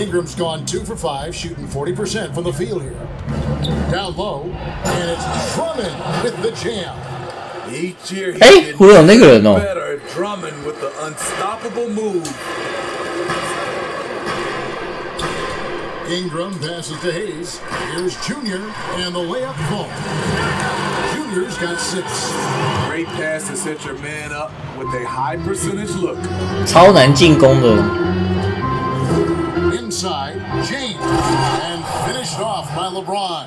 Ingram's gone 2 for 5, shooting 40% from the field here. Down low, and it's Drummond with the jam. Each year he's getting better at Drummond with the unstoppable move. Ingram passes to Hayes. Here's Junior, and the layup ball. Junior's got 6. Great pass to set your man up with a high percentage look. 超难进攻的。 Inside, James, and finished off by LeBron.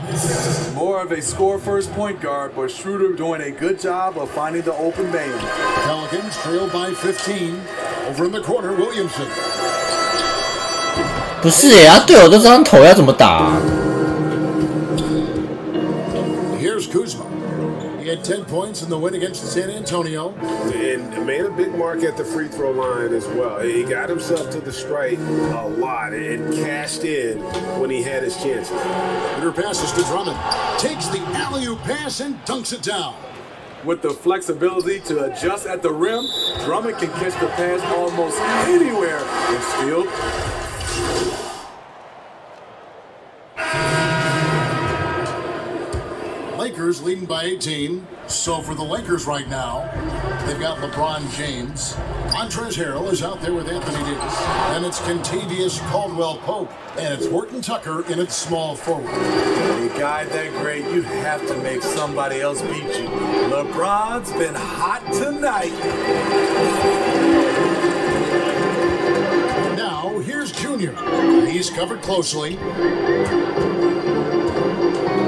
More of a score-first point guard, but Schroeder doing a good job of finding the open man. Pelicans trail by 15. Over in the corner, Williamson. 不是他队友都这样投要怎么打Here's Kuzma. He had 10 points in the win against San Antonio. And made a big mark at the free throw line as well. He got himself to the strike a lot and cashed in when he had his chances. Peter passes to Drummond. Takes the alley-oop pass and dunks it down. With the flexibility to adjust at the rim, Drummond can catch the pass almost anywhere and still. Lakers leading by 18. So for the Lakers right now, they've got LeBron James. Montrezl Harrell is out there with Anthony Davis. And it's Kentavious Caldwell-Pope. And it's Horton Tucker in its small forward. A guy that great, you have to make somebody else beat you. LeBron's been hot tonight. Now, here Junior. He's covered closely.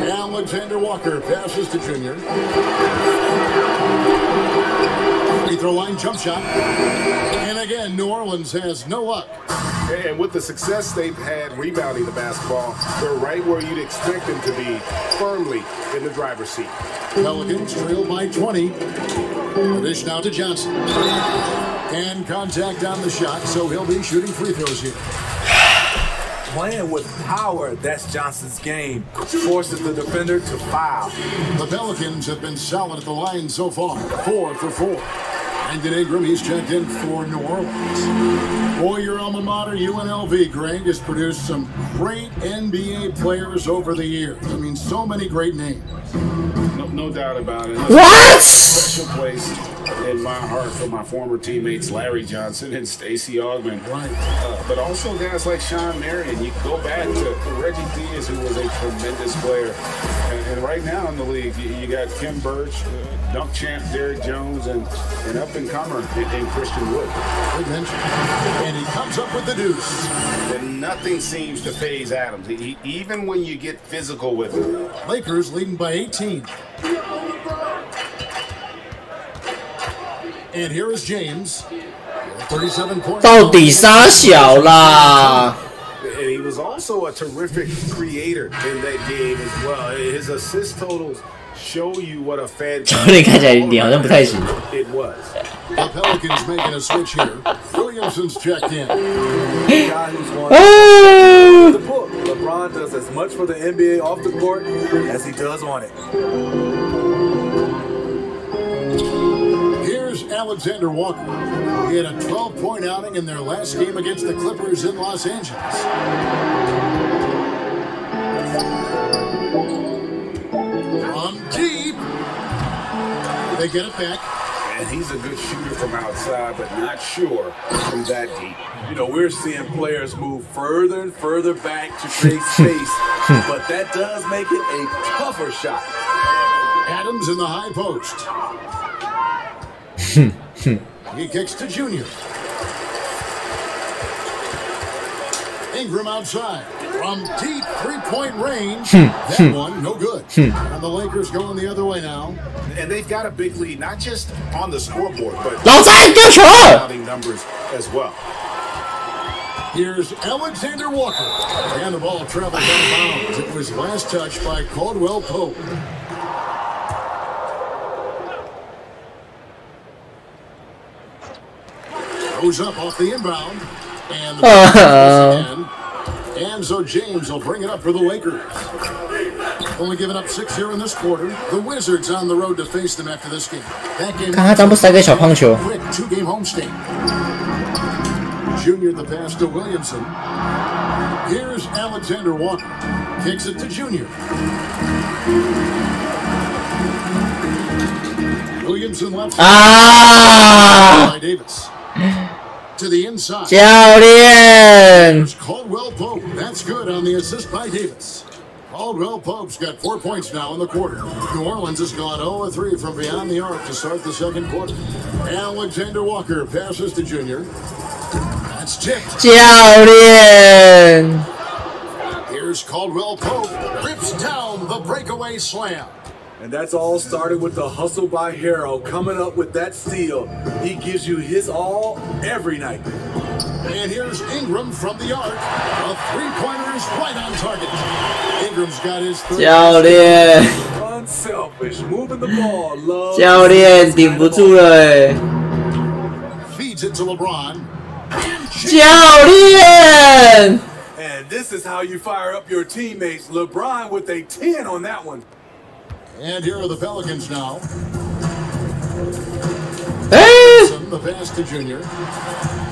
Alexander Walker passes to Junior. Free throw line jump shot. And again, New Orleans has no luck. And with the success they've had rebounding the basketball, they're right where you'd expect them to be, firmly in the driver's seat. Pelicans trail by 20. The dish now to Johnson. And contact on the shot, so he'll be shooting free throws here. Playing with power, that's Johnson's game. Forces the defender to foul. The Pelicans have been solid at the line so far, 4 for 4. Brandon Ingram, he's checked in for New Orleans. Boy, your alma mater, UNLV, Greg, has produced some great NBA players over the years. I mean, so many great names. No doubt about it. What? Special place in my heart for my former teammates Larry Johnson and Stacey Augmon. Right. But also guys like Sean Marion. You go back to Reggie Diaz, who was a tremendous player. And right now in the league, you got Kim Birch, dunk champ Derrick Jones, and an up-and-comer in Christian Wood. Good mention. And he comes up with the deuce. And nothing seems to faze Adams, even when you get physical with him. Lakers leading by 18. And here is James. 37 points. 到底杀小啦 And he was also a terrific creator in that game as well. His assist totals show you what a fan. 教练看起来脸好像不太行。 It was. The Pelicans making a switch here. Williamson's checked in. The guy who's won the book. LeBron does as much for the NBA off the court as he does on it. Here's Alexander Walker. He had a 12-point outing in their last game against the Clippers in Los Angeles. From deep. They get it back. And he's a good shooter from outside, but not sure from that deep. You know, we're seeing players move further and further back to create space, but that does make it a tougher shot. Adams in the high post. He kicks to Junior. Ingram outside. From deep three-point range. That one, no good. And the Lakers going the other way now. And they've got a big lead, not just on the scoreboard, but 老詹丢球了 counting numbers as well. Here's Alexander Walker. And the ball travels out of bounds. It was last touched by Caldwell Pope. Goes up off the inbound. And and so James will bring it up for the Lakers. Only giving up 6 here in this quarter. The Wizards on the road to face them after this game. That game 看他张不塞给小胖球 quick 2-game homestand. Junior the pass to Williamson. Here's Alexander Walker. Kicks it to Junior. Williamson left side. By Davis. To the inside. 教练 There's Caldwell Pope. That's good on the assist by Davis. Caldwell Pope's got 4 points now in the quarter. New Orleans has gone 0-3 from beyond the arc to start the second quarter. Alexander Walker passes to Junior. That's tipped. 教练 Here's Caldwell Pope. Rips down the breakaway slam. And that's all started with the hustle by Harrell coming up with that steal. He gives you his all every night. And here's Ingram from the arc. A three-pointer is right on target. Ingram's got his third. 教练 Unselfish, moving the ball, love. 教练顶不住了哎 Feeds it to LeBron. 教练 And this is how you fire up your teammates. LeBron with a 10 on that one. And here are the Pelicans now. The pass to Junior.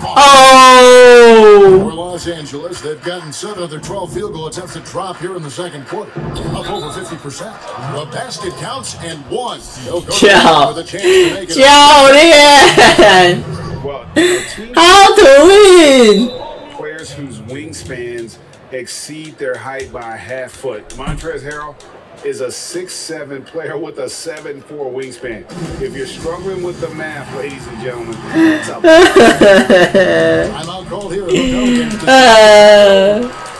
Oh For Los Angeles, they've gotten 7 of their 12 field goal attempts to drop here in the second quarter. Up over 50%. The basket counts and one. They'll go with a chance to make it. 教练 Well, a team How to win players whose wingspans exceed their height by a half foot. Montrezl Harrell, is a 6'7" player with a 7'4" wingspan. If you're struggling with the math, ladies and gentlemen, that's up. I'm out called here.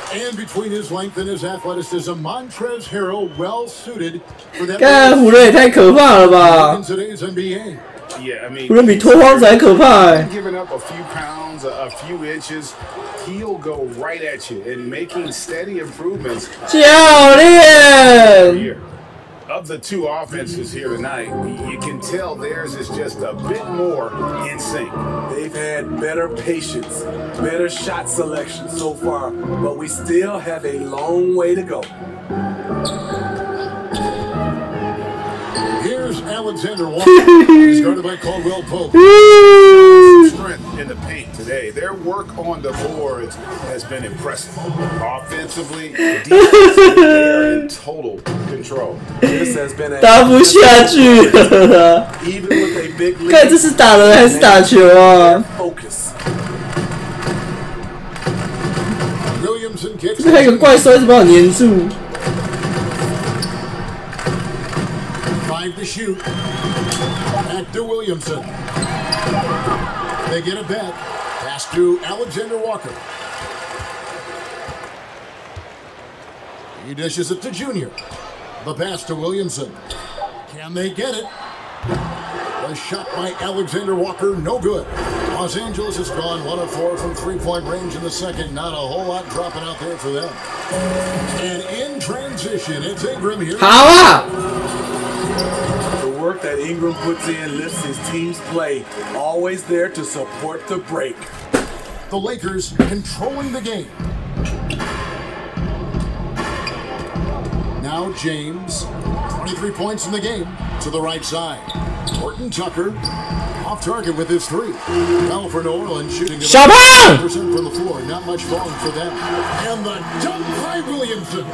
And between his length and his athleticism, Montrezl Harrell well suited for that. 干湖人也太可怕了吧！ In today's NBA. Yeah, I mean, 湖人比拓荒者还可怕欸。 Giving up a few pounds, a few inches, he'll go right at you and making steady improvements. 教练。 Of the two offenses here tonight, you can tell theirs is just a bit more in sync. They've had better patience, better shot selection so far, but we still have a long way to go. Here's Alexander Walker. He's guarded by Caldwell Pope. Strength in the paint today. Their work on the boards has been impressive. Offensively, defensively, they are in total control. This has been a 打不下去了。 even with a big lead. 看这是打人还是打球啊？ Focus. Williamson kicks. 这边还有个怪兽一直把我黏住。 5 to shoot. Back to Williamson. They get a bet. Pass to Alexander Walker. He dishes it to Junior. The pass to Williamson. Can they get it? The shot by Alexander Walker, no good. Los Angeles has gone 1 of 4 from three-point range in the second. Not a whole lot dropping out there for them. And in transition, it's Ingram here. 好啊！ The work that Ingram puts in lifts his team's play. Always there to support the break. The Lakers controlling the game. Now James, 23 points in the game, to the right side. Horton Tucker, off target with his three. Now for New Orleans, shooting %from the floor. Not much falling for them. And the dunk by Williamson.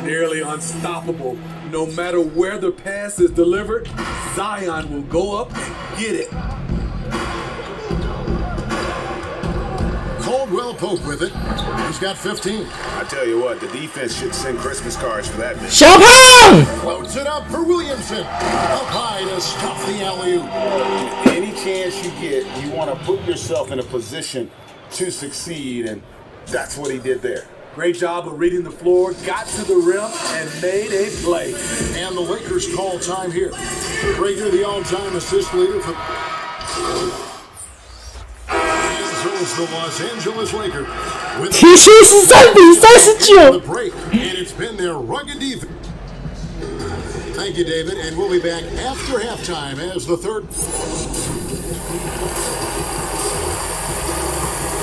Nearly unstoppable. No matter where the pass is delivered, Zion will go up and get it. Caldwell Pope with it. He's got 15. I tell you what, the defense should send Christmas cards for that. 小胖 Floats it up for Williamson. Up high to stop the alley-oop. Any chance you get, you want to put yourself in a position to succeed, and that's what he did there. Great job of reading the floor, got to the rim, and made a play. And the Lakers call time here. Rager, the all-time assist leader for... And so it's the Los Angeles Lakers. With 提升13比39。 the break, and it's been their rugged defense. Thank you, David, and we'll be back after halftime as the third...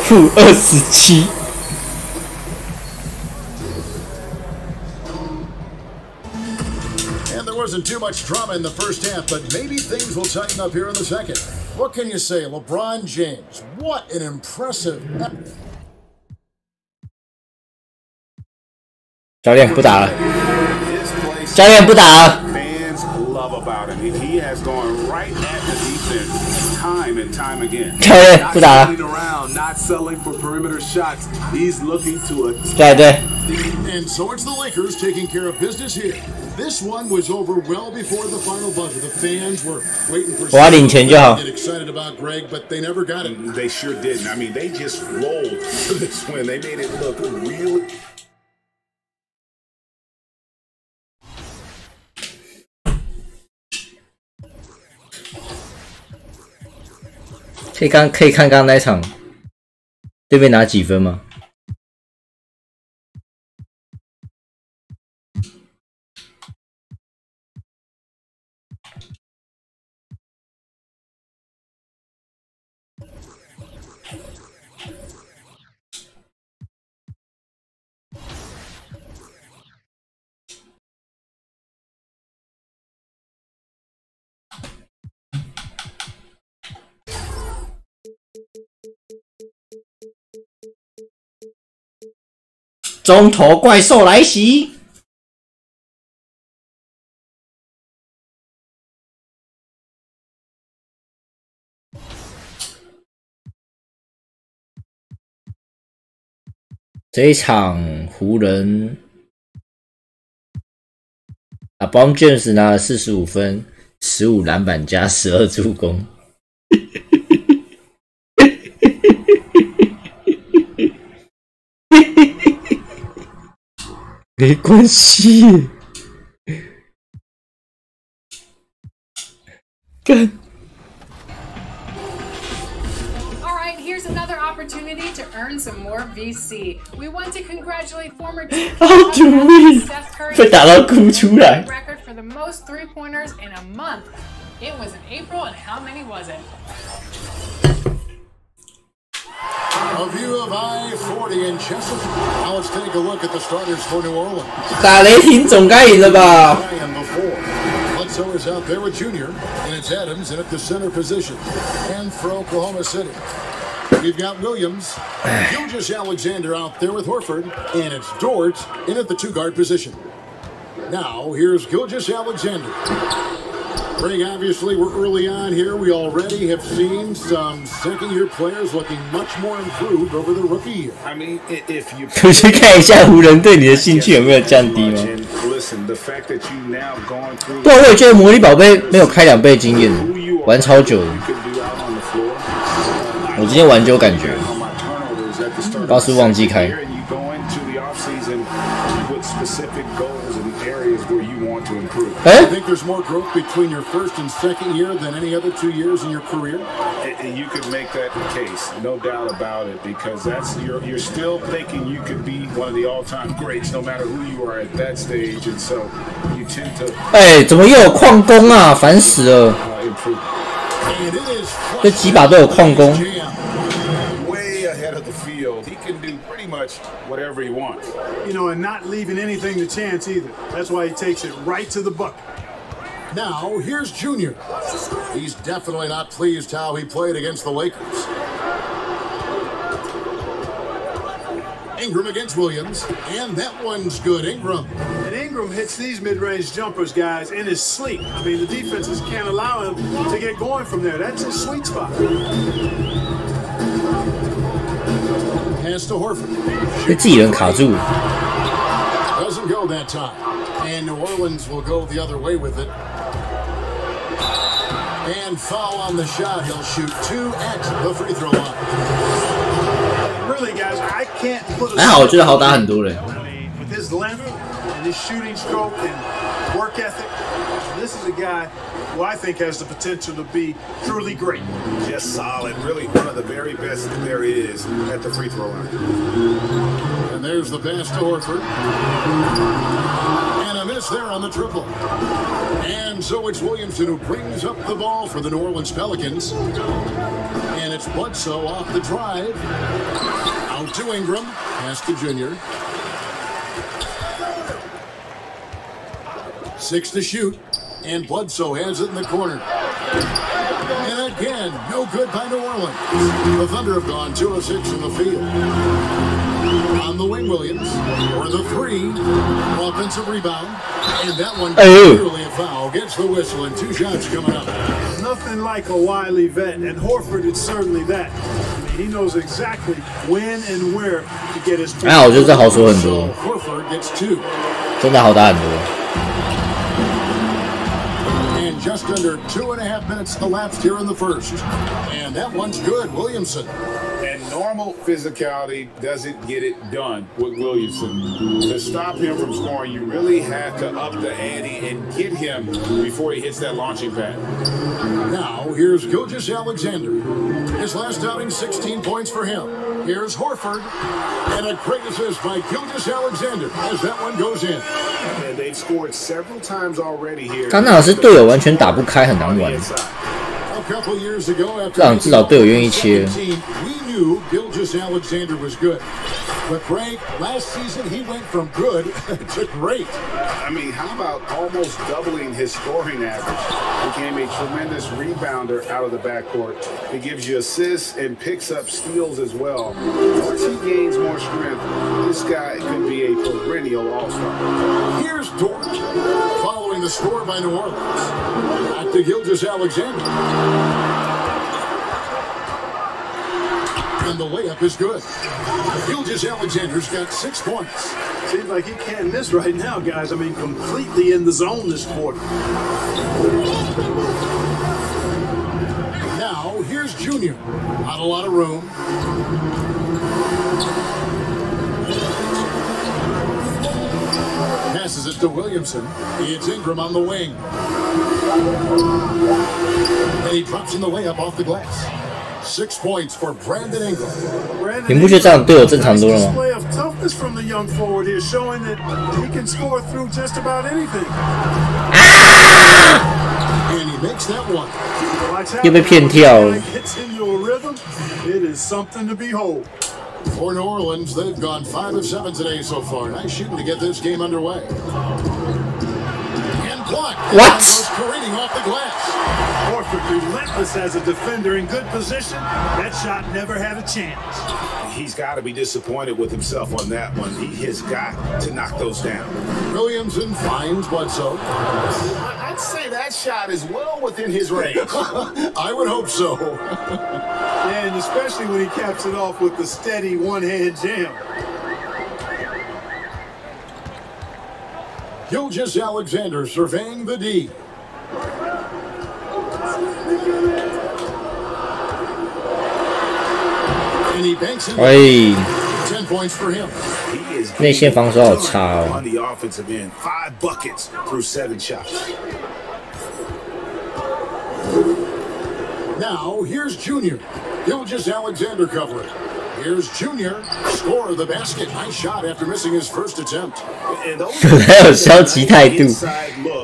负27。 And there wasn't too much drama in the first half, but maybe things will tighten up here in the second. What can you say? LeBron James, what an impressive... 教练不打了，教练不打了。 Fans love about him. He has gone right at the defense time and time again. 教练不打了。 Around, not settling for perimeter shots. He's looking to attack. 对对。 And so it's the Lakers taking care of business here. This one was over well before the final buzzer. The fans were waiting for... 我要领钱就好。 Get excited about Greg, but they never got it. They sure didn't. I mean, they just rolled to this win. They made it look really... 可以看刚刚那场，对面拿几分吗？中头怪兽来袭！这一场湖人 LeBron James 拿了45分、15篮板加12助攻。没关系，干。Here's another opportunity to earn some more VC. We want to congratulate former team Steph Curry 被打到哭出来。 record for the most three-pointers in a month. It was in April, and how many was it? A view of I-40 in Chesapeake. Now let's take a look at the starters for New Orleans. 打雷霆总该赢了吧？ Bledsoe is out there with Junior, and it's Adams in at the center position. And for Oklahoma City, we've got Williams, Gilgeous-Alexander out there with Horford, and it's Dort in at the two-guard position. Now, here's Gilgeous-Alexander. Greg, obviously, we're early on here. We already have seen some second-year players looking much more improved over the rookie year. I mean, if you 我去看一下湖人对你的兴趣有没有降低吗？ listen, the fact that you now going through 对，我也觉得魔力宝贝没有开2倍经验，玩超久的。我今天玩就有感觉，倒是忘记开。 I think there's more growth between your first and second year than any other 2 years in your career. And you could make that case, no doubt about it, because that's you're still thinking you could be one of the all-time greats, no matter who you are at that stage, and so you tend to. 哎，怎么又有矿工啊？烦死了！这几把都有矿工。 Way ahead of the field, he can do pretty much whatever he wants. You know, and not leaving anything to chance either. That's why he takes it right to the bucket. Now, here's Junior. He's definitely not pleased how he played against the Lakers. Ingram against Williams, and that one's good. Ingram. And Ingram hits these mid-range jumpers, guys, in his sleep. I mean, the defenses can't allow him to get going from there. That's his sweet spot. Pass to Horford. 被自己人卡住。 Doesn't go that time. And New Orleans will go the other way with it. And foul on the shot. He'll shoot 2 at the free throw line. Really, guys, I can't put a 还好，我觉得好打很多人。 with his length and his shooting stroke and work ethic. This is a guy who I think has the potential to be truly great. Just solid, really one of the very best there is at the free throw line. And there's the pass to Horford. And a miss there on the triple. And so it's Williamson who brings up the ball for the New Orleans Pelicans. And it's Bledsoe off the drive. Out to Ingram. Pass to Junior. 6 to shoot. And Bledsoe has it in the corner. And again, no good by New Orleans. The Thunder have gone 2 of 6 in the field. On the wing, Williams for the 3. Offensive rebound. And that one clearly a foul. Gets the whistle and 2 shots coming up. Nothing like a wily vet, and Horford is certainly that. I mean, he knows exactly when and where to get his. 还好，我觉得这好说很多。 Horford gets 2. 真的好打很多。 Just under 2.5 minutes elapsed here in the first. And that one's good, Williamson. And normal physicality doesn't get it done with Williamson. To stop him from scoring, you really have to up the ante and get him before he hits that launching pad. Now, here's Gilgeous-Alexander. His last outing, 16 points for him. Here's Horford. And a great assist by Gilgeous-Alexander as that one goes in. And they've scored several times already here. 刚那是队友完全打不开，很难玩。 A couple years ago, after 让至少队友愿意切。 we knew Gilgeous-Alexander was good. But Greg, last season he went from good to great. I mean, how about almost doubling his scoring average? Became a tremendous rebounder out of the backcourt. He gives you assists and picks up steals as well. Once he gains more strength, this guy could be a perennial all-star. Here's Dort, following the score by New Orleans. Back to Gilgeous-Alexander. And the layup is good. Gilgeous Alexander's got 6 points. Seems like he can't miss right now, guys. I mean, completely in the zone this quarter. Now, here's Junior. Not a lot of room. Passes it to Williamson. It's Ingram on the wing. And he drops in the layup off the glass. 6 points for Brandon Ingram. 你不觉得这样对我正常多了吗？ Display of toughness from the young forward here, showing that he can score through just about anything. And he makes that one. 又被骗跳了。 Gets into a rhythm. It is something to behold. For New Orleans, they've gone 5 of 7 today so far. Nice shooting to get this game underway. And blocked. What? Goes careening off the glass. Horford relentless as a defender in good position. That shot never had a chance. He's got to be disappointed with himself on that one. He has got to knock those down. Williamson finds Bledsoe. I'd say that shot is well within his range. I would hope so. And especially when he caps it off with the steady one-hand jam. Gilgeous Alexander surveying the D. And he banks it. 10 points for him. 内线防守好差哦。 On the offensive end, 5 buckets through 7 shots. Now, here's Junior. Gilgeous Alexander covering. Here's Junior. Score of the basket. Nice shot after missing his first attempt. 还有消极态度，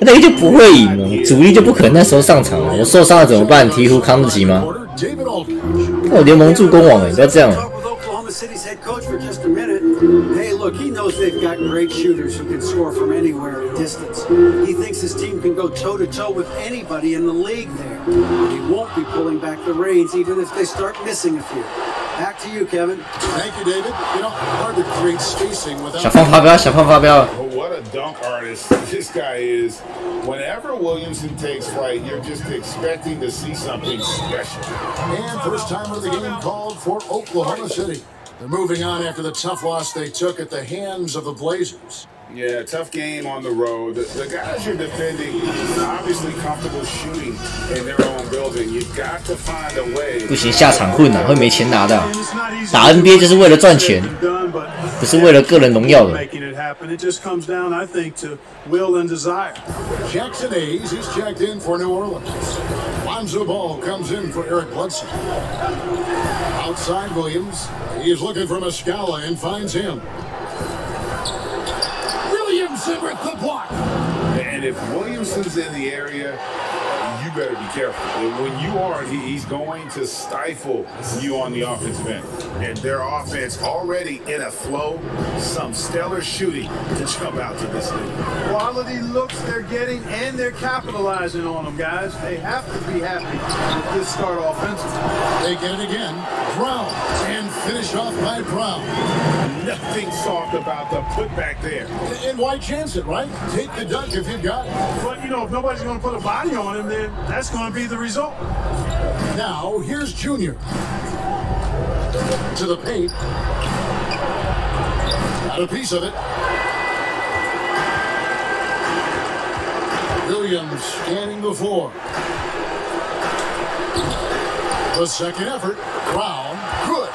那个就不会赢了，主力就不可能那时候上场了。我受伤了怎么办？鹈鹕扛得起吗？我联盟助攻网你不要这样。 City's head coach for just a minute. Hey, look, he knows they've got great shooters who can score from anywhere at distance. He thinks his team can go toe-to-toe with anybody in the league there. He won't be pulling back the reins even if they start missing a few. Back to you, Kevin. Thank you, David. You know, hard to create spacing without... 小胖发飙，小胖发飙。 What a dunk artist this guy is. Whenever Williamson takes flight, you're just expecting to see something special. And first time of the game called for Oklahoma City. They're moving on after the tough loss they took at the hands of the Blazers. Yeah, tough game on the road. The guys you're defending obviously comfortable shooting in their own building. You've got to find a way. 不行，下场混啊，会没钱拿的。打 NBA 就是为了赚钱，不是为了个人荣耀的。 It just comes down, I think, to will and desire. Jackson Hayes is checked in for New Orleans. Lonzo Ball comes in for Eric Bledsoe. Outside Williams, he is looking for Muscala and finds him. Williamson with the block. And if Williamson's in the area, you better be careful. When you are, he's going to stifle you on the offensive end. And their offense already in a flow, some stellar shooting to jump out to this league. Quality looks they're getting, and they're capitalizing on them, guys. They have to be happy with this start offensively. They get it again. Brown, and finished off by Brown. Nothing soft about the putback there. And why chance it, right? Take the dunk if you've got it. But, you know, if nobody's going to put a body on him, then that's going to be the result. Now, here's Junior. To the paint. Got a piece of it. Williams scanning the floor. The second effort. Brown. Good.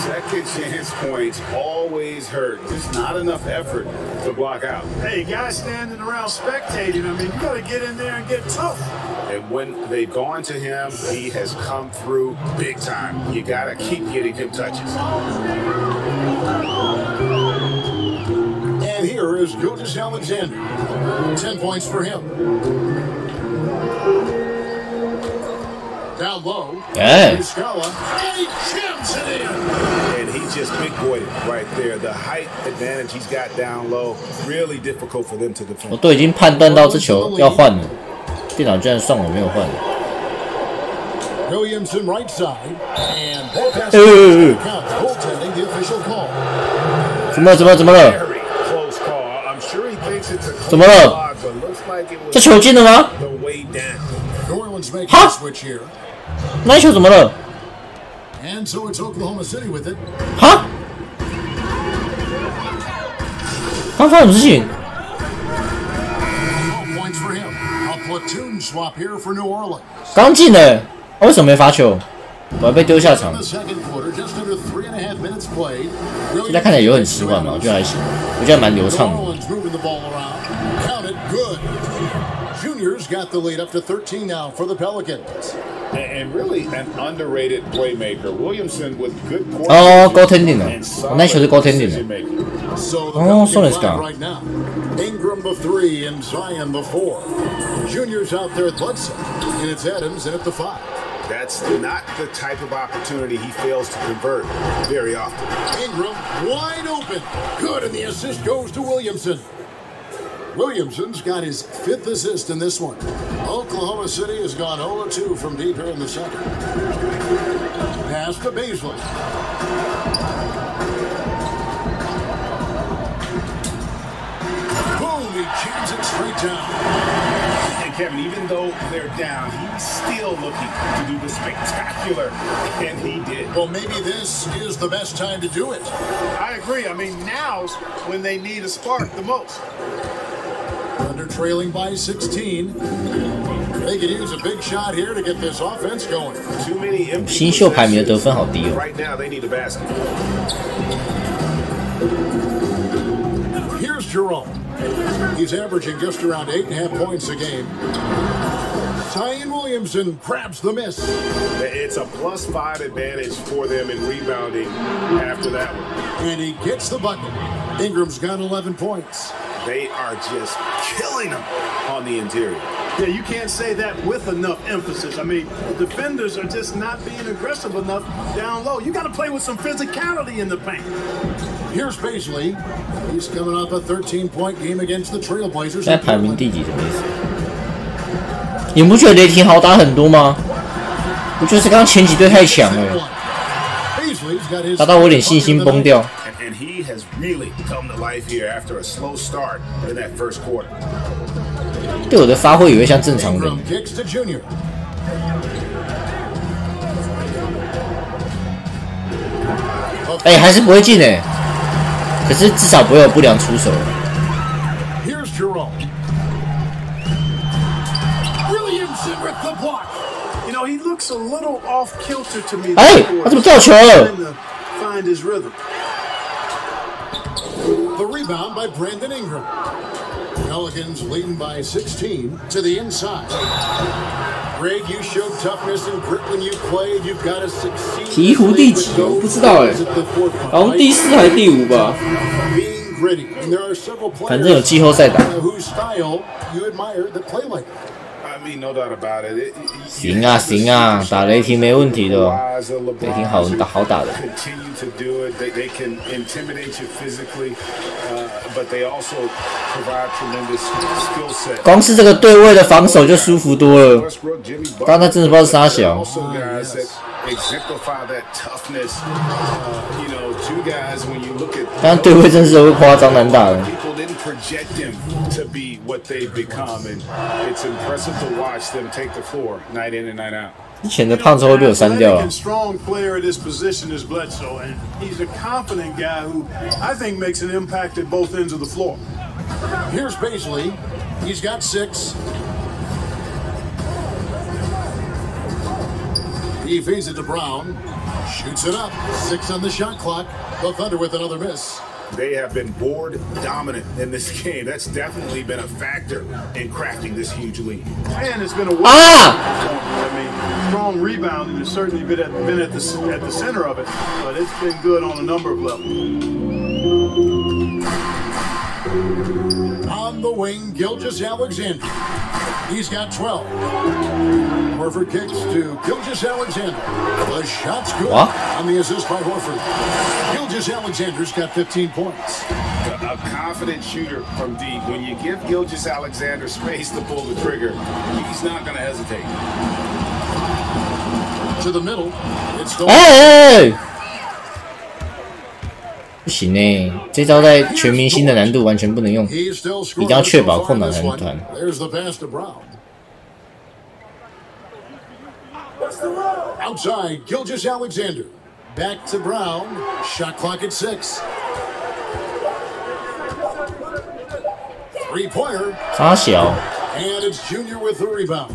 Second chance points always hurt. Just not enough effort to block out. Hey, guys standing around spectating, I mean, you got to get in there and get tough. And when they've gone to him, he has come through big time. You got to keep getting him touches. And here is Gilgeous Alexander. 10 points for him. Down low. Yeah. Muscala, and he jams it in. And he just big-boyed it right there. The height advantage he's got down low, really difficult for them to defend. 我都已经判断到这球要换了，电脑居然算我没有换。 Williamson right side, and ball pass count. Goaltending the official call. 怎么了？ Very close call. I'm sure he thinks it's a close 怎么了？ call, but looks like it was 这球进了吗？ the way down. New Orleans making a switch here. 那球怎么了？ And so it's Oklahoma City with it. 哈？刚发生什么事情？ Points for him. A platoon swap here for New Orleans. 刚进了，为什么没罚球？我还被丢下场。 The second quarter, just under 3.5 minutes played. 现在看起来有很迟缓嘛，我觉得还行，我觉得蛮流畅的。 Moving the ball around. Count it good. Juniors got the lead up to 13 now for the Pelicans. And really an underrated playmaker. Williamson with good court 哦，goaltending 的，我那球是 goaltending 的。 So the 哦，そうですか。 right now. Ingram the 3 and Zion the 4. Juniors out there at Bledsoe, and it's Adams in at the 5. That's not the type of opportunity he fails to convert very often. Ingram wide open. Good, and the assist goes to Williamson. Williamson's got his 5th assist in this one. Oklahoma City has gone 0-2 from deep here in the second. Pass to Beasley. Boom, he jams it straight down. And Kevin, even though they're down, he's still looking to do the spectacular, and he did. Well, maybe this is the best time to do it. I agree. I mean, now's when they need a spark the most. Under trailing by 16. They could use a big shot here to get this offense going. Too many empty 新秀排名的得分好低哦。 Right now, they need a basket. Here's Jerome. He's averaging just around 8.5 points a game. Zion Williamson grabs the miss. It's a +5 advantage for them in rebounding after that one. And he gets the bucket. Ingram's got 11 points. They are just killing them on the interior. Yeah, you can't say that with enough emphasis. I mean, the defenders are just not being aggressive enough down low. You got to play with some physicality in the paint. Here's Beasley. He's coming off a 13-point game against the Trailblazers. 现在排名第几什么意思？你不觉得雷霆好打很多吗？我觉得是刚刚前几队太强了，打到我有点信心崩掉。 And he has really come to life here after a slow start in that first quarter. 对我的发挥也会像正常人。哎，还是不会进哎，可是至少不会有不良出手。Here's Jerome. Williamson with the block. You know, he looks a little off kilter to me. 哎，他怎么掉球了？ Find his rhythm. The rebound by Brandon Ingram. Pelicans leading by 16 to the inside. Greg, you showed toughness and grit when you played. You've got to succeed. 鹈鹕第几？我不知道哎，好像第4还是第5吧。Being gritty, and there are several players 反正有季后赛打。 whose style you admire that play like that. I mean, no doubt about it. 行啊行啊，打雷霆没问题的哦，雷霆好打的。 Continue to do it. They can intimidate you physically, but they also provide tremendous skill set. 光是这个对位的防守就舒服多了。刚刚真的不知道是啥小。 Exemplify that toughness. You know, two guys when you look at. 刚刚对位真是会夸张难打的。 People didn't project him to be what they've become, and it's impressive to watch them take the floor night in and night out. 之前的胖子会被我删掉了。 Strong player at this position is Bledsoe, and he's a confident guy who I think makes an impact at both ends of the floor. Here's Beasley. He's got 6. He feeds it to Brown. Shoots it up. 6 on the shot clock. The Thunder with another miss. They have been board dominant in this game. That's definitely been a factor in crafting this huge lead. And it's been a I mean, strong rebounding has certainly been at the center of it, but it's been good on a number of levels. On the wing, Gilgeous-Alexander. He's got 12. Horford kicks to Gilgeous-Alexander. The shot's good on the assist by Horford. Gilgeous-Alexander's got 15 points. A confident shooter from deep. When you give Gilgeous-Alexander space to pull the trigger, he's not going to hesitate. To the middle. It's the 不行欸，这招在全明星的难度完全不能用，一定要确保空档才能团。Outside, Gilgeous Alexander. Back to Brown. Shot clock at 6. 3-pointer. 傻小。 And it's Junior with the rebound.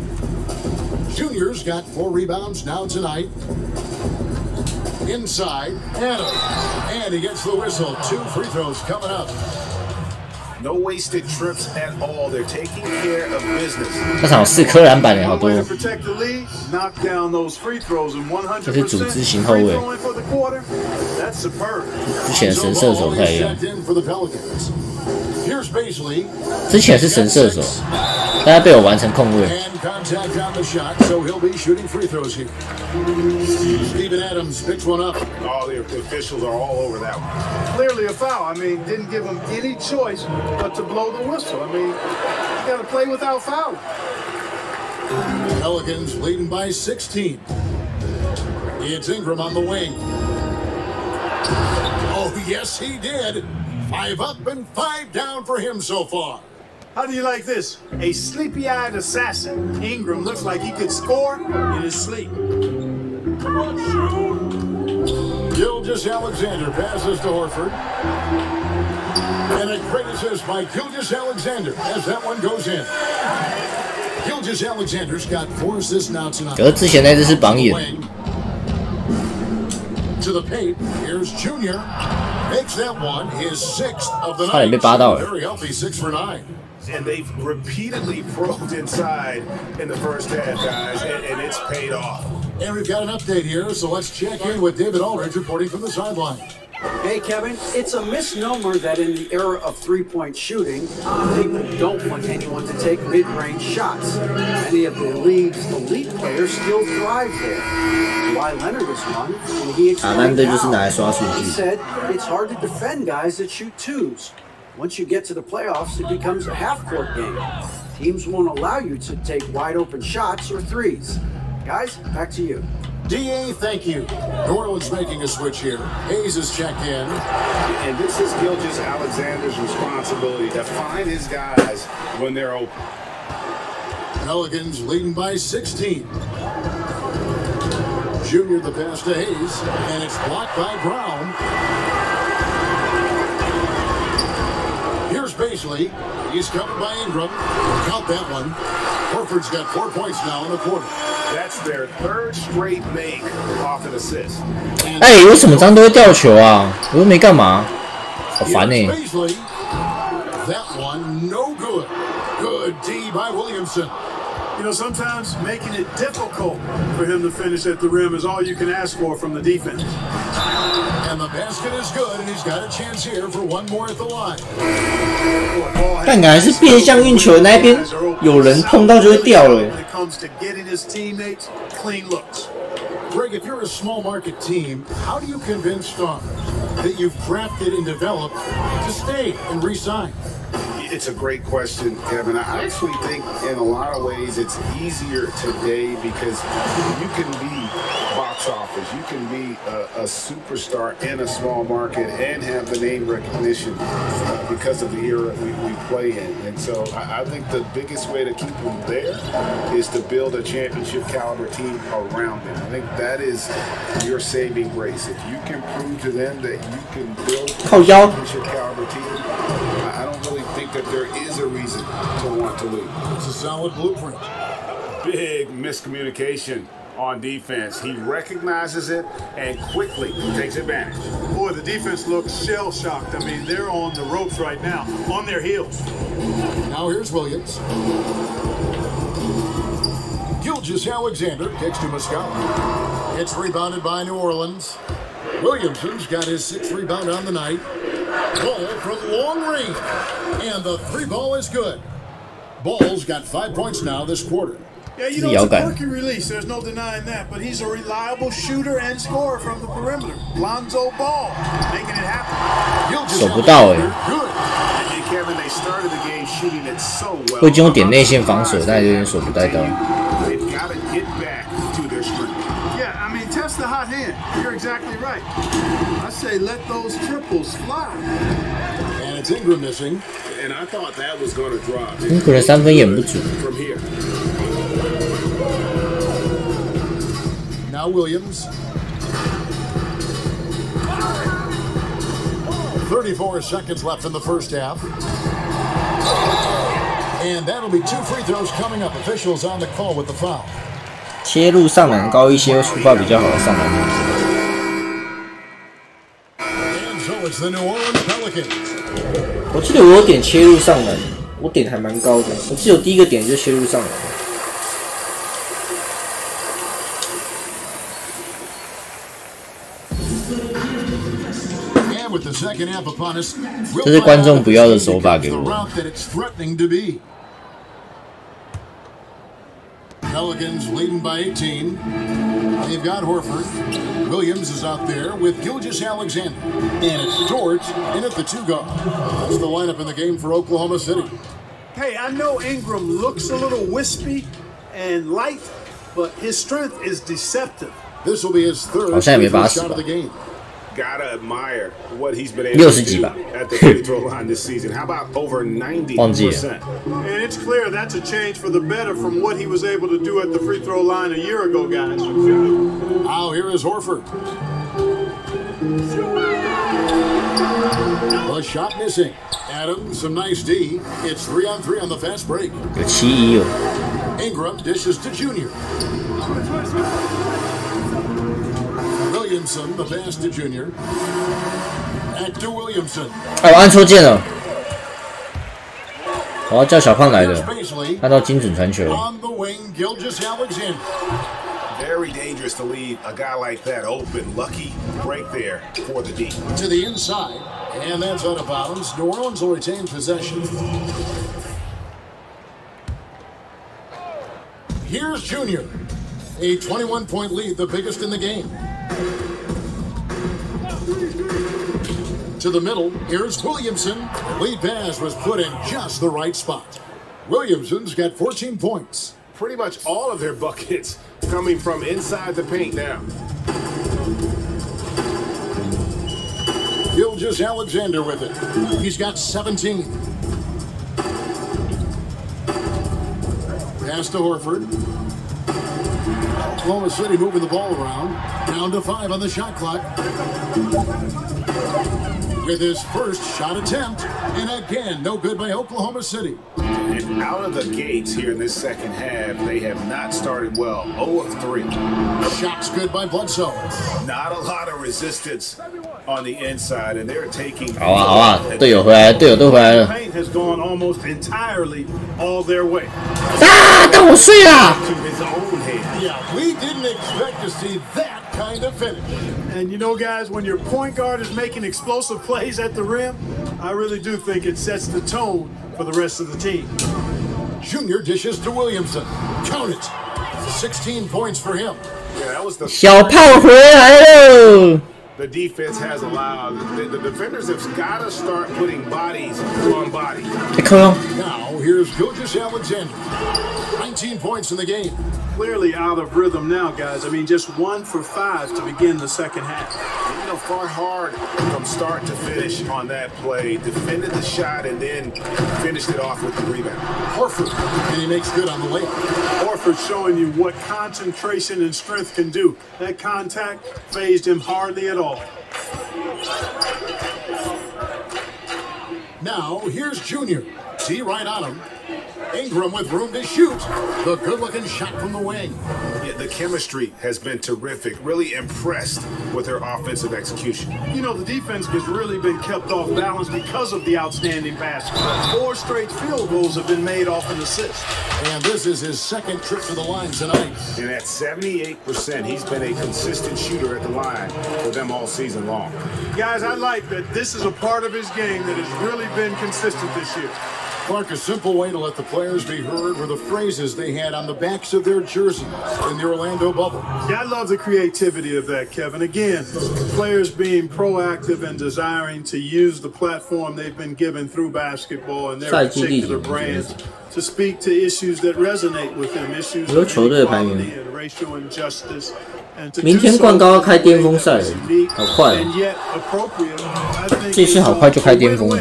Junior's got 4 rebounds now tonight. Inside, Adam. And he gets the whistle. 2 free throws coming up. No wasted trips at all. They're taking care of business. 这场有4颗篮板，好多。这是组织型后卫。之前神射手不太一样。之前是神射手，但他被我完成控卫。 Contact on the shot, so he'll be shooting free throws here. Steven Adams picks one up. Oh, the officials are all over that one. Clearly a foul. I mean, didn't give him any choice but to blow the whistle. I mean, you got to play without foul. Pelicans leading by 16. It's Ingram on the wing. Oh, yes, he did. 5 up and 5 down for him so far. How do you like this? A sleepy-eyed assassin. Ingram looks like he could score in his sleep. Gilgeous Alexander passes to Horford. And a great assist by Gilgeous Alexander as that one goes in. Gilgeous Alexander's got 4 assists now tonight. 可是之前那只是榜眼。 To the paint, here's Junior. Makes that one his 6th of the 差点被扒到了。 Very healthy, 6 for 9. And they've repeatedly probed inside in the first half, guys, and it's paid off. And we've got an update here, so let's check in with David Aldridge reporting from the sideline. Hey, Kevin, it's a misnomer that in the era of three-point shooting, people don't want anyone to take mid-range shots. Many of the league's elite players still thrive there. Kawhi Leonard is one, and he explained how. He said it's hard to defend guys that shoot twos. Once you get to the playoffs, it becomes a half-court game. Teams won't allow you to take wide-open shots or threes. Guys, back to you. DA, thank you. New Orleans making a switch here. Hayes is checked in. And this is Gilgeous Alexander's responsibility to find his guys when they're open. Pelicans leading by 16. Junior the pass to Hayes, and it's blocked by Brown. Here's Baisley. He's covered by Ingram. Count that one. Horford's got 4 points now in the quarter. That's their 3rd straight make off an assist. 哎，为什么这样都会掉球啊？我又没干嘛，好烦欸。 That one no good. Good D by Williamson. You know, sometimes making it difficult for him to finish at the rim is all you can ask for from the defense. And the basket is good, and he's got a chance here for one more at the line. 但感觉是变相运球那边有人碰到就会掉了。 Greg, if you're a small market team, how do you convince stars that you've crafted and developed to stay and re-sign? It's a great question, Kevin. I actually think in a lot of ways it's easier today because you can be box office, you can be a superstar in a small market and have the name recognition because of the era we play in. And so I think the biggest way to keep them there is to build a championship caliber team around them. I think that is your saving grace. If you can prove to them that you can build a championship caliber team, I don't really think that there is a reason to want to lose. It's a solid blueprint. Big miscommunication on defense. He recognizes it and quickly takes advantage. Boy, the defense looks shell-shocked. I mean, they're on the ropes right now, on their heels. Now here's Williams. Gilgeous Alexander kicks to Muscala. It's rebounded by New Orleans. Williamson's got his 6th rebound on the night. Ball from long range. And the 3 ball is good. Ball's got 5 points now this quarter. Yeah, you know, it's a quirky release. There's no denying that. But he's a reliable shooter and scorer from the perimeter. Lonzo Ball making it happen. 手不到哎。 Kevin, they started the game shooting it so well. 我已经用点内线防守，但有点手不带到。 They've got to get back to their strength. Yeah, I mean, test the hot hand. You're exactly right. I say let those triples fly. And it's Ingram missing. And I thought that was going to drop. 可能3分也不准。 From here. Now Williams. 34 seconds left in the first half. And that'll be 2 free throws coming up. Officials on the call with the foul. 切入上篮高一些，出发比较好的上篮。And so it's the New Orleans Pelicans. 我记得我有点切入上篮，我点还蛮高的。我记得我第一个点就切入上篮。 这是观众不要的手法给我。Pelicans leading by 18. They've got Horford. Williams is out there with Gilgeous Alexander. And it's Dort in at the 2 guard. That's the lineup in the game for Oklahoma City. Hey, I know Ingram looks a little wispy and light, but his strength is deceptive. This will be his third shot of the game. Gotta admire what he's been able to do at the free throw line this season. How about over 90%? And it's clear that's a change for the better from what he was able to do at the free throw line a year ago, guys. Now here is Horford. The shot missing. Adams, some nice D. It's 3-on-3 on the fast break. Ingram dishes to Junior. Williamson, the pass to Junior. Back to Williamson. 哎，我按错键了。我要叫小胖来的，按照精准传球。 On the wing, Gilgeous Alexander. Very dangerous to leave a guy like that open. Lucky right there for the D. To the inside, and that's out of bounds. New Orleans will retain possession. Here's Junior. A 21-point lead, the biggest in the game. To the middle, here's Williamson. Lead pass was put in just the right spot. Williamson's got 14 points. Pretty much all of their buckets coming from inside the paint now. Gilgeous Alexander with it. He's got 17. Pass to Horford. Oklahoma City moving the ball around. Down to 5 on the shot clock. With his first shot attempt. And again, no good by Oklahoma City. And out of the gates here in this second half, they have not started well. 0 of 3. Shots good by Bledsoe. Not a lot of resistance on the inside, and they're taking. 好啊好啊，队友回来，队友都回来了。 Paint has gone almost entirely all their way. 啊，但我睡了。 Yeah, we didn't expect to see that kind of finish. And you know, guys, when your point guard is making explosive plays at the rim, I really do think it sets the tone for the rest of the team. Junior dishes to Williamson. Count it. 16 points for him. Yeah, that was the 小胖回来了。 The defense has allowed. The defenders have got to start putting bodies on bodies. Now here's Gilgeous Alexander. 19 points in the game. Clearly out of rhythm now, guys. I mean, just 1 for 5 to begin the second half. You know, fought hard from start to finish on that play. Defended the shot and then finished it off with the rebound. Horford, and he makes good on the layup. Horford showing you what concentration and strength can do. That contact phased him hardly at all. Now here's Junior. See right on him. Ingram with room to shoot. The good-looking shot from the wing. Yeah, the chemistry has been terrific. Really impressed with their offensive execution. You know, the defense has really been kept off balance because of the outstanding basket. 4 straight field goals have been made off an assist. And this is his second trip to the line tonight. And at 78%, he's been a consistent shooter at the line for them all season long. Guys, I like that this is a part of his game that has really been consistent this year. Clark, a simple way to let the players be heard were the phrases they had on the backs of their jerseys in the Orlando bubble. Yeah, I love the creativity of that, Kevin. Again, players being proactive and desiring to use the platform they've been given through basketball and their particular brands to speak to issues that resonate with them, issues of inequality and racial injustice. 明天冠高要开巅峰赛了，好快哦！这次好快就开巅峰了。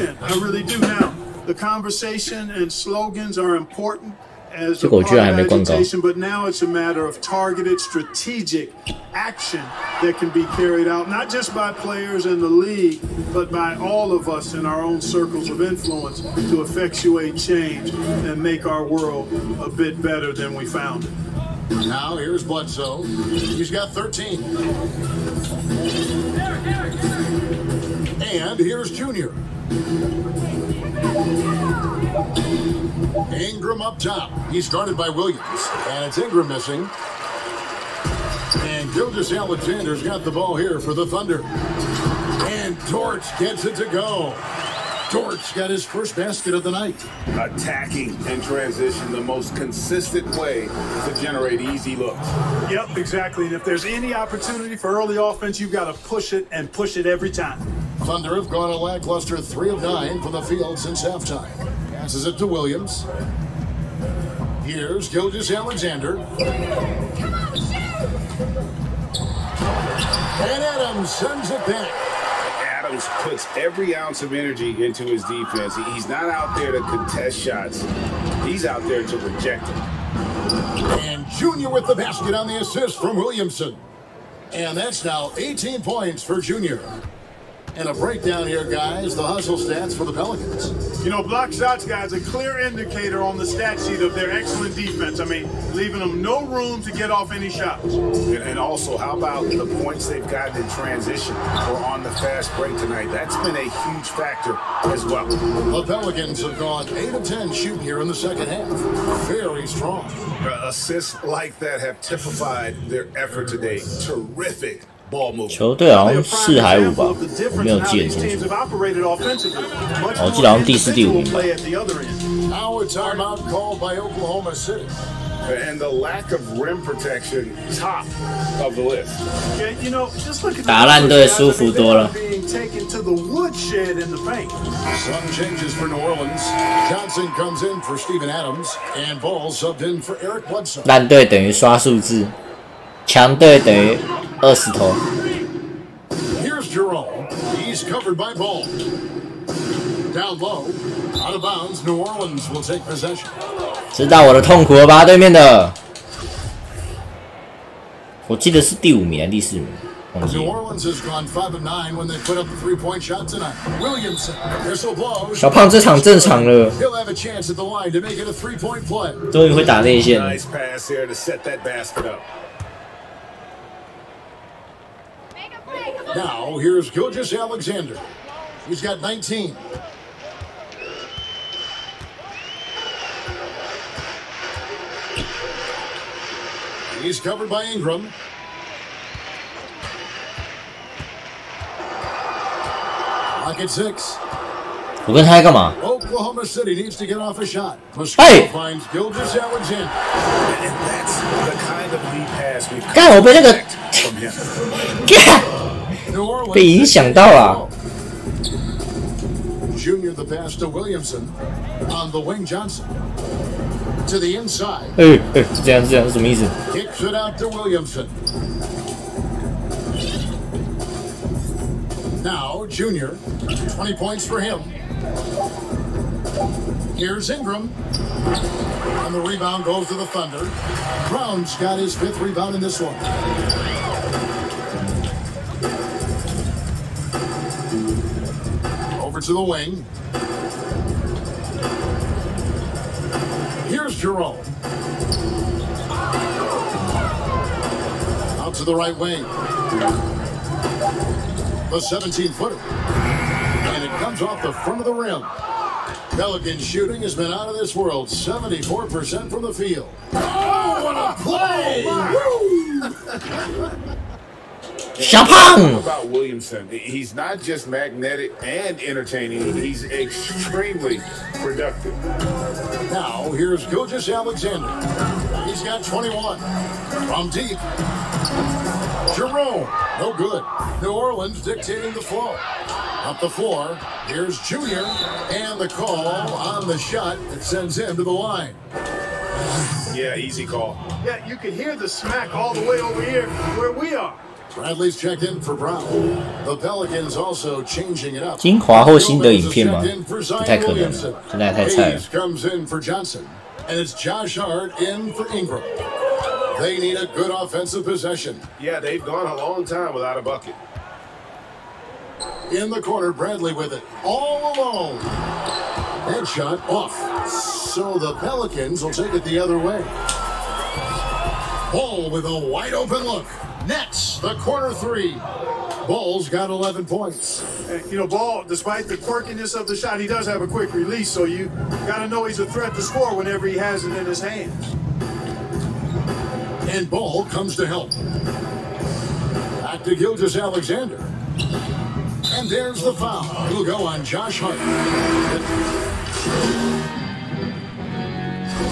The conversation and slogans are important, as 结 a 果我居然还 part 没 of 关高。 agitation, but now it's a matter of targeted, strategic action that can be carried out, not just by players in the league, but by all of us in our own circles of influence to effectuate change and make our world a bit better than we found it. Now here's Bledsoe. He's got 13. And here's Junior. Ingram up top. He's guarded by Williams. And it's Ingram missing. And Gilgeous-Alexander's got the ball here for the Thunder. And Torch gets it to go. Torch got his first basket of the night. Attacking in transition, the most consistent way to generate easy looks. Yep, exactly. And if there's any opportunity for early offense, you've got to push it and push it every time. Thunder have gone a lackluster 3 of 9 from the field since halftime. Passes it to Williams. Here's Gilgeous-Alexander. And Adams sends it back. Adams puts every ounce of energy into his defense. He's not out there to contest shots. He's out there to reject them. And Junior with the basket on the assist from Williamson. And that's now 18 points for Junior. And a breakdown here, guys, the hustle stats for the Pelicans. You know, block shots, guys, a clear indicator on the stat sheet of their excellent defense. I mean, leaving them no room to get off any shots. And also, how about the points they've gotten in transition or on the fast break tonight? That's been a huge factor as well. The Pelicans have gone 8 of 10 shooting here in the second half. Very strong. Assists like that have typified their effort today. Terrific. 球队好像4还5吧，我没有记很清楚。我记得好像第4、第5名吧。 Now a timeout called by Oklahoma City. And the lack of rim protection, top of the list. Yeah, you know, just look at 打烂队舒服多了。 being taken to the woodshed in the paint. Some changes for New Orleans. Johnson comes in for Steven Adams, and Ball subbed in for Eric Bledsoe. 烂队等于刷数字，强队等于20头。 Here's Jerome. He's covered by Ball. Down low, out of bounds. New Orleans will take possession. 知道我的痛苦了吧？对面的，我记得是第5名还是第4名，忘记 New 了。 Orleans has gone 5 of 9 when they put up a 3-point shot tonight. Williamson, whistle blows. 小胖这场正常了， He'll have a chance at the line to make it a 3-point play. 终于会打内线了。 Nice pass here to set that basket up. Now here's Gilgeous-Alexander. He's got 19. He's covered by Ingram. Pocket 6. 我跟他在干嘛？ Oklahoma City needs to get off a shot. Hey! Finds Gilgeous-Alexander. And that's the kind of lead pass we've 干，我被那个 from him. 干 New Orleans 被影响到了。 Junior the pass to Williamson on the wing. Johnson to the inside. 这样是什么意思？ Kicks it out to Williamson. Now Junior, 20 points for him. Here's Ingram, and the rebound goes to the Thunder. Brown's got his 5th rebound in this one. Over to the wing. Here's Jerome. Out to the right wing. The 17-footer. And it comes off the front of the rim. Pelican shooting has been out of this world. 74% from the field. Oh, what a play! Shapang! About Williamson, he's not just magnetic and entertaining, he's extremely productive. Now, here's Gilgeous-Alexander. He's got 21. From deep. Jerome, no good. New Orleans dictating the flow. Up the floor, here's Junior, and the call on the shot that sends him to the line. Yeah, easy call. Yeah, you can hear the smack all the way over here where we are. Bradley's checked in for Brown. The Pelicans also changing it up. 精华或新的影片吗？不太可能了，现在太菜了。Hayes comes in for Johnson. and it's Josh Hart in for Ingram. They need a good offensive possession. Yeah, they've gone a long time without a bucket. In the corner, Bradley with it, all alone. Headshot off. So the Pelicans will take it the other way. Ball with a wide open look. Nets, the corner three. Ball's got 11 points. You know, Ball, despite the quirkiness of the shot, he does have a quick release, so you got to know he's a threat to score whenever he has it in his hands. And Ball comes to help. Back to Gilgeous-Alexander. And there's the foul. It'll go on Josh Hart.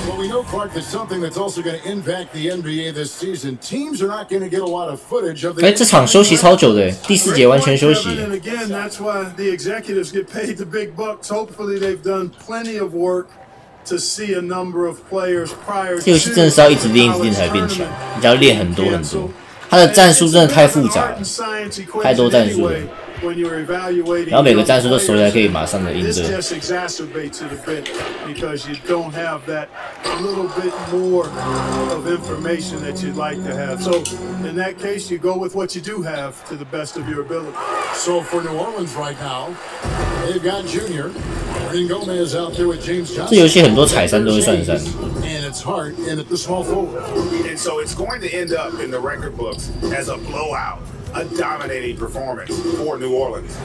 Well, we know, Clark, that something that's also going to impact the NBA this season. Teams are not going to get a lot of footage of the. 这场休息超久的，第4节完全休息。 And again, that's why the executives get paid the big bucks. Hopefully, they've done plenty of work to see a number of players prior. 这游戏真的是要一直练才变强，你要练很多。他的战术真的太复杂了，太多战术了。 然后每个战术都手起来可以马上的应对。This just exacerbates it a bit because you don't have that little bit more of information that you'd like to have. So in that case, you go with what you do have to the best of your ability. So for New Orleans right now, they've got Junior. And Gomez out there with James Johnson. 这游戏很多踩三都会算三。 And it's hard in at the small forward. And so it's going to end up in the record books as a blowout. A dominating performance for New Orleans.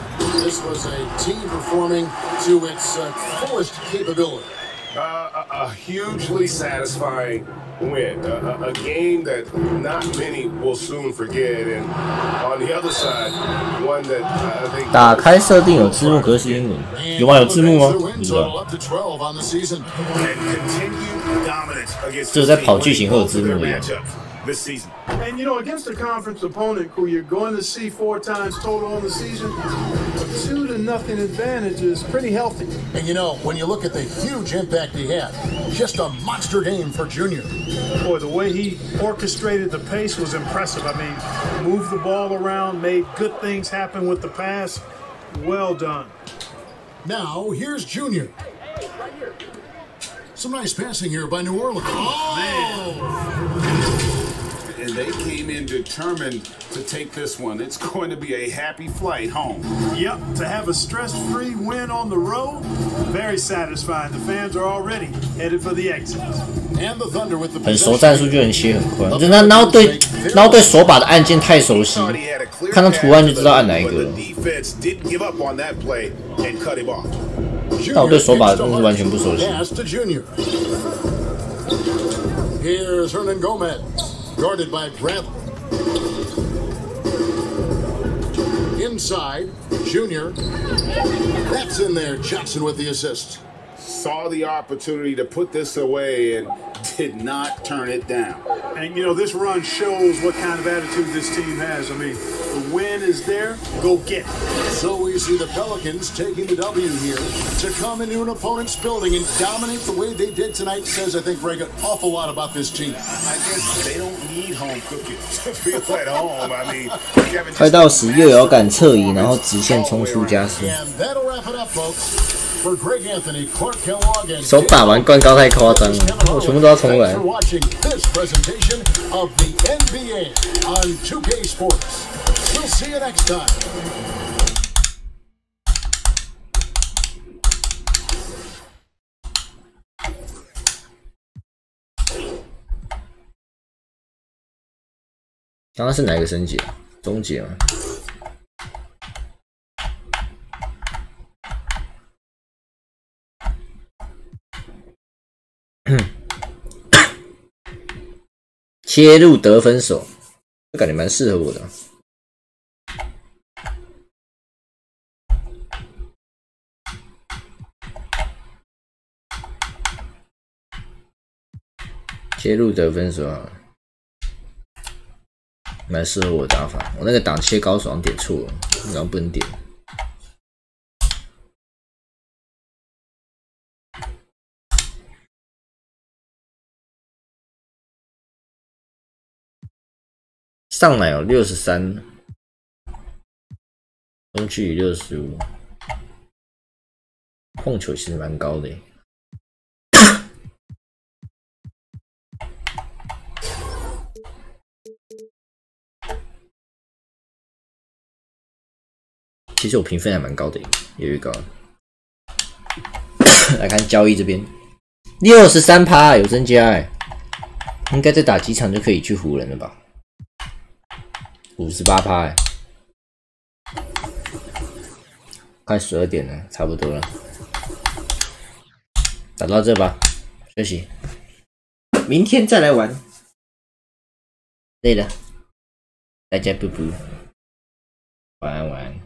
This was a team performing to its fullest capability. A hugely satisfying win. A game that not many will soon forget. And on the other side, one that I think. 打开设定有字幕，可是英文。有吗？有字幕吗？不知道。只有在跑剧情会有字幕而已。 This season. And you know, against a conference opponent who you're going to see 4 times total on the season, a 2-0 advantage is pretty healthy. And you know, when you look at the huge impact he had, just a monster game for Junior. Boy, the way he orchestrated the pace was impressive. I mean, moved the ball around, made good things happen with the pass. Well done. Now, here's Junior. Some nice passing here by New Orleans. Oh, man. And they came in determined to take this one. It's going to be a happy flight home. Yep, to have a stress-free win on the road, very satisfying. The fans are already headed for the exit. And the Thunder with the 很熟战术就能切很快，就是他然后对手把的按键太熟悉，看到图案就知道按哪一个了。但我对手把真是完全不熟悉。 Here's Hernan Gomez, guarded by Bradley. Inside, Junior. That's in there. Johnson with the assist. Saw the opportunity to put this away and did not turn it down. And you know, this run shows what kind of attitude this team has. I mean, the win is there, go get it. So we see the Pelicans taking the W here to come into an opponent's building and dominate the way they did tonight. Says, I think, Greg, an awful lot about this team. I guess they don't need home cooking to feel at home. I mean, 快到10又有感侧移，然后直线冲出加速。 And that'll wrap it up, folks. For Greg Anthony, Clark Kellogg, and 手打完灌高太夸张了，我全部都要重来。 for watching this presentation of the NBA on 2K Sports. We'll see you next time. 刚刚是哪一个升级啊？终结吗？切入得分手，感觉蛮适合我的。切入得分手啊，蛮适合我的打法。我那个挡切高手好像点错了，然后不能点。上来有63，中距离65，控球其实蛮高的耶。其实我评分还蛮高的，越来越高。来看交易这边，63%有增加哎，应该再打几场就可以去湖人了吧？58%哎，快12点了，差不多了，打到这吧，休息，明天再来玩。累了，大家拜拜，晚安晚安。